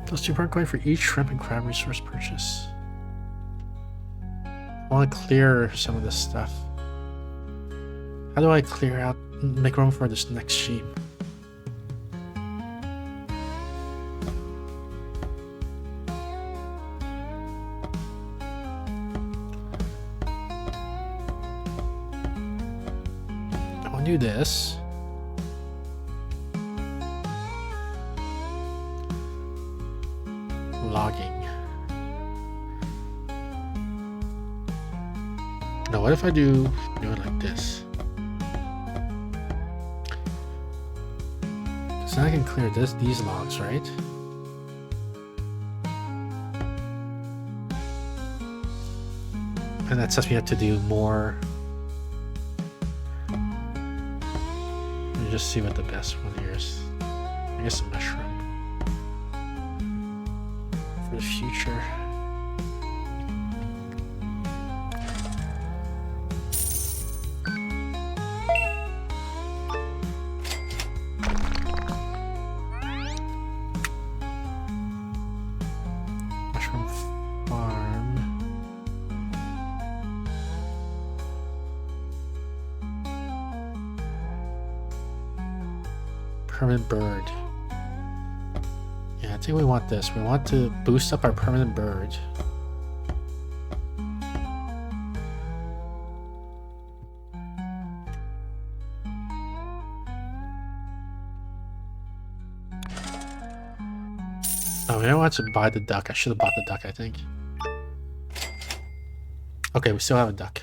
Speaker 4: +2 per coin for each shrimp and crab resource purchase. I want to clear some of this stuff. How do I clear out, make room for this next sheep? I'll do this. Logging. Now what if I do it like this? So I can clear these logs, right? And that sets me up to do more. Let me just see what the best one here is. I guess a mushroom. For the future. Mushroom farm. Permanent bird. I think we want this. We want to boost up our permanent bird. Oh, we don't want to buy the duck. I should have bought the duck, I think. Okay, we still have a duck.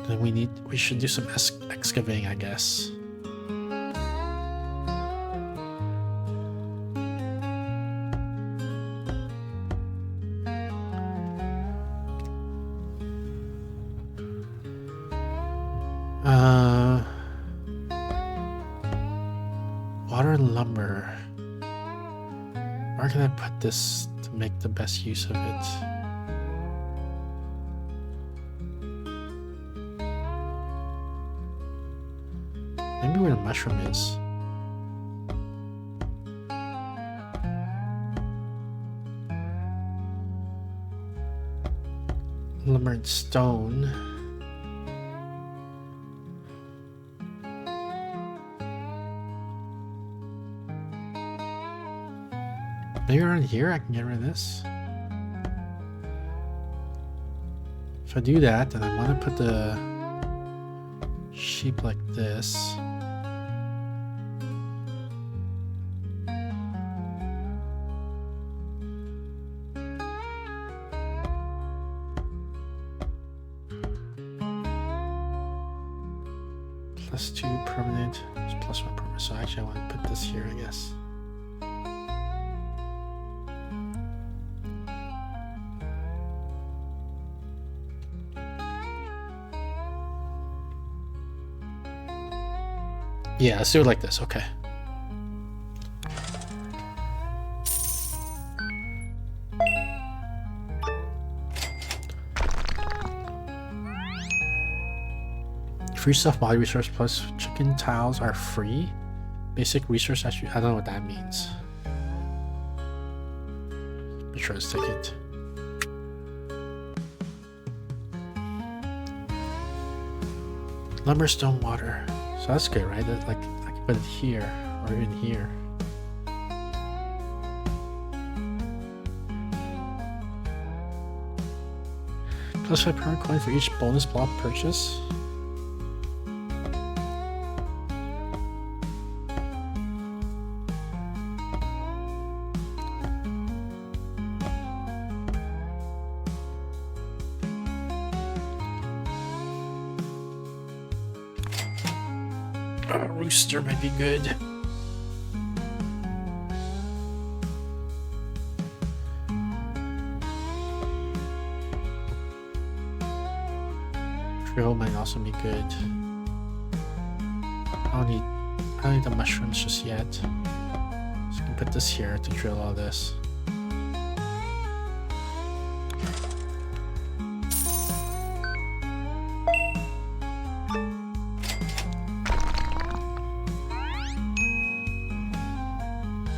Speaker 4: Then we should do some excavating, I guess. Water and lumber. Where can I put this to make the best use of it? Maybe where the mushroom is. Lumber and stone. Maybe around here I can get rid of this. If I do that, then I want to put the sheep like this. +2 permanent, +1 permanent. So actually I want to put this here, I guess. Yeah, let's do it like this, okay. Free stuff body resource plus chicken tiles are free. Basic resource actually, I don't know what that means. Be sure to take it. Lumber, stone, water. So that's good, right? That, like I can put it here or in here. +5 permanent coin for each bonus block purchase. Rooster might be good. Drill might also be good. I don't need the mushrooms just yet. So I can put this here to drill all this.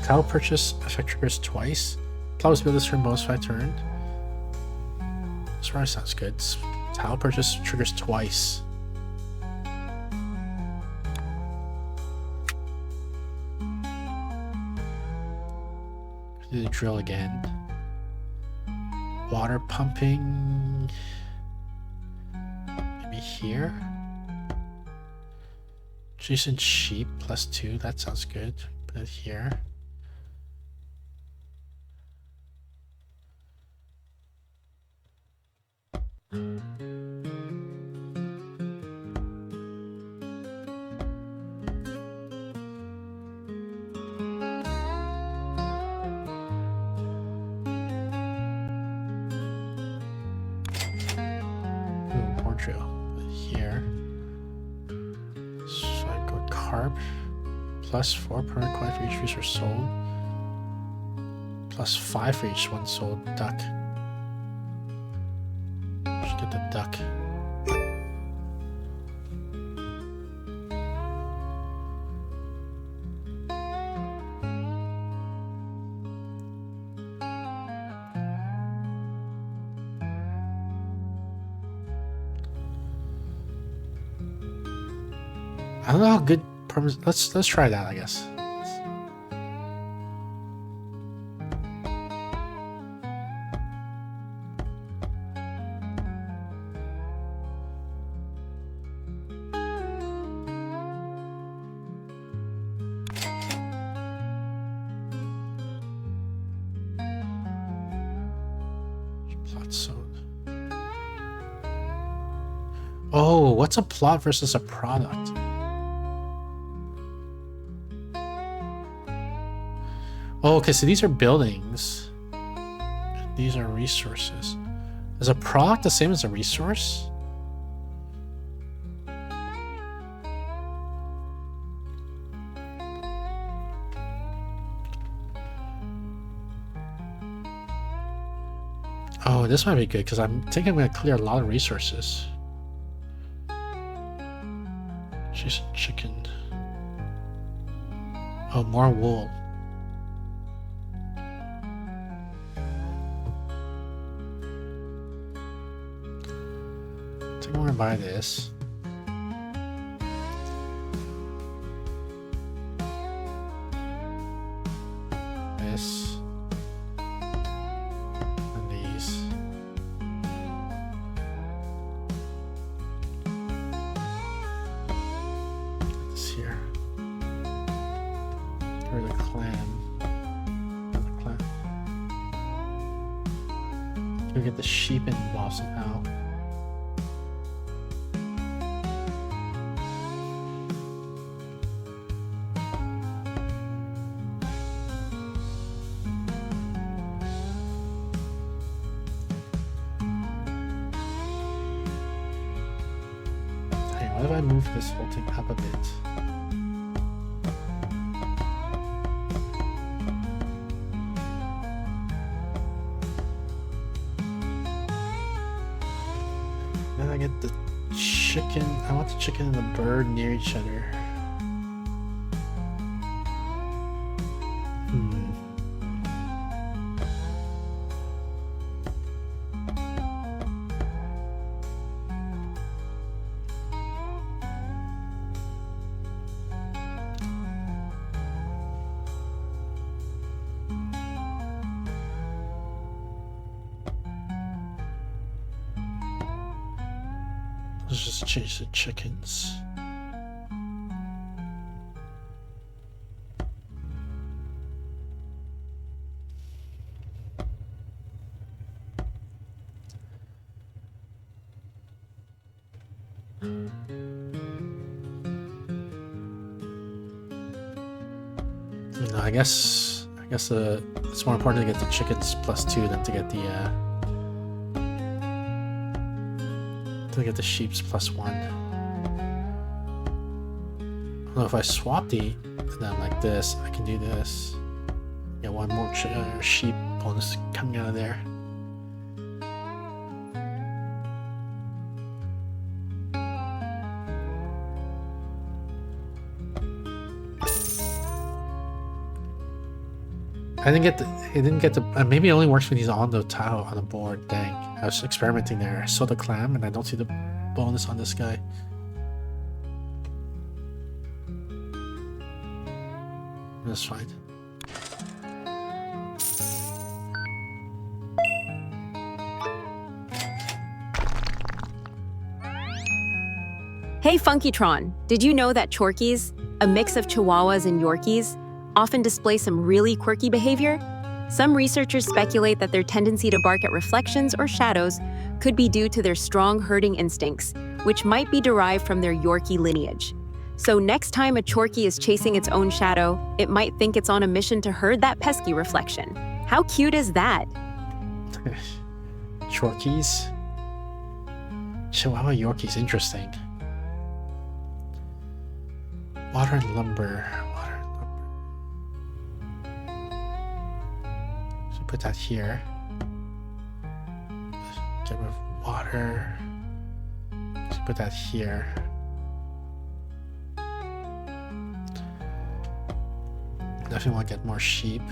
Speaker 4: Tile purchase effect triggers twice. Plows build this for bonus 5 turn. This probably sounds good. Tile purchase triggers twice. Do the drill again. Water pumping. Maybe here. Jason sheep +2. That sounds good. Put it here. More drill here. So I go carp. +4 permanent coin for each resource sold. +5 for each one sold duck. Get the duck. I don't know how good permanent. Let's try that, I guess. Oh, what's a plot versus a product? Oh, okay, so these are buildings. And these are resources. Is a product the same as a resource? Oh, this might be good because I'm thinking I'm gonna clear a lot of resources. She's a chicken. Oh, more wool. I think I'm gonna buy this. This. And these. This here. Or the clan. The clan. Can we get the sheep involved somehow? Hey, what if I move this whole thing up a bit? Then I get the chicken. I want the chicken and the bird near each other. Let's just change the chickens. No, I guess it's more important to get the chickens +2 than to get the sheeps +1. Although if I swap them like this, I can do this. Get one more sheep bonus coming out of there. I didn't get the. It didn't get the. Maybe it only works when he's on the tile on the board. Dang, I was experimenting there. I saw the clam, and I don't see the bonus on this guy. That's fine.
Speaker 3: Hey Funkytron, did you know that Chorkies, a mix of Chihuahuas and Yorkies, often display some really quirky behavior? Some researchers speculate that their tendency to bark at reflections or shadows could be due to their strong herding instincts, which might be derived from their Yorkie lineage. So next time a Chorkie is chasing its own shadow, it might think it's on a mission to herd that pesky reflection. How cute is that?
Speaker 4: Chorkies? Chihuahua Yorkies, interesting. Water and lumber. So put that here. Get rid of water. So put that here. Definitely want to get more sheep.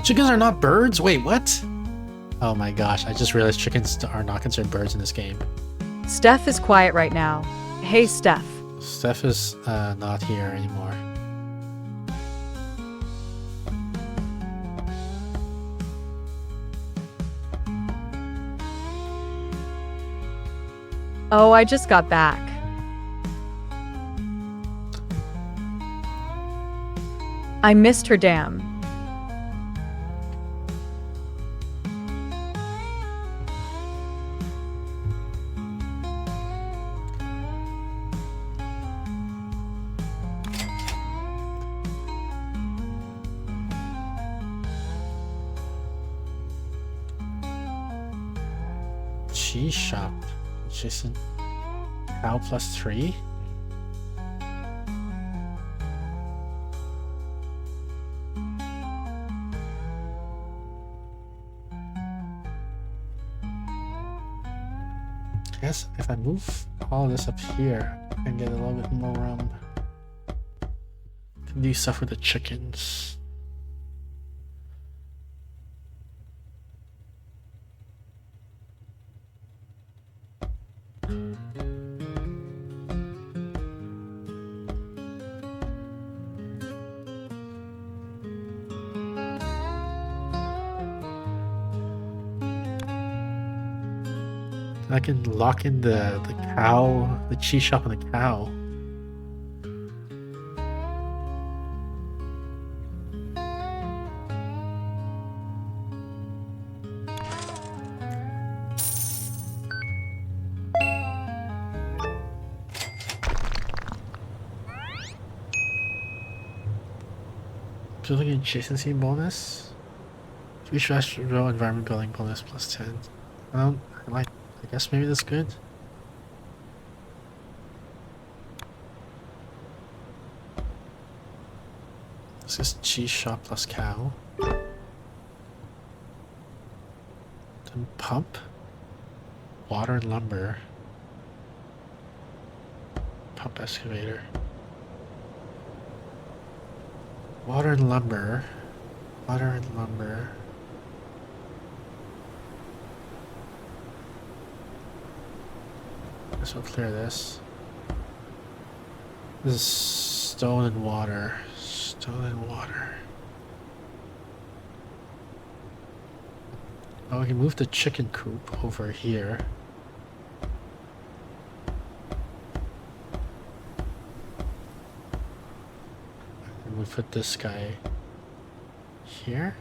Speaker 4: Chickens are not birds? Wait, what? Oh my gosh, I just realized chickens are not considered birds in this game.
Speaker 1: Steph is quiet right now. Hey, Steph.
Speaker 4: Steph is not here anymore.
Speaker 1: Oh, I just got back. I missed her, damn.
Speaker 4: cheese shop. Jason. Cow plus 3. I guess if I move all this up here and get a little bit more room, can do stuff with the chickens. I can lock in the cow, the cheese shop and the cow. Building adjacency bonus. Each row environment building bonus plus 10. I guess maybe that's good. This is cheese shop plus cow. Then pump. Water and lumber. Pump excavator. Water and lumber. Water and lumber. Guess we'll clear this. This is stone and water. Stone and water. Oh, we can move the chicken coop over here. And we put this guy here.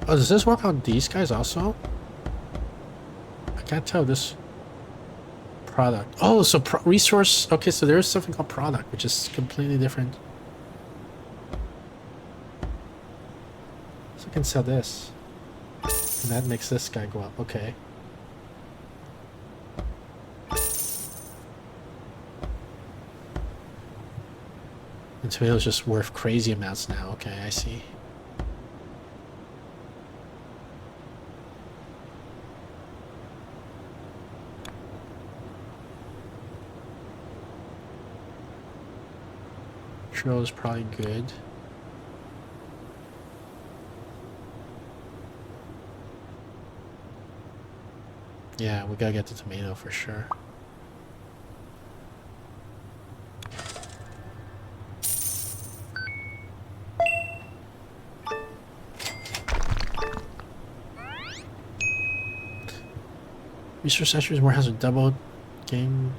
Speaker 4: Oh, does this work on these guys also? I can't tell this product. Oh, so resource. Okay, so there's something called product, which is completely different. So I can sell this. And that makes this guy go up. Okay. And tomatoes just worth crazy amounts now. Okay, I see. Drill is probably good. Yeah, we gotta get the tomato for sure. Resource saturated warehouse with double game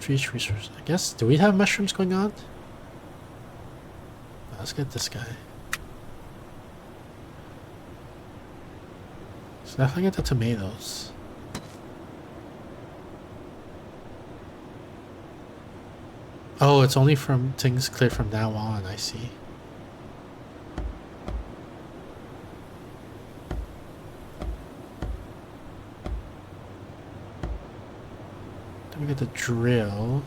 Speaker 4: trees resource. I guess, do we have mushrooms going on? Let's get this guy. So definitely get the tomatoes. Oh, it's only from things cleared from now on, I see. Then we get the drill.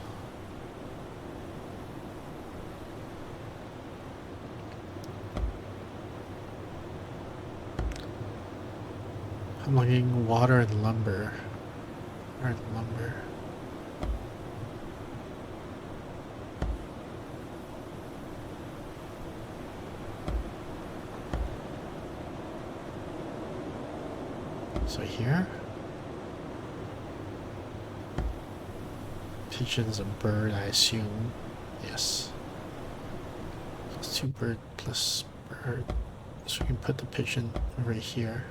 Speaker 4: I'm looking water and lumber. Water and lumber. So here. Pigeon's a bird, I assume. Yes. Plus 2 bird plus bird. So we can put the pigeon right here.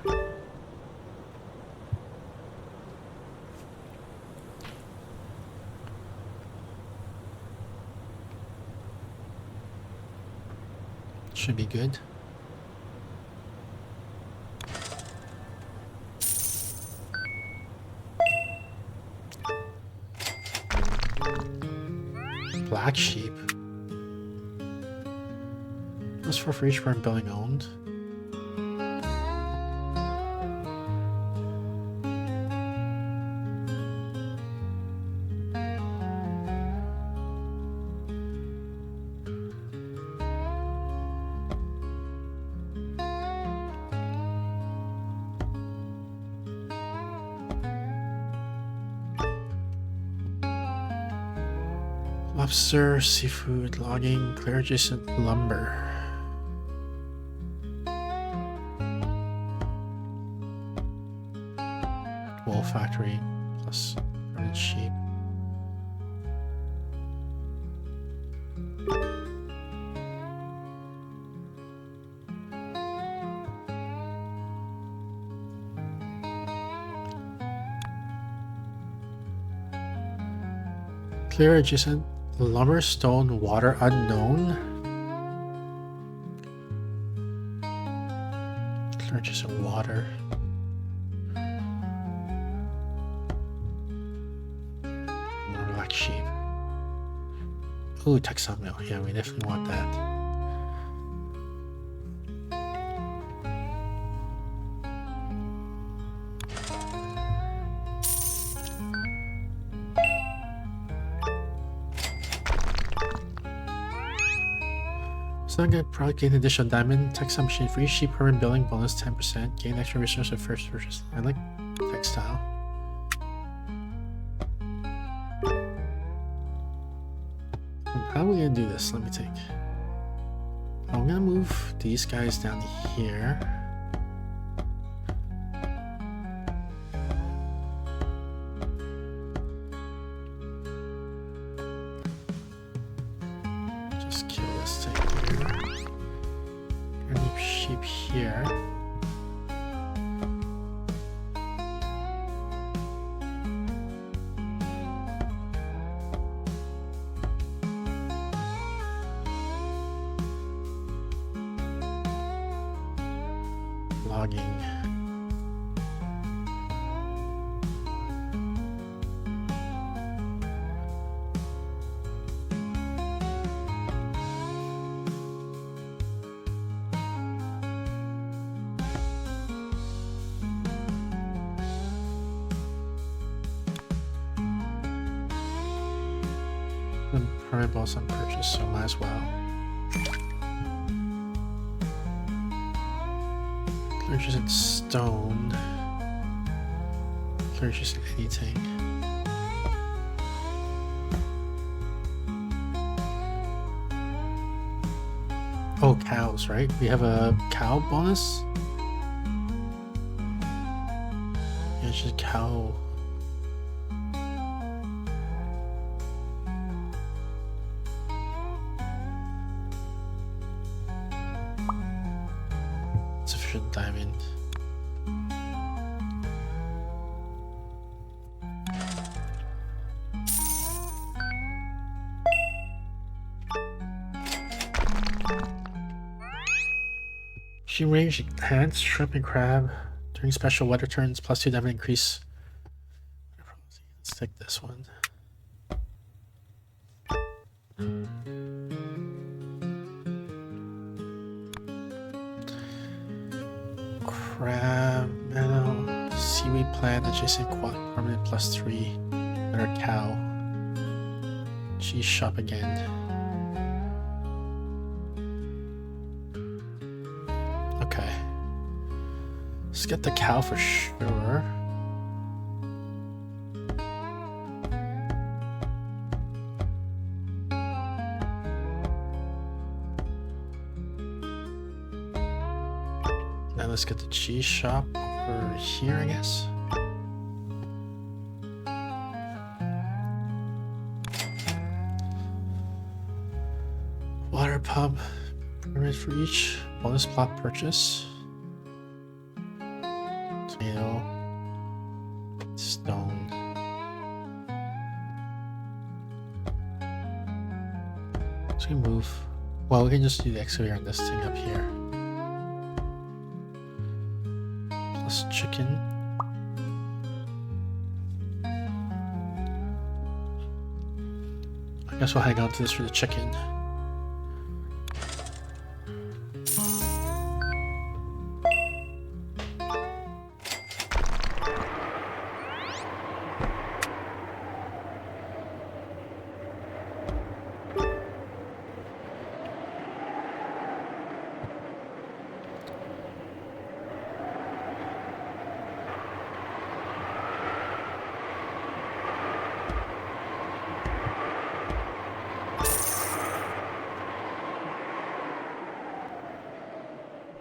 Speaker 4: Should be good. Black sheep. That's for each burn building owned. Lobster, seafood, logging, clear adjacent lumber. Wool factory plus burning sheep. Clear adjacent lumber, stone, water unknown. Clear adjacent water. More black sheep. Ooh, textile mill. Yeah, we definitely want that. So I'm gonna probably gain additional diamond, textile machine for each sheep permanent building bonus 10%, gain extra resource at first purchase. I like textile. How are we gonna do this? Let me think. I'm gonna move these guys down here. Just kill this thing here. And leave sheep here. Logging. And permanent bonus on purchase, so might as well. Clear adjacent stone. Clear adjacent anything. Oh, cows, right? We have a cow bonus? Yeah, it's just cow. Sufficient diamond. She range enhanced shrimp and crab during special weather turns plus 2 diamond increase. Let's take this one. Crab, meadow, seaweed plant, adjacent quad permanent plus 3. Another cow. Cheese shop again. Okay. Let's get the cow for sure. Now let's get the cheese shop over here, I guess. Water pump. Permit for each bonus plot purchase. Tomato. Stone. So we move. Well, we can just do the excavator on this thing up here. Plus chicken. I guess we'll hang on to this for the chicken.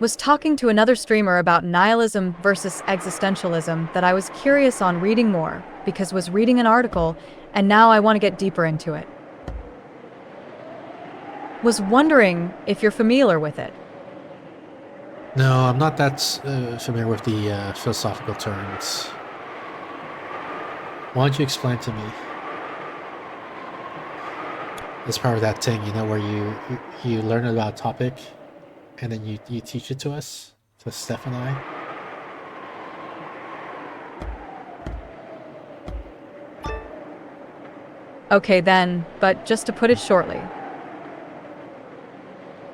Speaker 1: Was talking to another streamer about nihilism versus existentialism that I was curious on reading more, because was reading an article, and now I want to get deeper into it. Was wondering if you're familiar with it.
Speaker 4: No, I'm not that familiar with the philosophical terms. Why don't you explain to me? It's part of that thing, you know, where you learn about a topic, and then you teach it to us, to Steph and I.
Speaker 1: Okay then, but just to put it shortly.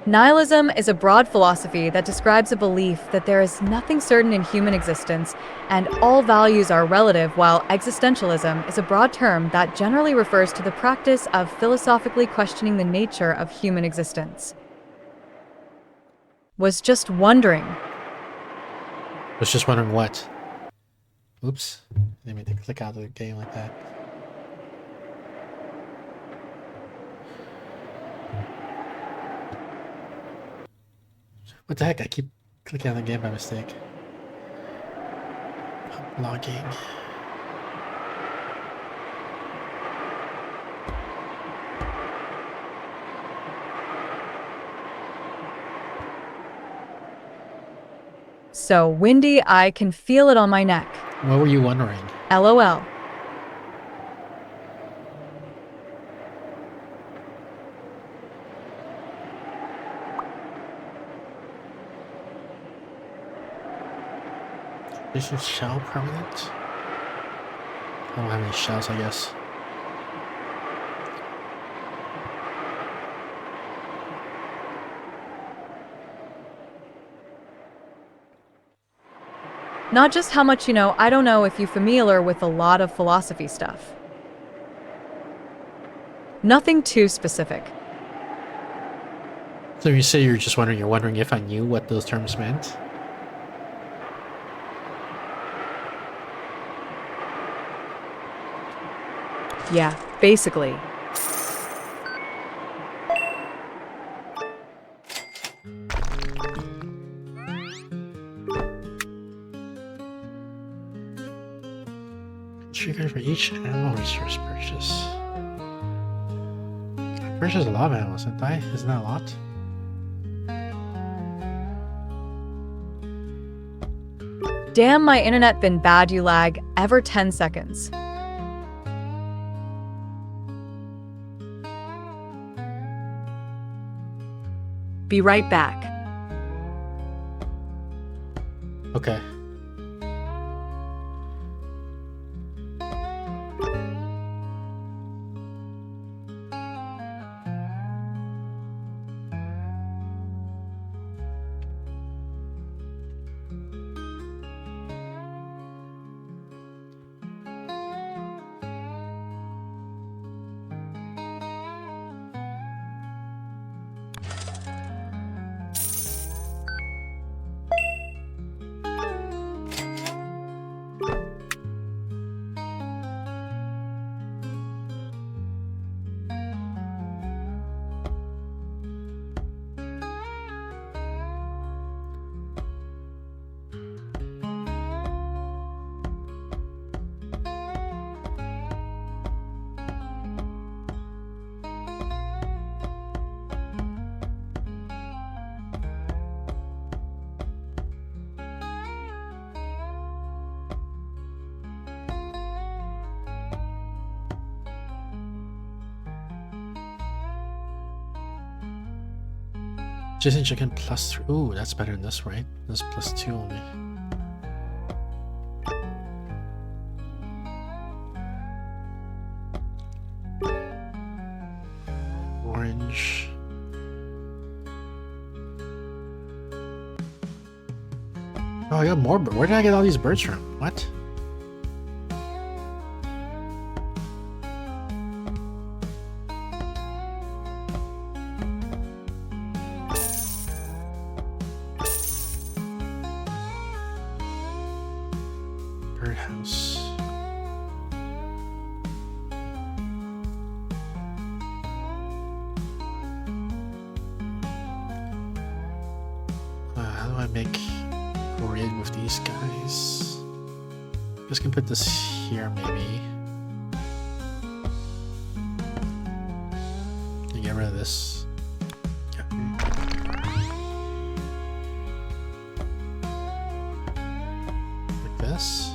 Speaker 1: Nihilism is a broad philosophy that describes a belief that there is nothing certain in human existence and all values are relative, while existentialism is a broad term that generally refers to the practice of philosophically questioning the nature of human existence. Was just wondering
Speaker 4: what? Oops. Didn't mean to click out of the game like that. What the heck? I keep clicking on the game by mistake. I'm logging.
Speaker 1: so windy I can feel it on my neck.
Speaker 4: What were you wondering?
Speaker 1: LOL.
Speaker 4: This is shell permanent? I don't have any shells, I guess.
Speaker 1: Not just how much you know, I don't know if you're familiar with a lot of philosophy stuff. Nothing too specific.
Speaker 4: So you say you're just wondering, you're wondering if I knew what those terms meant?
Speaker 1: Yeah, basically.
Speaker 4: Trigger for each animal resource purchase. I purchased a lot of animals, didn't I? Isn't that a lot?
Speaker 1: Damn, my internet been bad, you lag ever 10 seconds. Be right back.
Speaker 4: Okay. Jason chicken plus 3. Ooh, that's better than this, right? This plus 2 only. orange. Oh, I got more. Where did I get all these birds from? What? Birdhouse. How do I make grid with these guys? Just gonna put this here, maybe. And get rid of this. Like this.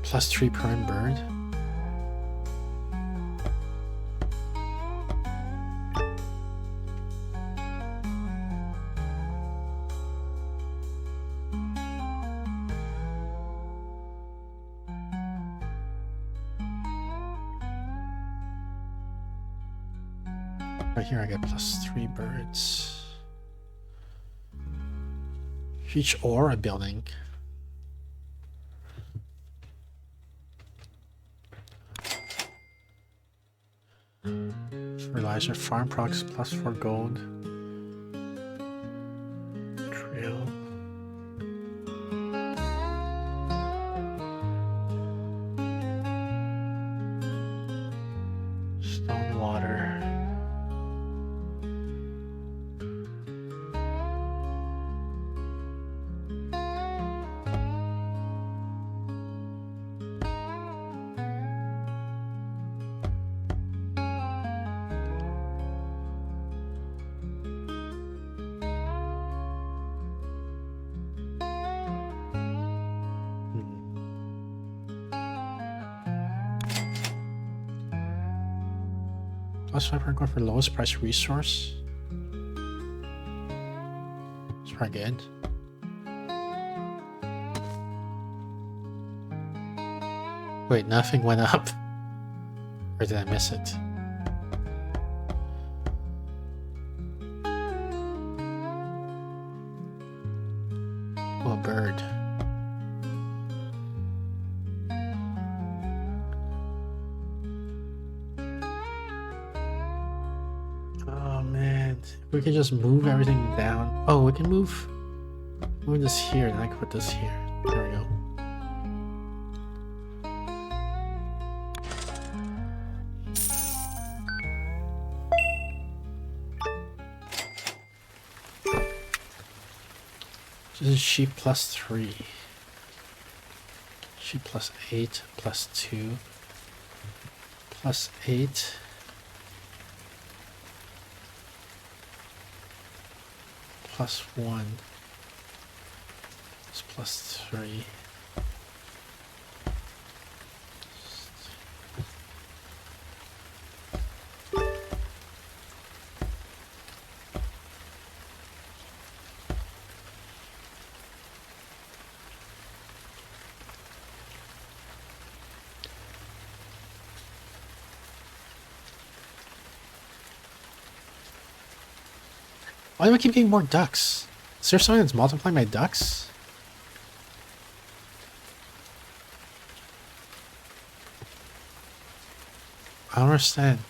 Speaker 4: +3 prime bird. Right here I get +3 birds. Each aura building. Fertilizer, farm products +4 gold. Trail. Stone water. +5 going for lowest price resource. It's pretty good. Wait, nothing went up. Or did I miss it? Oh, a bird. We can just move everything down. Oh, we can move this here, and I can put this here. There we go. This is sheep +3. Sheep +8, +2, +8. +1. It's +3. Why do I keep getting more ducks? Is there something that's multiplying my ducks? I don't understand.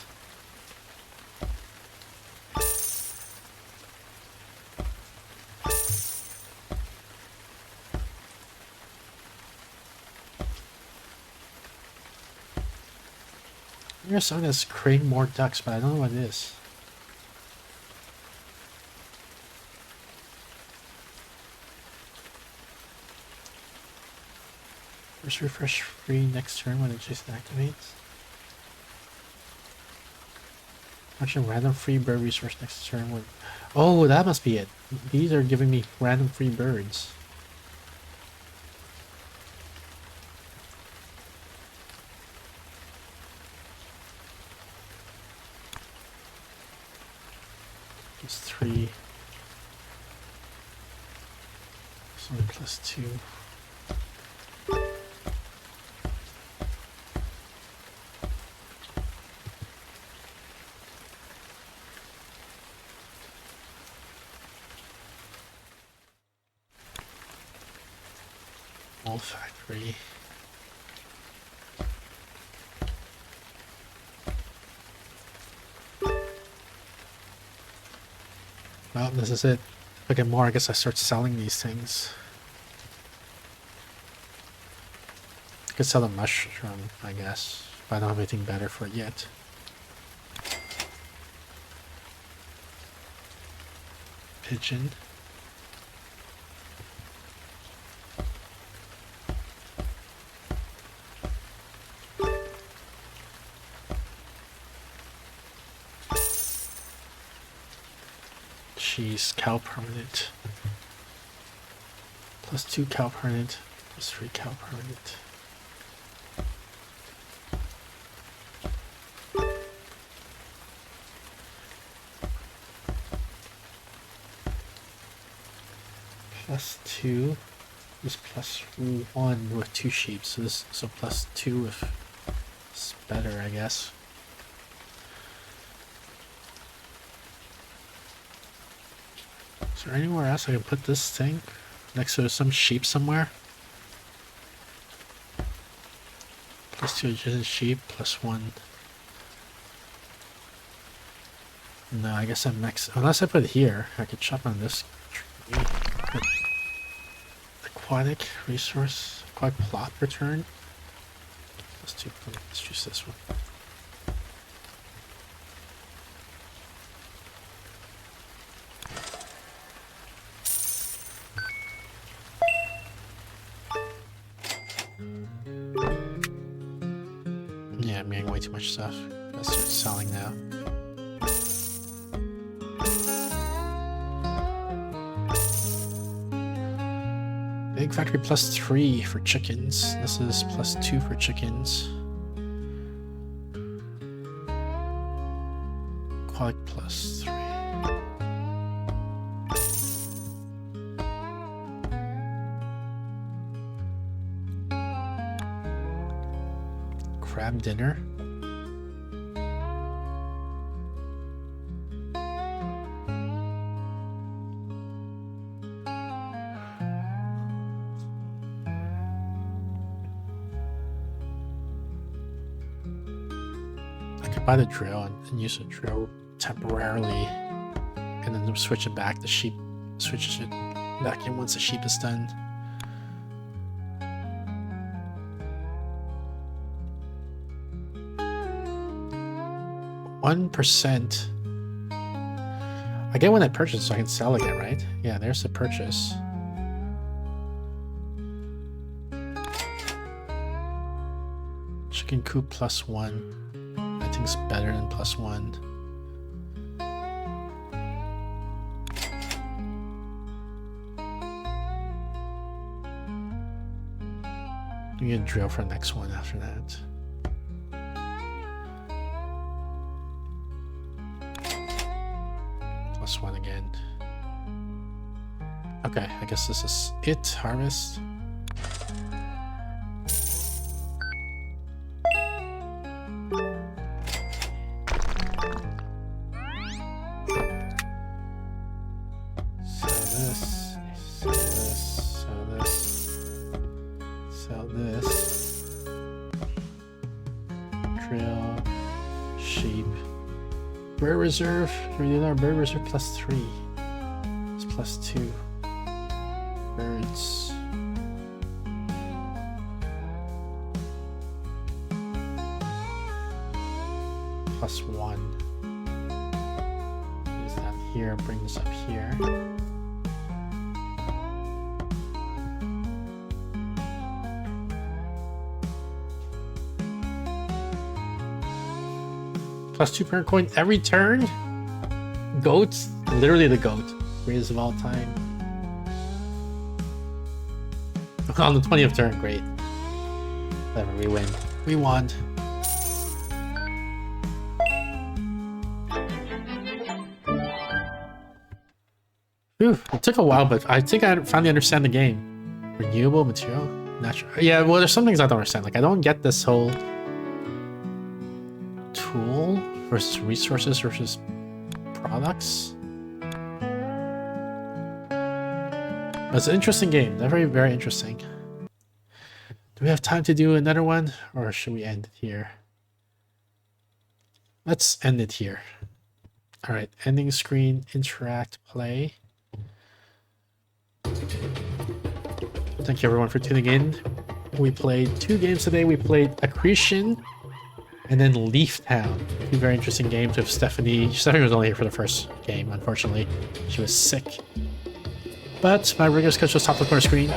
Speaker 4: There's something that's creating more ducks, but I don't know what it is. First refresh free next turn when it just activates. Actually, random free bird resource next turn when... Oh, that must be it. These are giving me random free birds. 3. Something +2. All factory. Well, this is it. If I get more, I guess I start selling these things. I could sell a mushroom, I guess, but I don't have anything better for it yet. Pigeon. Cheese, cow permanent. +2 cow permanent, +3 cow permanent. +2 is +1 with 2 sheep, so this +2 if it's better, I guess. Is there anywhere else I can put this thing? Next to some sheep somewhere? +2 adjacent sheep, +1. No, I guess I'm next. Unless I put it here, I could chop on this tree. Aquatic resource, aquatic plot return. +2. Let's use this one. Yeah, I'm getting way too much stuff. Let's start selling now. Big factory +3 for chickens. This is +2 for chickens. Aquatic +3. Crab dinner. I could buy the drill and use the drill temporarily and then switch it back. The sheep switches it back in once the sheep is done. 1%. I get when I purchase so I can sell again, right? Yeah, there's the purchase. Chicken coop +1. I think it's better than +1. We get a drill for the next one after that. +1 again. Okay, I guess this is it. Harvest. Sell this. Drill. Sheep. Bird reserve. $3 bird reserve +3. It's +2. Birds. +1. Use that here. Bring this up here. +2 per coin every turn? Goats? Literally the goat. Greatest of all time. On the 20th turn, great. Whatever, we win. We won. Whew, it took a while, but I think I finally understand the game. Renewable material? Natural. Yeah, well, there's some things I don't understand. Like, I don't get this whole tool versus resources versus products. But it's an interesting game. They're very, very interesting. Do we have time to do another one? Or should we end it here? Let's end it here. All right, ending screen, interact, play. Thank you everyone for tuning in. We played 2 games today. We played Accretion and then Leaf Town. 2 very interesting games with Stephanie. Stephanie was only here for the first game, unfortunately. She was sick. But my regular schedule is top of the corner screen.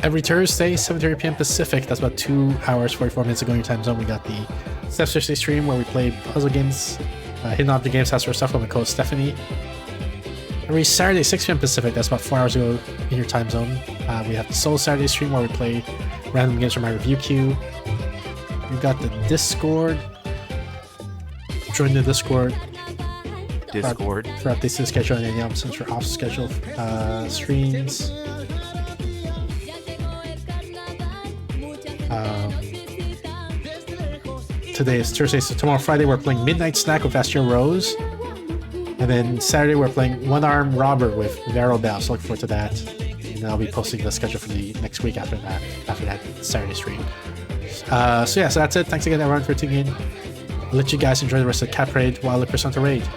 Speaker 4: Every Thursday, 7:30 p.m. Pacific. That's about 2 hours, 44 minutes ago in your time zone. We got the Steph Thursday stream where we play puzzle games, hidden object games, that sort of stuff with my co-host Stephanie. Every Saturday, 6 p.m. Pacific, that's about 4 hours ago in your time zone. We have the Soul Saturday stream where we play random games from my review queue. We've got the Discord. Join the Discord. For updates to the schedule and any announcements for off-schedule streams. Today is Thursday, so tomorrow, Friday, we're playing Midnight Snack with Astro Rose. And then Saturday, we're playing One Arm Robber with Vero Bell, so look forward to that. And I'll be posting the schedule for the next week after that Saturday stream. So that's it. Thanks again, everyone, for tuning in. I'll let you guys enjoy the rest of Cap Raid while I look for Santa Raid.